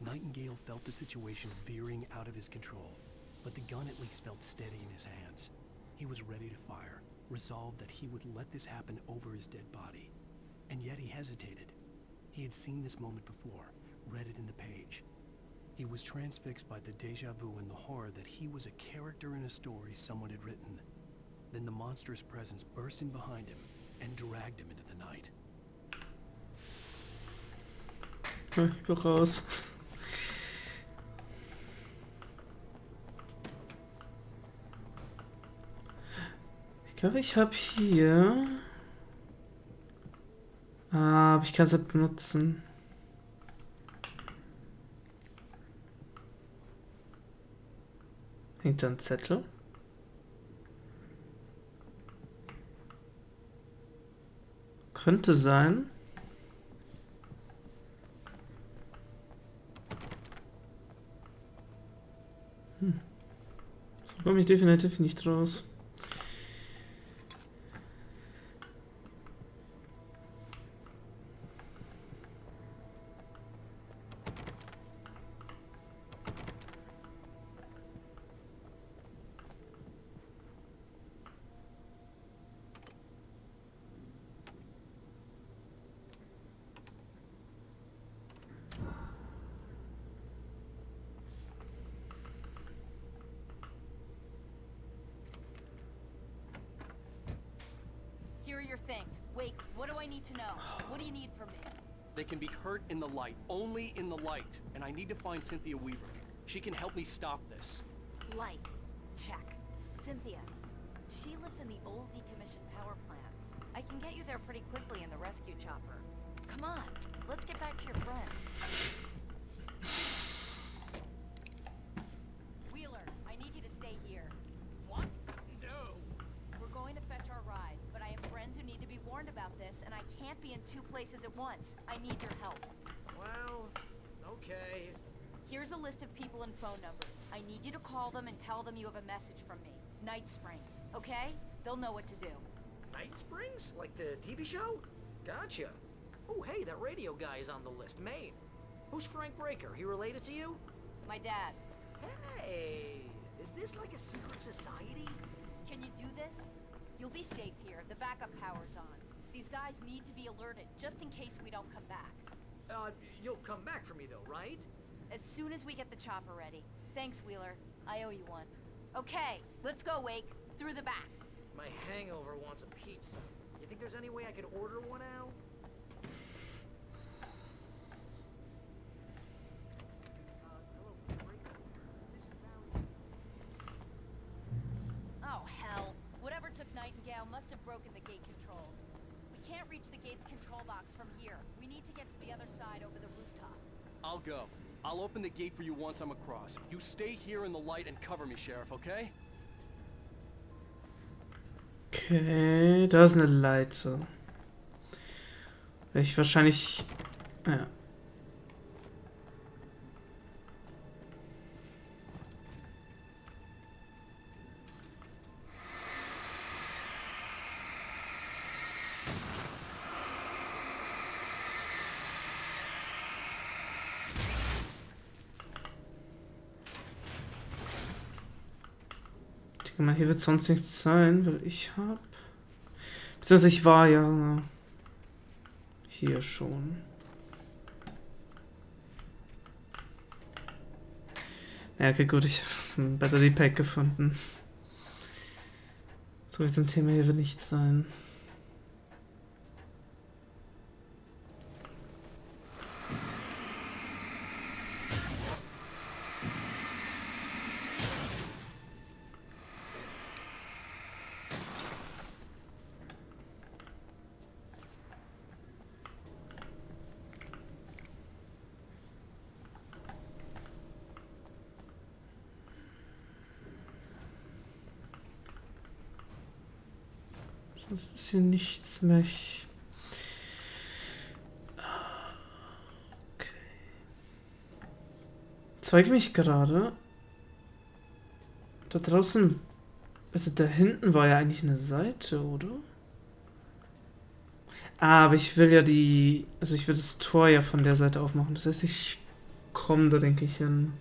Nightingale felt the situation veering out of his control, but the gun at least felt steady in his hands. He was ready to fire, resolved that he would let this happen over his dead body. And yet he hesitated. He had seen this moment before, read it in the page. He was transfixed by the deja vu and the horror that he was a character in a story someone had written. Then the monstrous presence burst in behind him and dragged him into the night. Ich bin raus. Ich glaube, ich habe hier... Ah, aber ich kann es nicht benutzen. Hängt da ein Zettel? Könnte sein. So komme ich definitiv nicht raus. Here are your things. Wait, what do I need to know? What do you need from me? They can be hurt in the light, only in the light. And I need to find Cynthia Weaver. She can help me stop this. Light. Check. Cynthia. She lives in the old decommissioned power plant. I can get you there pretty quickly in the rescue chopper. Come on, let's get back to your friend. Wheeler, I need you to stay here. What? No. We're going to fetch our ride, but I have friends who need to be warned about this, and I can't be in two places at once. I need your help. Well, okay. Here's a list of people and phone numbers. I need you to call them and tell them you have a message from me. Night Springs, okay? They'll know what to do. Night Springs? Like the TV show? Gotcha. Oh, hey, that radio guy is on the list. Maine. Who's Frank Breaker? He related to you? My dad. Hey, is this like a secret society? Can you do this? You'll be safe here. The backup power's on. These guys need to be alerted, just in case we don't come back. You'll come back for me though, right? As soon as we get the chopper ready. Thanks, Wheeler. I owe you one. Okay, let's go, Wake. Through the back. My hangover wants a pizza. You think there's any way I could order one out? Oh, hell. Whatever took Nightingale must have broken the gate controls. We can't reach the gate's control box from here. We need to get to the other side over the rooftop. I'll go. I'll open the gate for you once I'm across. You stay here in the light and cover me, Sheriff, okay? Okay, da ist eine Leiter. Weil ich wahrscheinlich... Ja. Ich denke mal, hier wird sonst nichts sein, weil ich habe... Beziehungsweise ich war ja hier schon. Ja, okay, gut, ich habe ein Battery Pack gefunden. So wie zum Thema hier wird nichts sein. Sonst ist hier nichts mehr. Okay. Zeige mich gerade. Da draußen. Also da hinten war ja eigentlich eine Seite, oder? Ah, aber ich will ja die. Also ich will das Tor ja von der Seite aufmachen. Das heißt, ich komme da, denke ich, hin.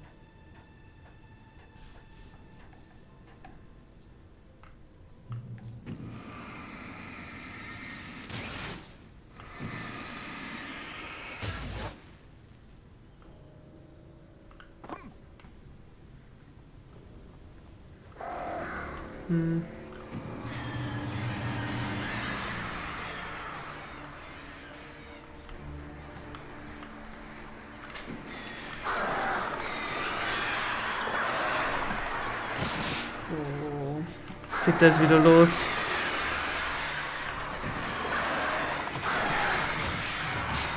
Hm. Oh. Jetzt geht das wieder los.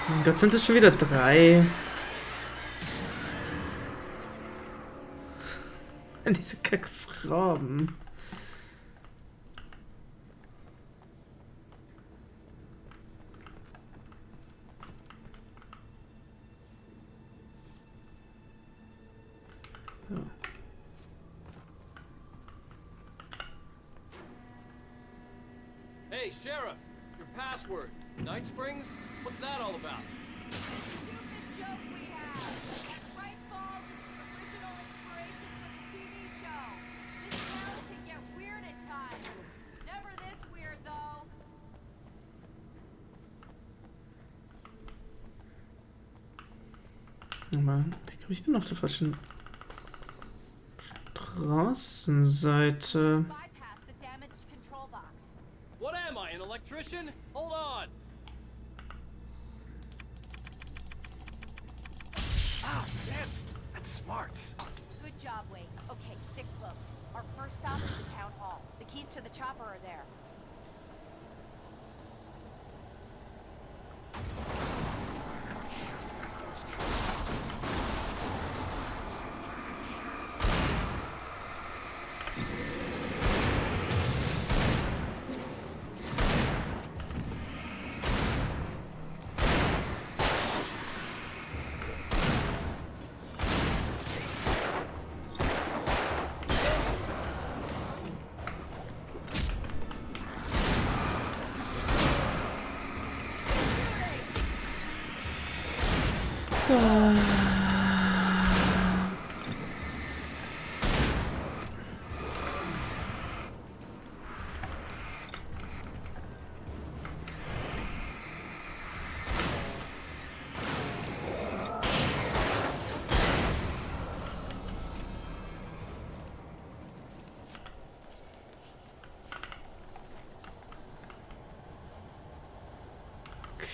Mein Gott, sind das schon wieder 3? Diese Kackfragen. Ja. Hey, Sheriff! Your password. Night Springs? What's that all about? Stupid joke we have. Bright Falls is the original inspiration for the TV show. This town can get weird at times. Never this weird, though. Mann, ich glaube, ich bin auf der falschen Straßenseite. Bypass the damaged control box. What am I, an electrician? Hold on! Ah, Sam! That's smart. Good job, Wade. Okay, stick close. Our first stop is the town hall. The keys to the chopper are there.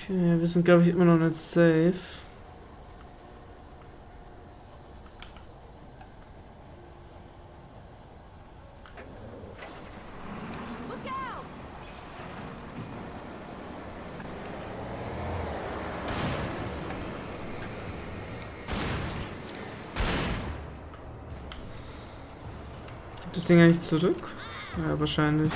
Okay, wir sind, glaube ich, immer noch nicht safe. Kommt das Ding eigentlich zurück? Ja, wahrscheinlich.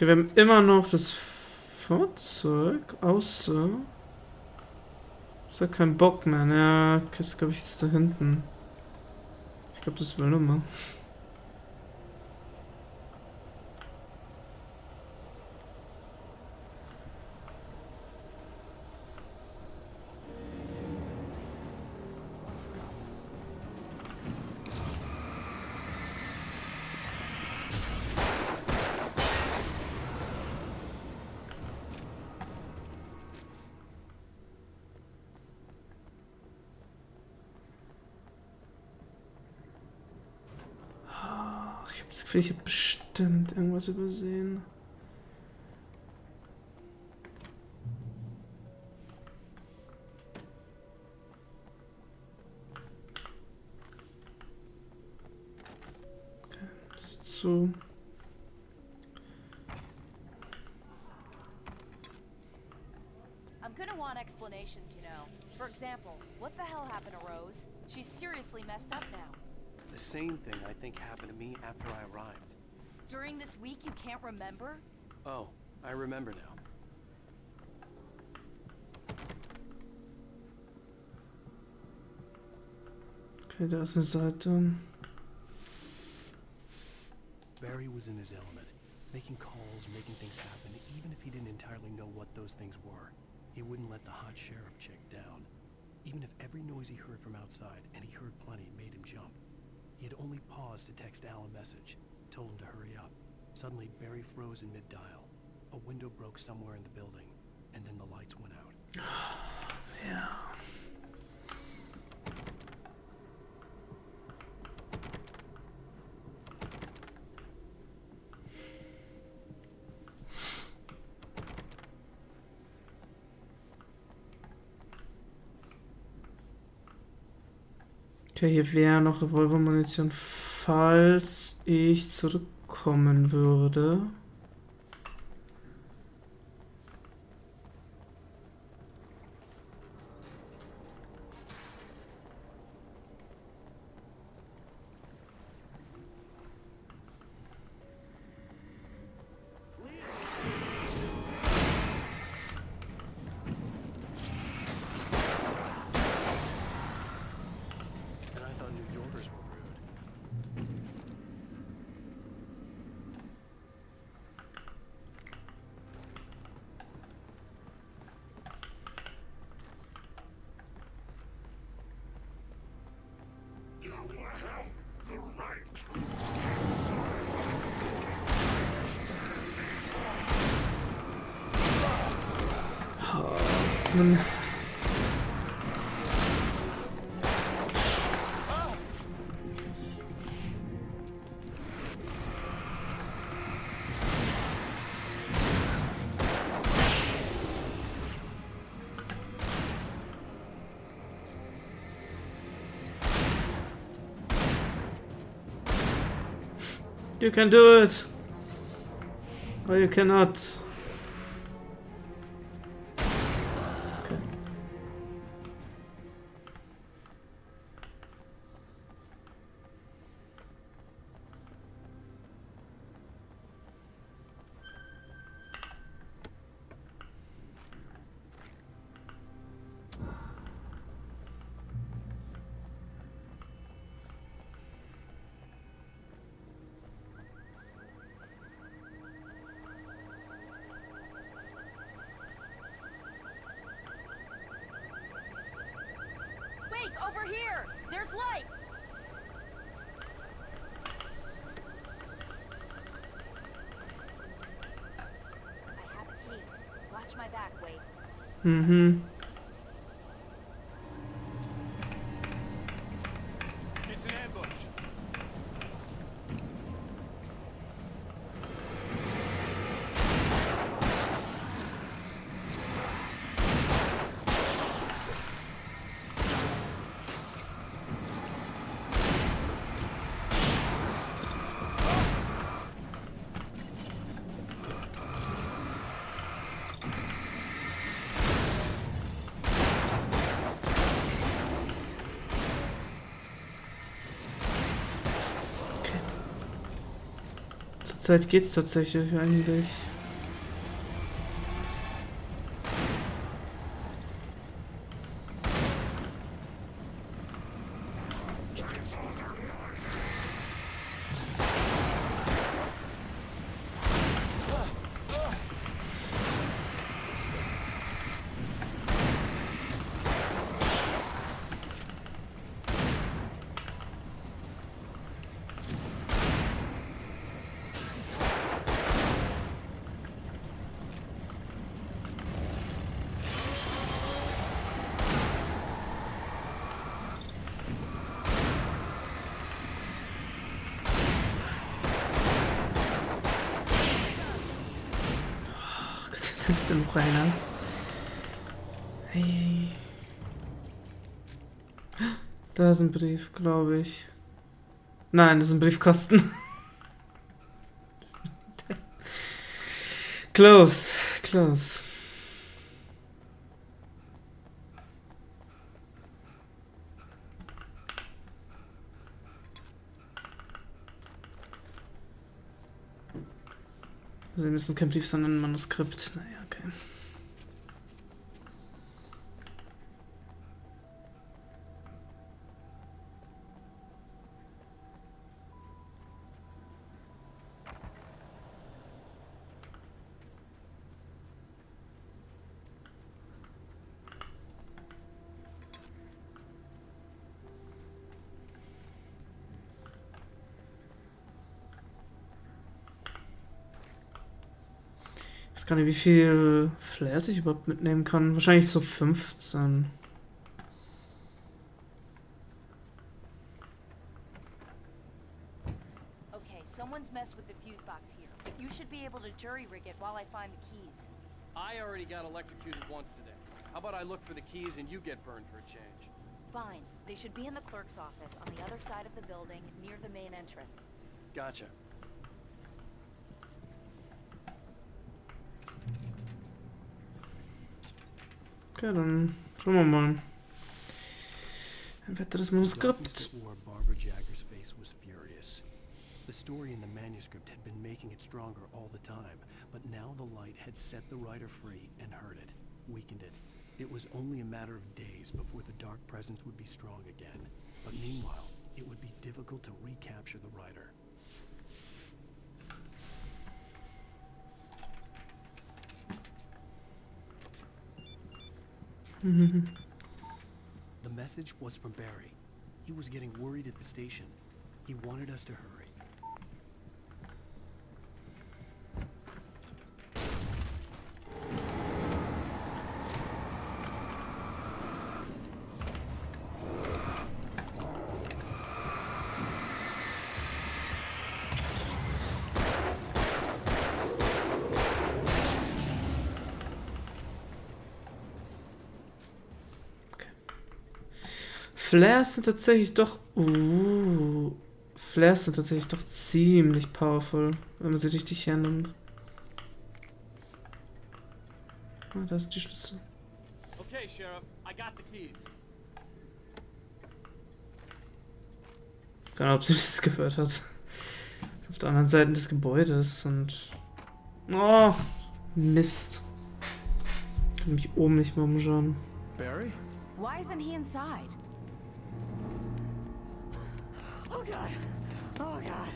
Okay, wir haben immer noch das Fahrzeug, außer... Ist ja kein Bock mehr, ja, okay, das glaube ich jetzt da hinten. Ich glaube, das will nochmal. Ich habe das Gefühl, ich habe bestimmt irgendwas übersehen. Okay, ist zu. I'm gonna want explanations, you know. For example, what the hell happened to Rose? She's seriously messed up now. The same thing I think happened to me after I arrived. During this week, you can't remember? Oh, I remember now. Okay, da ist eine Seite. Barry was in his element, making calls, making things happen, even if he didn't entirely know what those things were. He wouldn't let the hot sheriff chick down. Even if every noise he heard from outside, and he heard plenty, made him jump. He had only paused to text Al a message, told him to hurry up. Suddenly, Barry froze in mid-dial. A window broke somewhere in the building, and then the lights went out. Ja. Okay, hier wäre noch Revolvermunition, falls ich zurückkommen würde. Mann. You can do it! Or you cannot. Over here! There's light! I have a key. Watch my back, wait. Mm-hmm. It's an ambush. Zurzeit geht's tatsächlich eigentlich. noch einer. Hey. Da ist ein Brief, glaube ich. Nein, das ist ein Briefkasten. Close, close. Also wir müssen kein Brief, sondern ein Manuskript. Naja, okay. Ich weiß gar nicht, wie viel Flares ich überhaupt mitnehmen kann. Wahrscheinlich so 15. Okay, someone's messed with the fuse box here, but you should be able to jury rig it while I find the keys. I already got electrocuted once today. How about I look for the keys and you get burned for a change? Fine. They should be in the clerk's office on the other side of the building, near the main entrance. Gotcha. Okay, dann schauen wir mal. Ein weiteres The darkness Manuskript. that wore Barbara Jagger's face was furious. The story in the manuscript had been making it stronger all the time, but now the light had set the writer free and hurt it, weakened it. It was only a matter of days before the dark presence would be strong again. But meanwhile, it would be difficult to recapture the writer. The message was from Barry. He was getting worried at the station. He wanted us to hurry. Flares sind tatsächlich doch. Flares sind tatsächlich doch ziemlich powerful, wenn man sie richtig hernimmt. Ah, da sind die Schlüssel. Okay, Sheriff, I got the keys. Keine Ahnung, ob sie das gehört hat. Auf der anderen Seite des Gebäudes und. Oh, Mist. Ich kann mich oben nicht mehr umschauen. Barry? Why isn't he inside? Oh God! Oh God!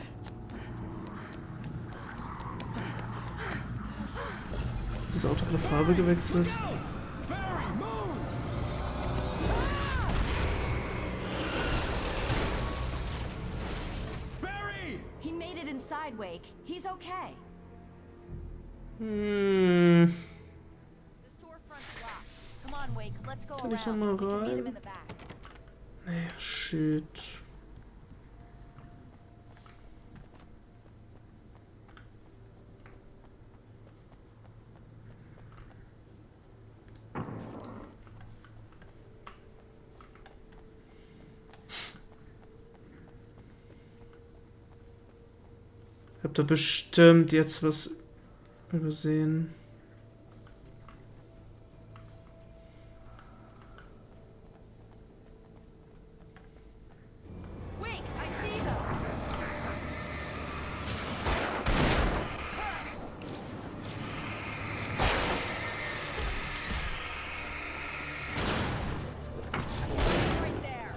Das Auto hat eine Farbe gewechselt. He made it inside, Wake. He's okay. Hm. The storefront's locked. Come on, Wake. Let's go Kann ich da around. mal We can meet him rein? in the back. Nee, shit. Ich hab da bestimmt jetzt was übersehen. Wake, I see them. Right there.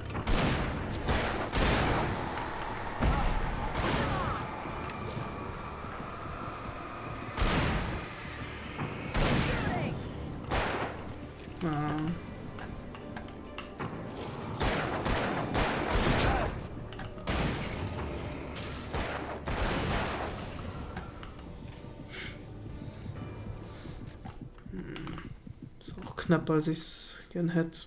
Ah. Ist auch knapper, als ich es gern hätte.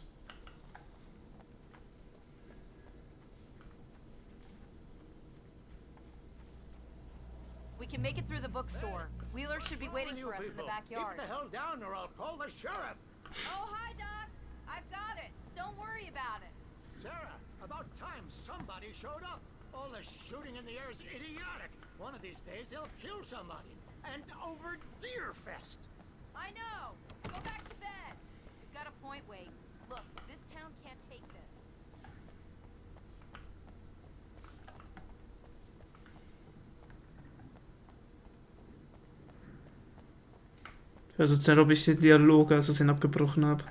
We can make it through the bookstore. Wheeler should be waiting for us in the backyard. Keep the hell down or I'll call the sheriff. Oh, hi, Doc. I've got it. Don't worry about it. Sarah, about time somebody showed up. All the shooting in the air is idiotic. One of these days they'll kill somebody. And over Deerfest. I know. Go back to bed. He's got a point, Wade. Look, this town can't take this. Ich weiß jetzt nicht, ob ich den Dialog aus Versehen abgebrochen habe.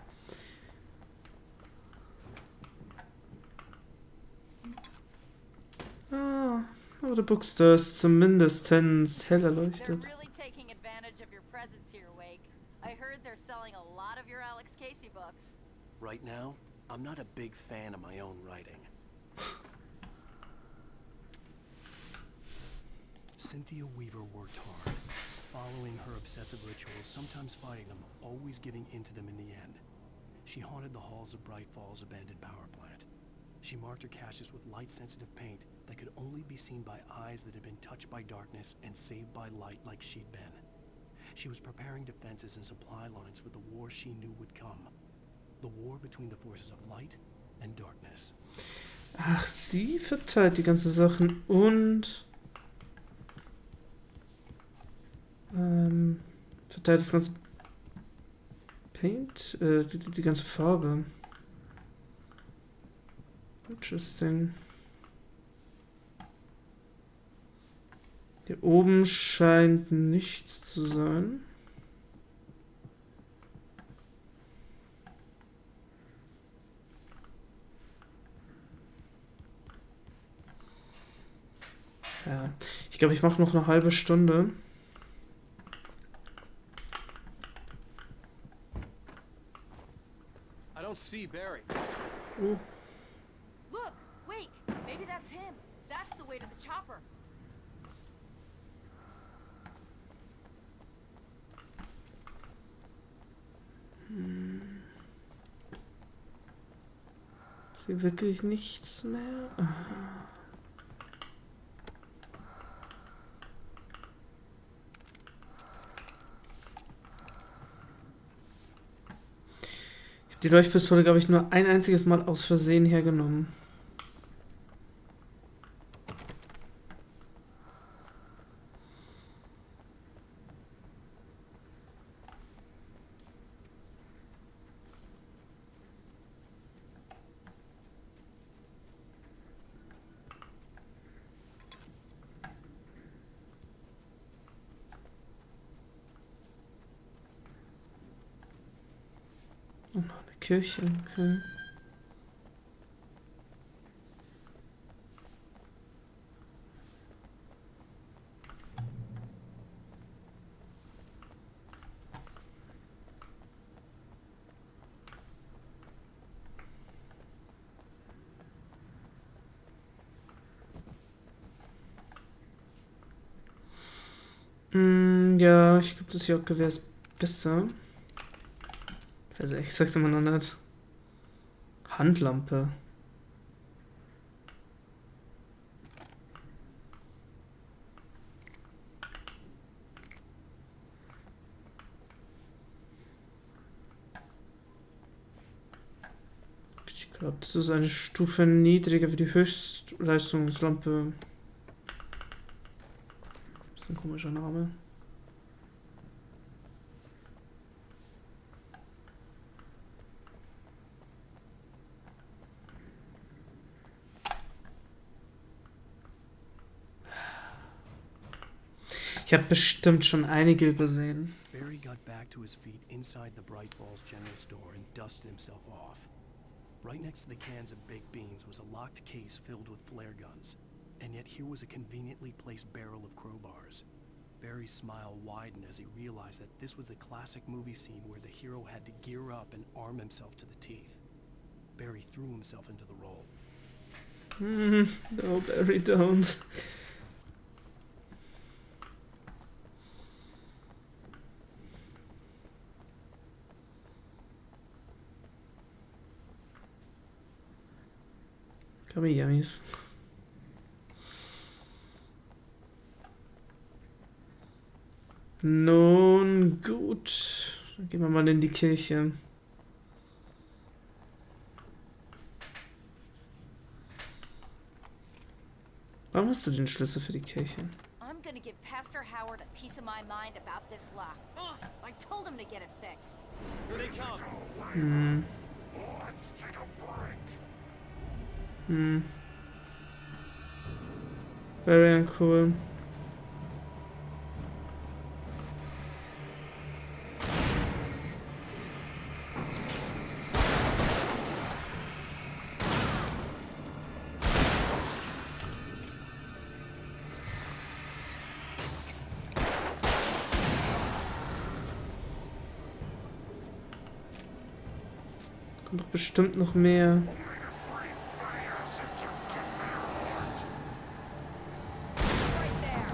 Ah, aber der Bookstore ist zumindest hell erleuchtet. They're really taking advantage of your presence here, Wake. I heard they're selling a lot of your Alex Casey books. Right now, I'm not a big fan of my own writing. Cynthia Weaver worked hard, following her obsessive rituals, sometimes fighting them, always giving in to them in the end. She haunted the halls of Bright Falls' abandoned power plant. She marked her caches with light-sensitive paint that could only be seen by eyes that had been touched by darkness and saved by light like she'd been. She was preparing defenses and supply lines for the war she knew would come. The war between the forces of light and darkness. Ach, sie verteilt die ganzen Sachen und verteilt das ganze Paint, die ganze Farbe. Interesting. Hier oben scheint nichts zu sein. Ja, ich glaube, ich mache noch eine halbe Stunde. I don't see Barry. Oh. Look, Wake. Maybe that's him. That's the way to the chopper. Ist hier wirklich nichts mehr? Aha. Die Leuchtpistole, glaube ich, nur ein einziges Mal aus Versehen hergenommen. Oh, noch eine Kirche, okay. Ja, ich glaube, das Joggewehr ist besser. Also ich sag's immer noch nicht. Handlampe. Ich glaube, das ist eine Stufe niedriger wie die Höchstleistungslampe. Das ist ein komischer Name. Ich habe bestimmt schon einige übersehen. Barry got back to his feet inside the Bright Falls General Store and dusted himself off. Right next to the cans of baked beans was a locked case filled with flare guns, and yet here was a conveniently placed barrel of crowbars. Barry's smile widened as he realized that this was the classic movie scene where the hero had to gear up and arm himself to the teeth. Barry threw himself into the role. No, Barry, don't. Yummies. Nun gut. Dann gehen wir mal in die Kirche. Warum hast du den Schlüssel für die Kirche? I'm gonna give Pastor Howard a piece of my mind about this lock. Ugh, I told him to get it fixed. Here they come. Hm. Let's take a break. Hm. Very uncool. Kommt doch bestimmt noch mehr.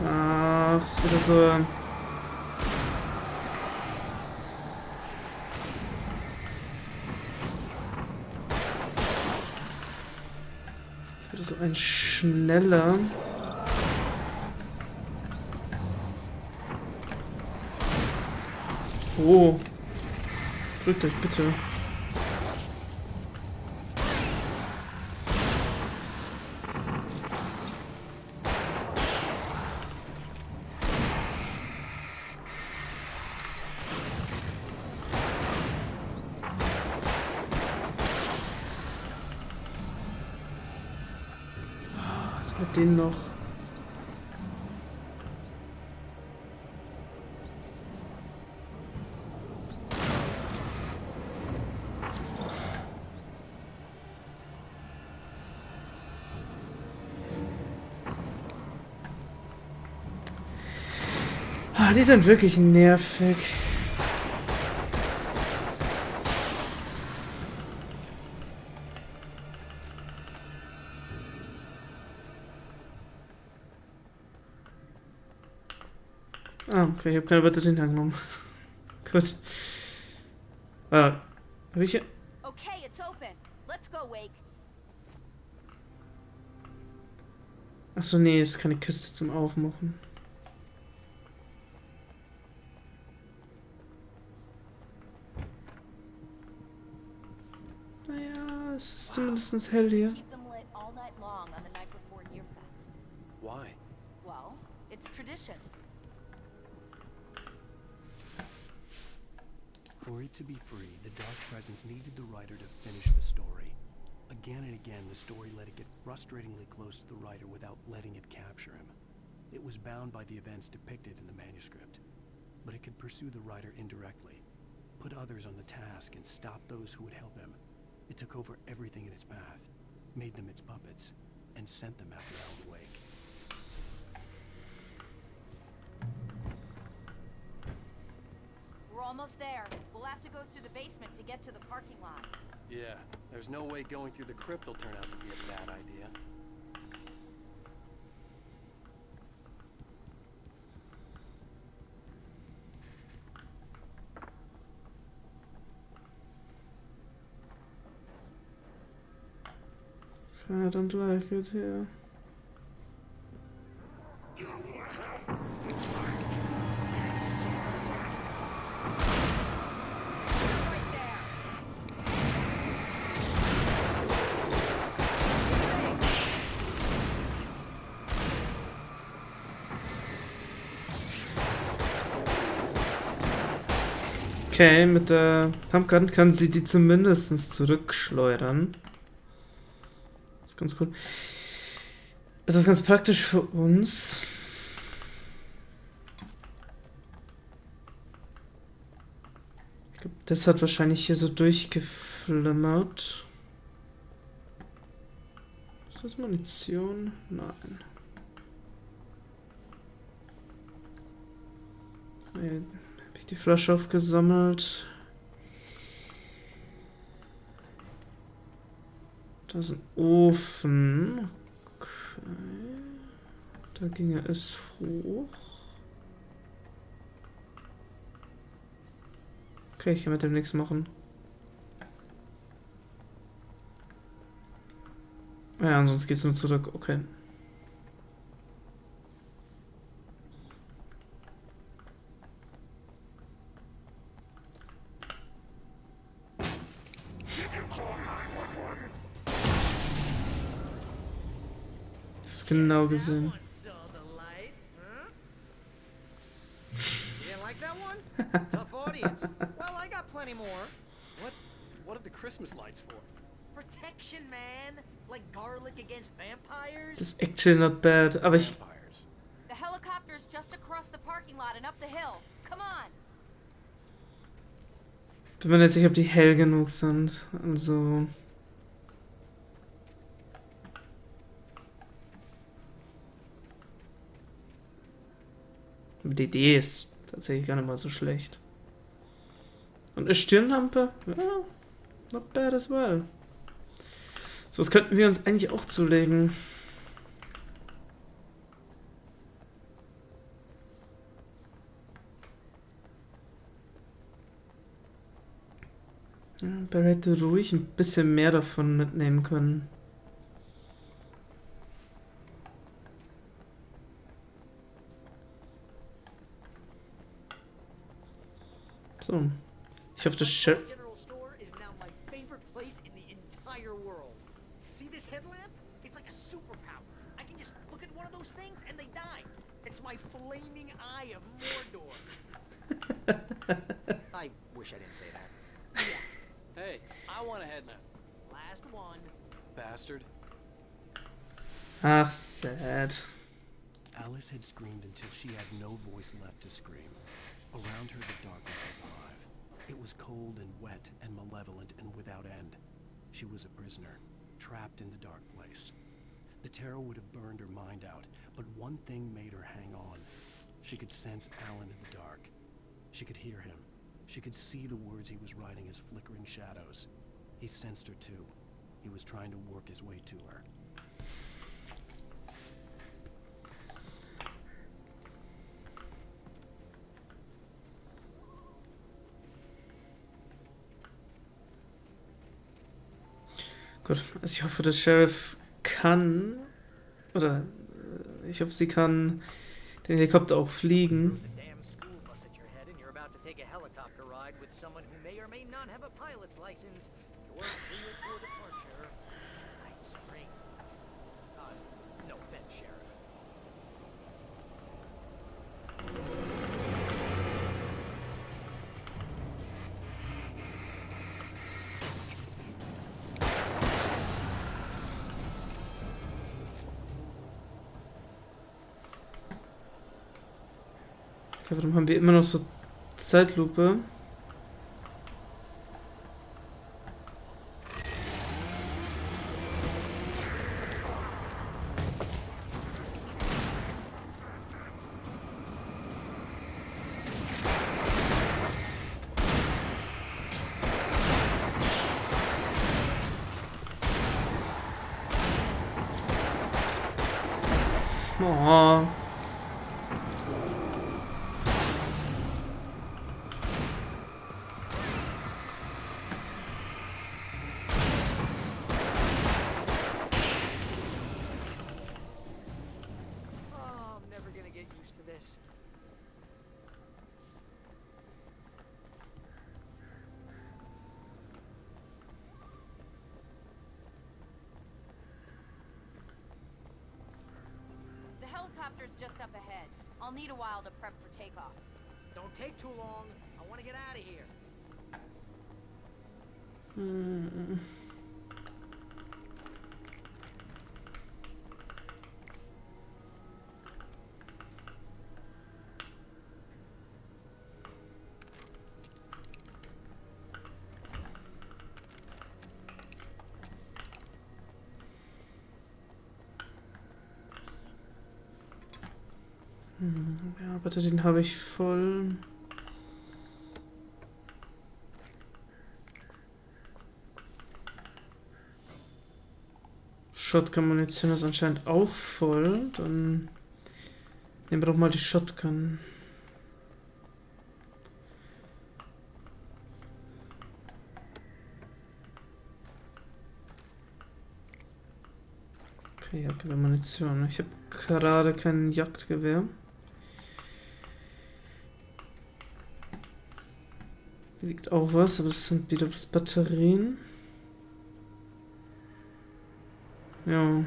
Ach, ist wieder so. Ist wieder so ein schneller. Oh. Drückt euch bitte. Mit denen noch. Ah, die sind wirklich nervig. Ah, okay, ich habe keine Batterien genommen. Gut. Hab ich hier? Okay, it's open. Let's go, Wake. Achso, nee, ist keine Kiste zum Aufmachen. Naja, es ist zumindest hell hier. Keep them lit all night long on the night before Nearfest. Why? Well, it's tradition. For it to be free, the Dark Presence needed the writer to finish the story. Again and again, the story let it get frustratingly close to the writer without letting it capture him. It was bound by the events depicted in the manuscript, but it could pursue the writer indirectly, put others on the task, and stop those who would help him. It took over everything in its path, made them its puppets, and sent them after Alan Wake. We're almost there. We'll have to go through the basement to get to the parking lot. Yeah, there's no way going through the crypt will turn out to be a bad idea. I don't like it here. Okay, mit der Pumpgun kann sie die zumindest zurückschleudern. Das ist ganz cool. Es ist ganz praktisch für uns. Ich glaube, das hat wahrscheinlich hier so durchgeflimmert. Ist das Munition? Nein. Nee. Habe ich die Flasche aufgesammelt? Da ist ein Ofen. Okay. Da ginge es hoch. Okay, ich kann mit dem nichts machen. Ja, sonst geht's nur zurück. Okay. Genau gesehen. You didn't like that one? Tough audience. Well, I got plenty more. What are the Christmas lights for? Protection, man. Like garlic against vampires. Das ist actually not bad, aber ich The helicopter's just across the parking lot and up the hill. Come on. bin mir nicht sicher, ob die hell genug sind. Also. Aber die Idee ist tatsächlich gar nicht mal so schlecht. Und eine Stirnlampe? Ja, not bad as well. So was könnten wir uns eigentlich auch zulegen. Ja, Barry hätte ruhig ein bisschen mehr davon mitnehmen können. So. Ich hoffe, das General store is now my favorite place in the entire world. See this headlamp? It's like a superpower. I can just look at one of those things and they die. It's my flaming eye of Mordor. I wish I didn't say that. Hey, I want a headlamp. Last one. Bastard. Ach, sad. Alice had screamed until she had no voice left to scream. Around her, the darkness was alive. It was cold and wet and malevolent and without end. She was a prisoner, trapped in the dark place. The terror would have burned her mind out, but one thing made her hang on. She could sense Alan in the dark. She could hear him. She could see the words he was writing as flickering shadows. He sensed her too. He was trying to work his way to her. Gut, also ich hoffe, der Sheriff kann, oder ich hoffe, sie kann den Helikopter auch fliegen. There's a damn school bus at your head and you're about to take a helicopter ride with someone who may or may not have a pilot's license. You're cleared for departure to Night Springs. No offense, Sheriff. Okay, warum haben wir immer noch so Zeitlupe? Oh. Oh, I'm never gonna get used to this. The helicopter's just up ahead. I'll need a while to prep for takeoff. Don't take too long. I want to get out of here. Ja, bitte, den habe ich voll. Shotgun-Munition ist anscheinend auch voll. Dann nehmen wir doch mal die Shotgun. Okay, Jagdgewehr-Munition. Ich habe gerade kein Jagdgewehr. Hier liegt auch was, aber das sind wieder bloß Batterien. Ja.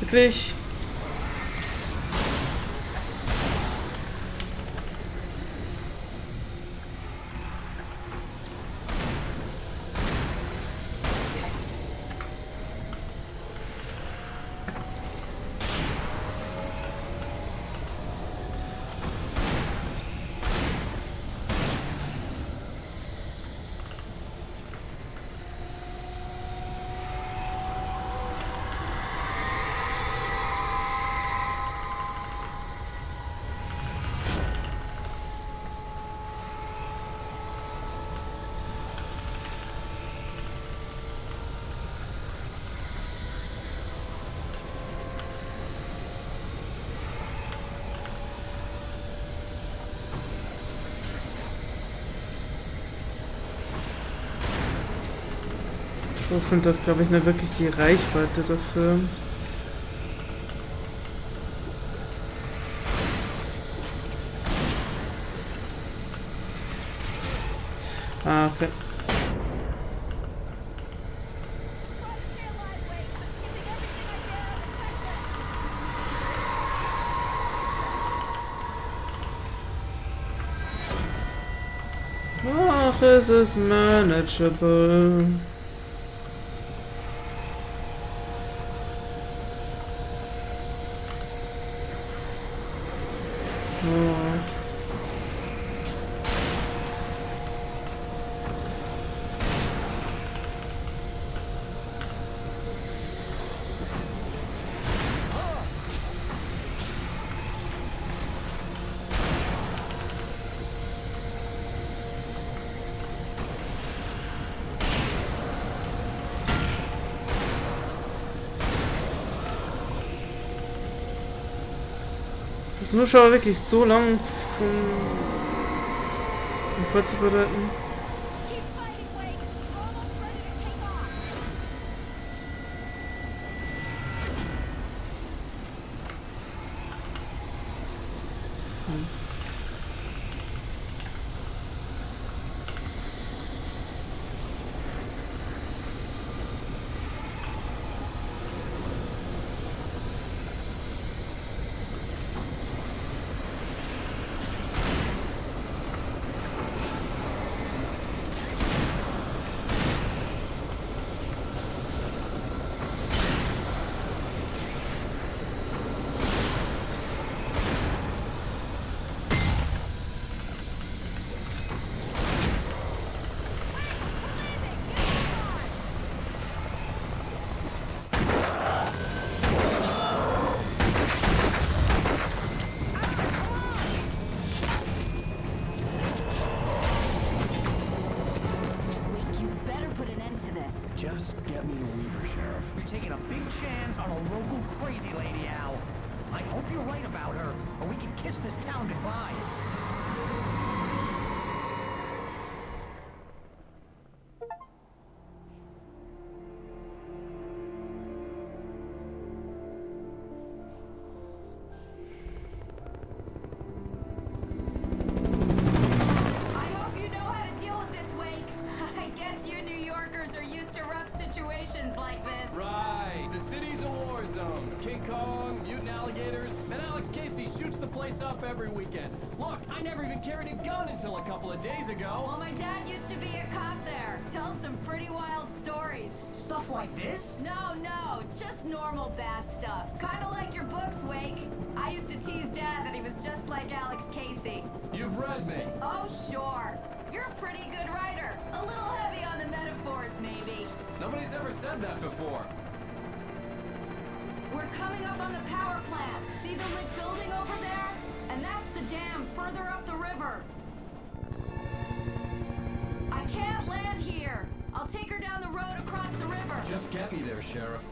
Wirklich? Ich finde das, glaube ich, nicht wirklich die Reichweite dafür. Ah, okay. Ach, es ist manageable. Nur schon aber wirklich so lang vorzubereiten. Just get me to Weaver, Sheriff. You're taking a big chance on a local crazy lady, Al. I hope you're right about her, or we can kiss this town goodbye. Every weekend. Look, I never even carried a gun until a couple of days ago. Well, my dad used to be a cop there. Tells some pretty wild stories. Stuff like this? No, just normal bad stuff. Kind of like your books, Wake. I used to tease Dad that he was just like Alex Casey. You've read me. Oh, sure. You're a pretty good writer. A little heavy on the metaphors, maybe. Nobody's ever said that before. We're coming up on the power plant. See the lit building over there? And that's the dam further up the river. I can't land here. I'll take her down the road across the river. Just get me there, Sheriff.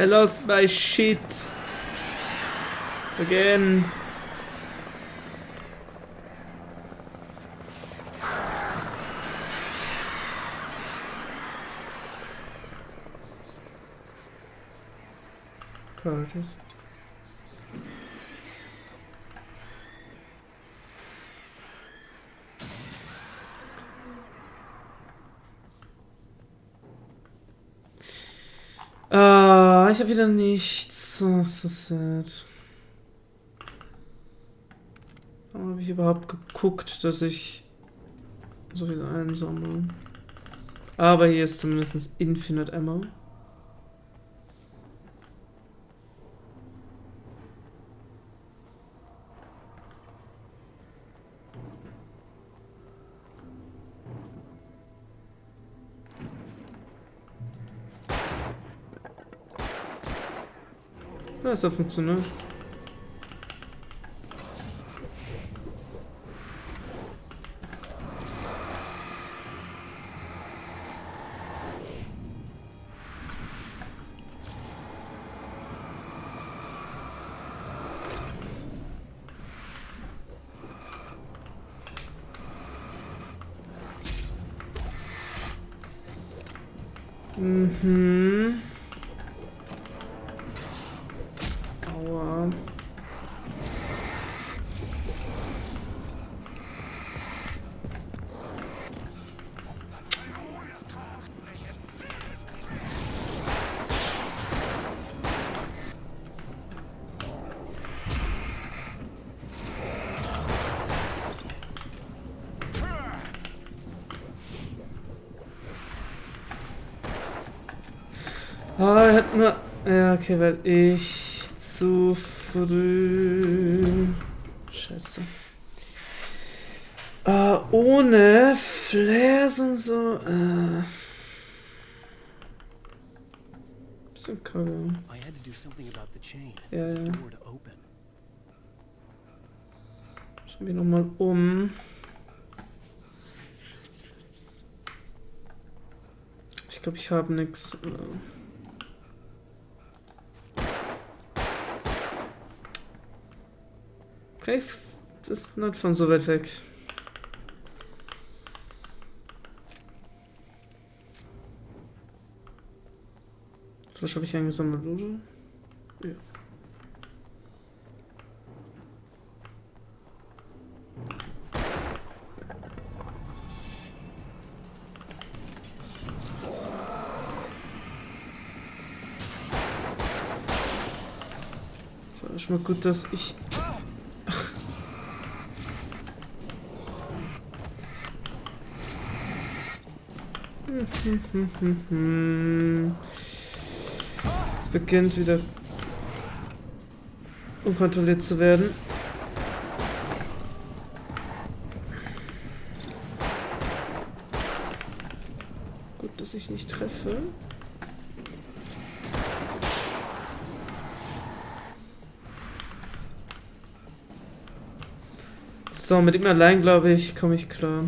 I lost my shit. Again. Priorities. Ah, ich habe wieder nichts. Oh, so sad. Warum habe ich überhaupt geguckt, dass ich so viel einsammle? Aber hier ist zumindest Infinite Ammo. Das hat funktioniert. Mhm. Aua. Ah, er hat nur... Ja, okay, weil ich zu früh... Scheiße. Ohne Flares und so... Bisschen kacke. Ja, ja. Schauen wir nochmal um. Ich glaube, ich habe nichts. Okay, das ist nicht von so weit weg. Vielleicht habe ich eingesammelt, oder? Ja. So, ist mal gut, dass ich... Es beginnt wieder unkontrolliert zu werden. Gut, dass ich nicht treffe. So, mit ihm allein, glaube ich, komme ich klar.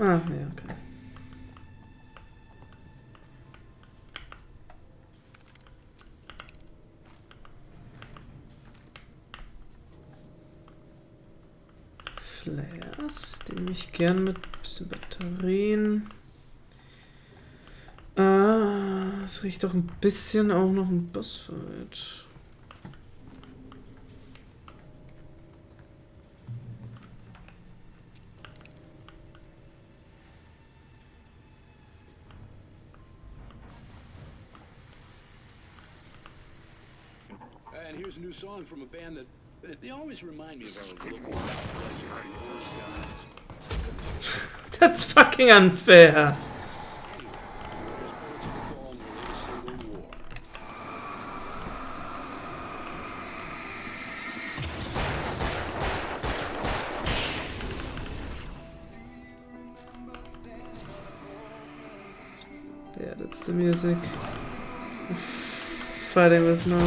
Ah, ja, okay. Flares, die nehme ich gern mit. Bisschen Batterien. Es riecht doch ein bisschen auch noch ein Bossfight. here's a new song from a band that they always remind me of our local legend, the Old Gods. That's fucking unfair. Yeah, that's the music. Fighting with now.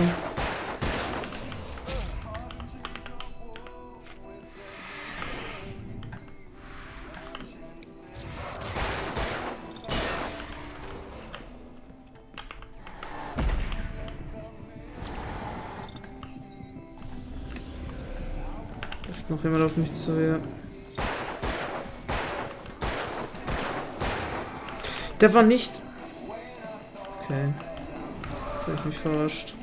Läuft noch jemand auf mich zu, ja. Der war nicht... Okay. Hab ich mich verarscht.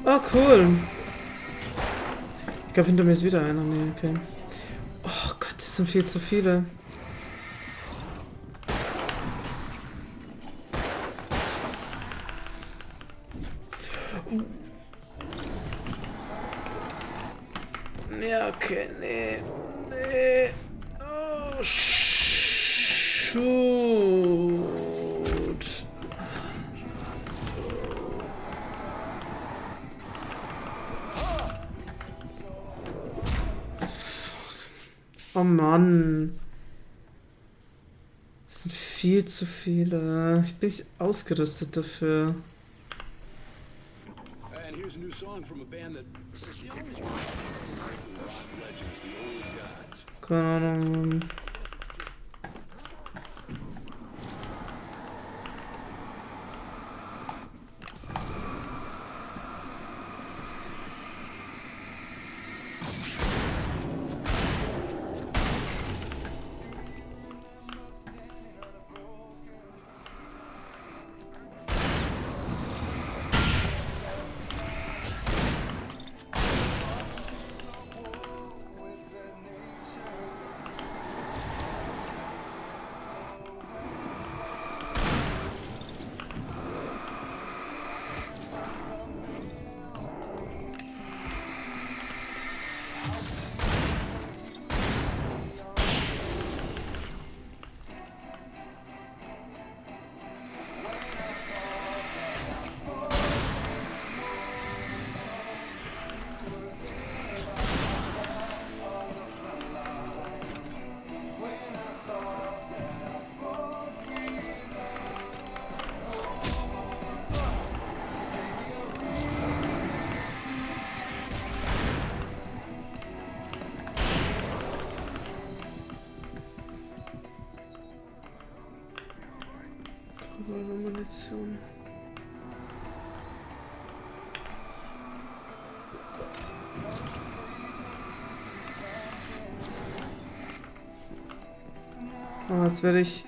Oh, cool. Ich glaube, hinter mir ist wieder einer. Nee, okay. Oh Gott, das sind viel zu viele. Ja, okay, nee. Nee. Oh, shoot. Oh Mann. Das sind viel zu viele. Ich bin nicht ausgerüstet dafür. And here's a new song from a band that they always remind me of rock legends, the Old Gods. Keine Ahnung. Munition. Oh, jetzt werde ich...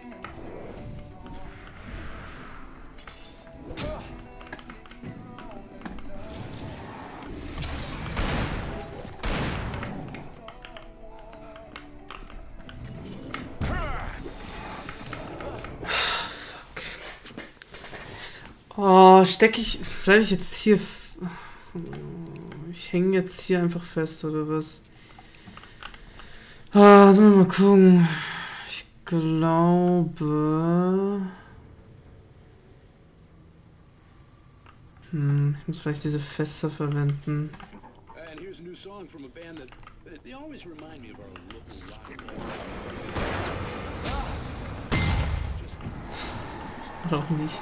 Oh, stecke ich... Bleibe ich jetzt hier... Ich hänge jetzt hier einfach fest, oder was? Ah, lass mal gucken. Ich glaube... ich muss vielleicht diese Fässer verwenden. And here's a new song from a band that they always remind me of our local rock. Oder auch nicht.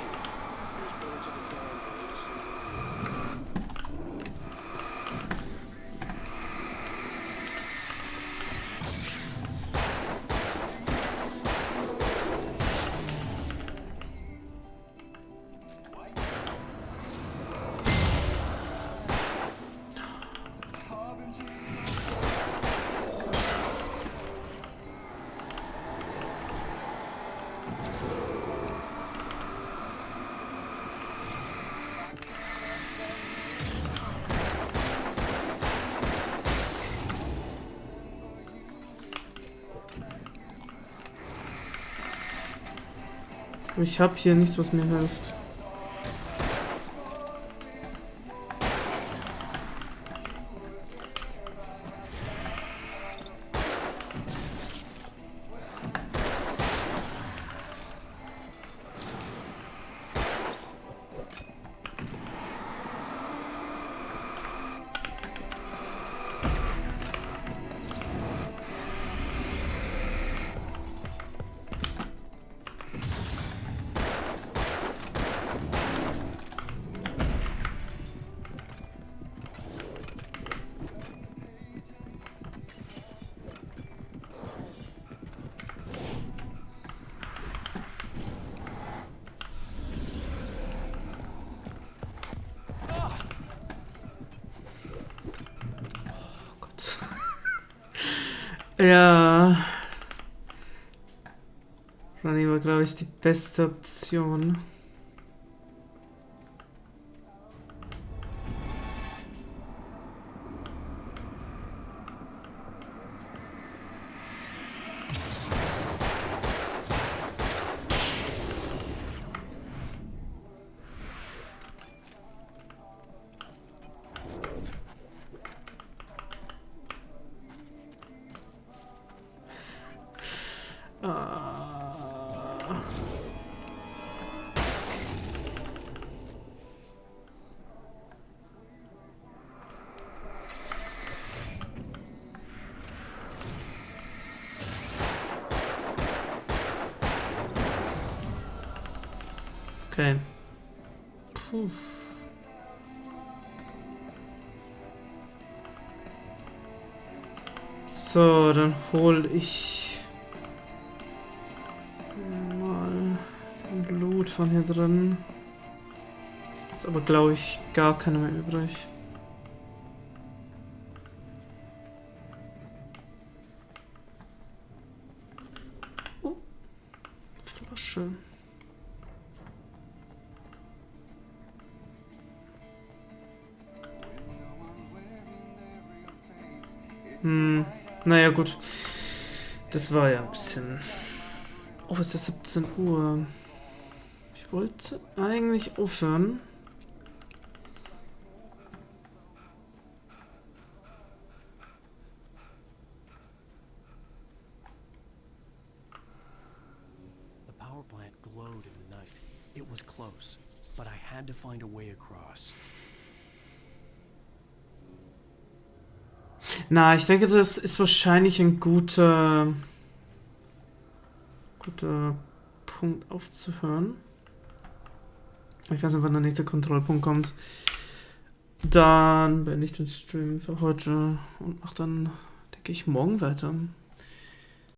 Aber ich habe hier nichts, was mir hilft. Ja. Running war, glaube ich, die beste Option. Okay. Puh. So, dann hol ich mal den Loot von hier drin. Ist aber, glaube ich, gar keine mehr übrig. Oh. Flasche. Naja, gut. Das war ja ein bisschen... Oh, es ist 17 Uhr. Ich wollte eigentlich aufhören. The power plant glowed in the night. It was close, but I had to find a way across. Na, ich denke, das ist wahrscheinlich ein guter Punkt aufzuhören. Ich weiß nicht, wann der nächste Kontrollpunkt kommt. Dann beende ich den Stream für heute und mache dann, denke ich, morgen weiter.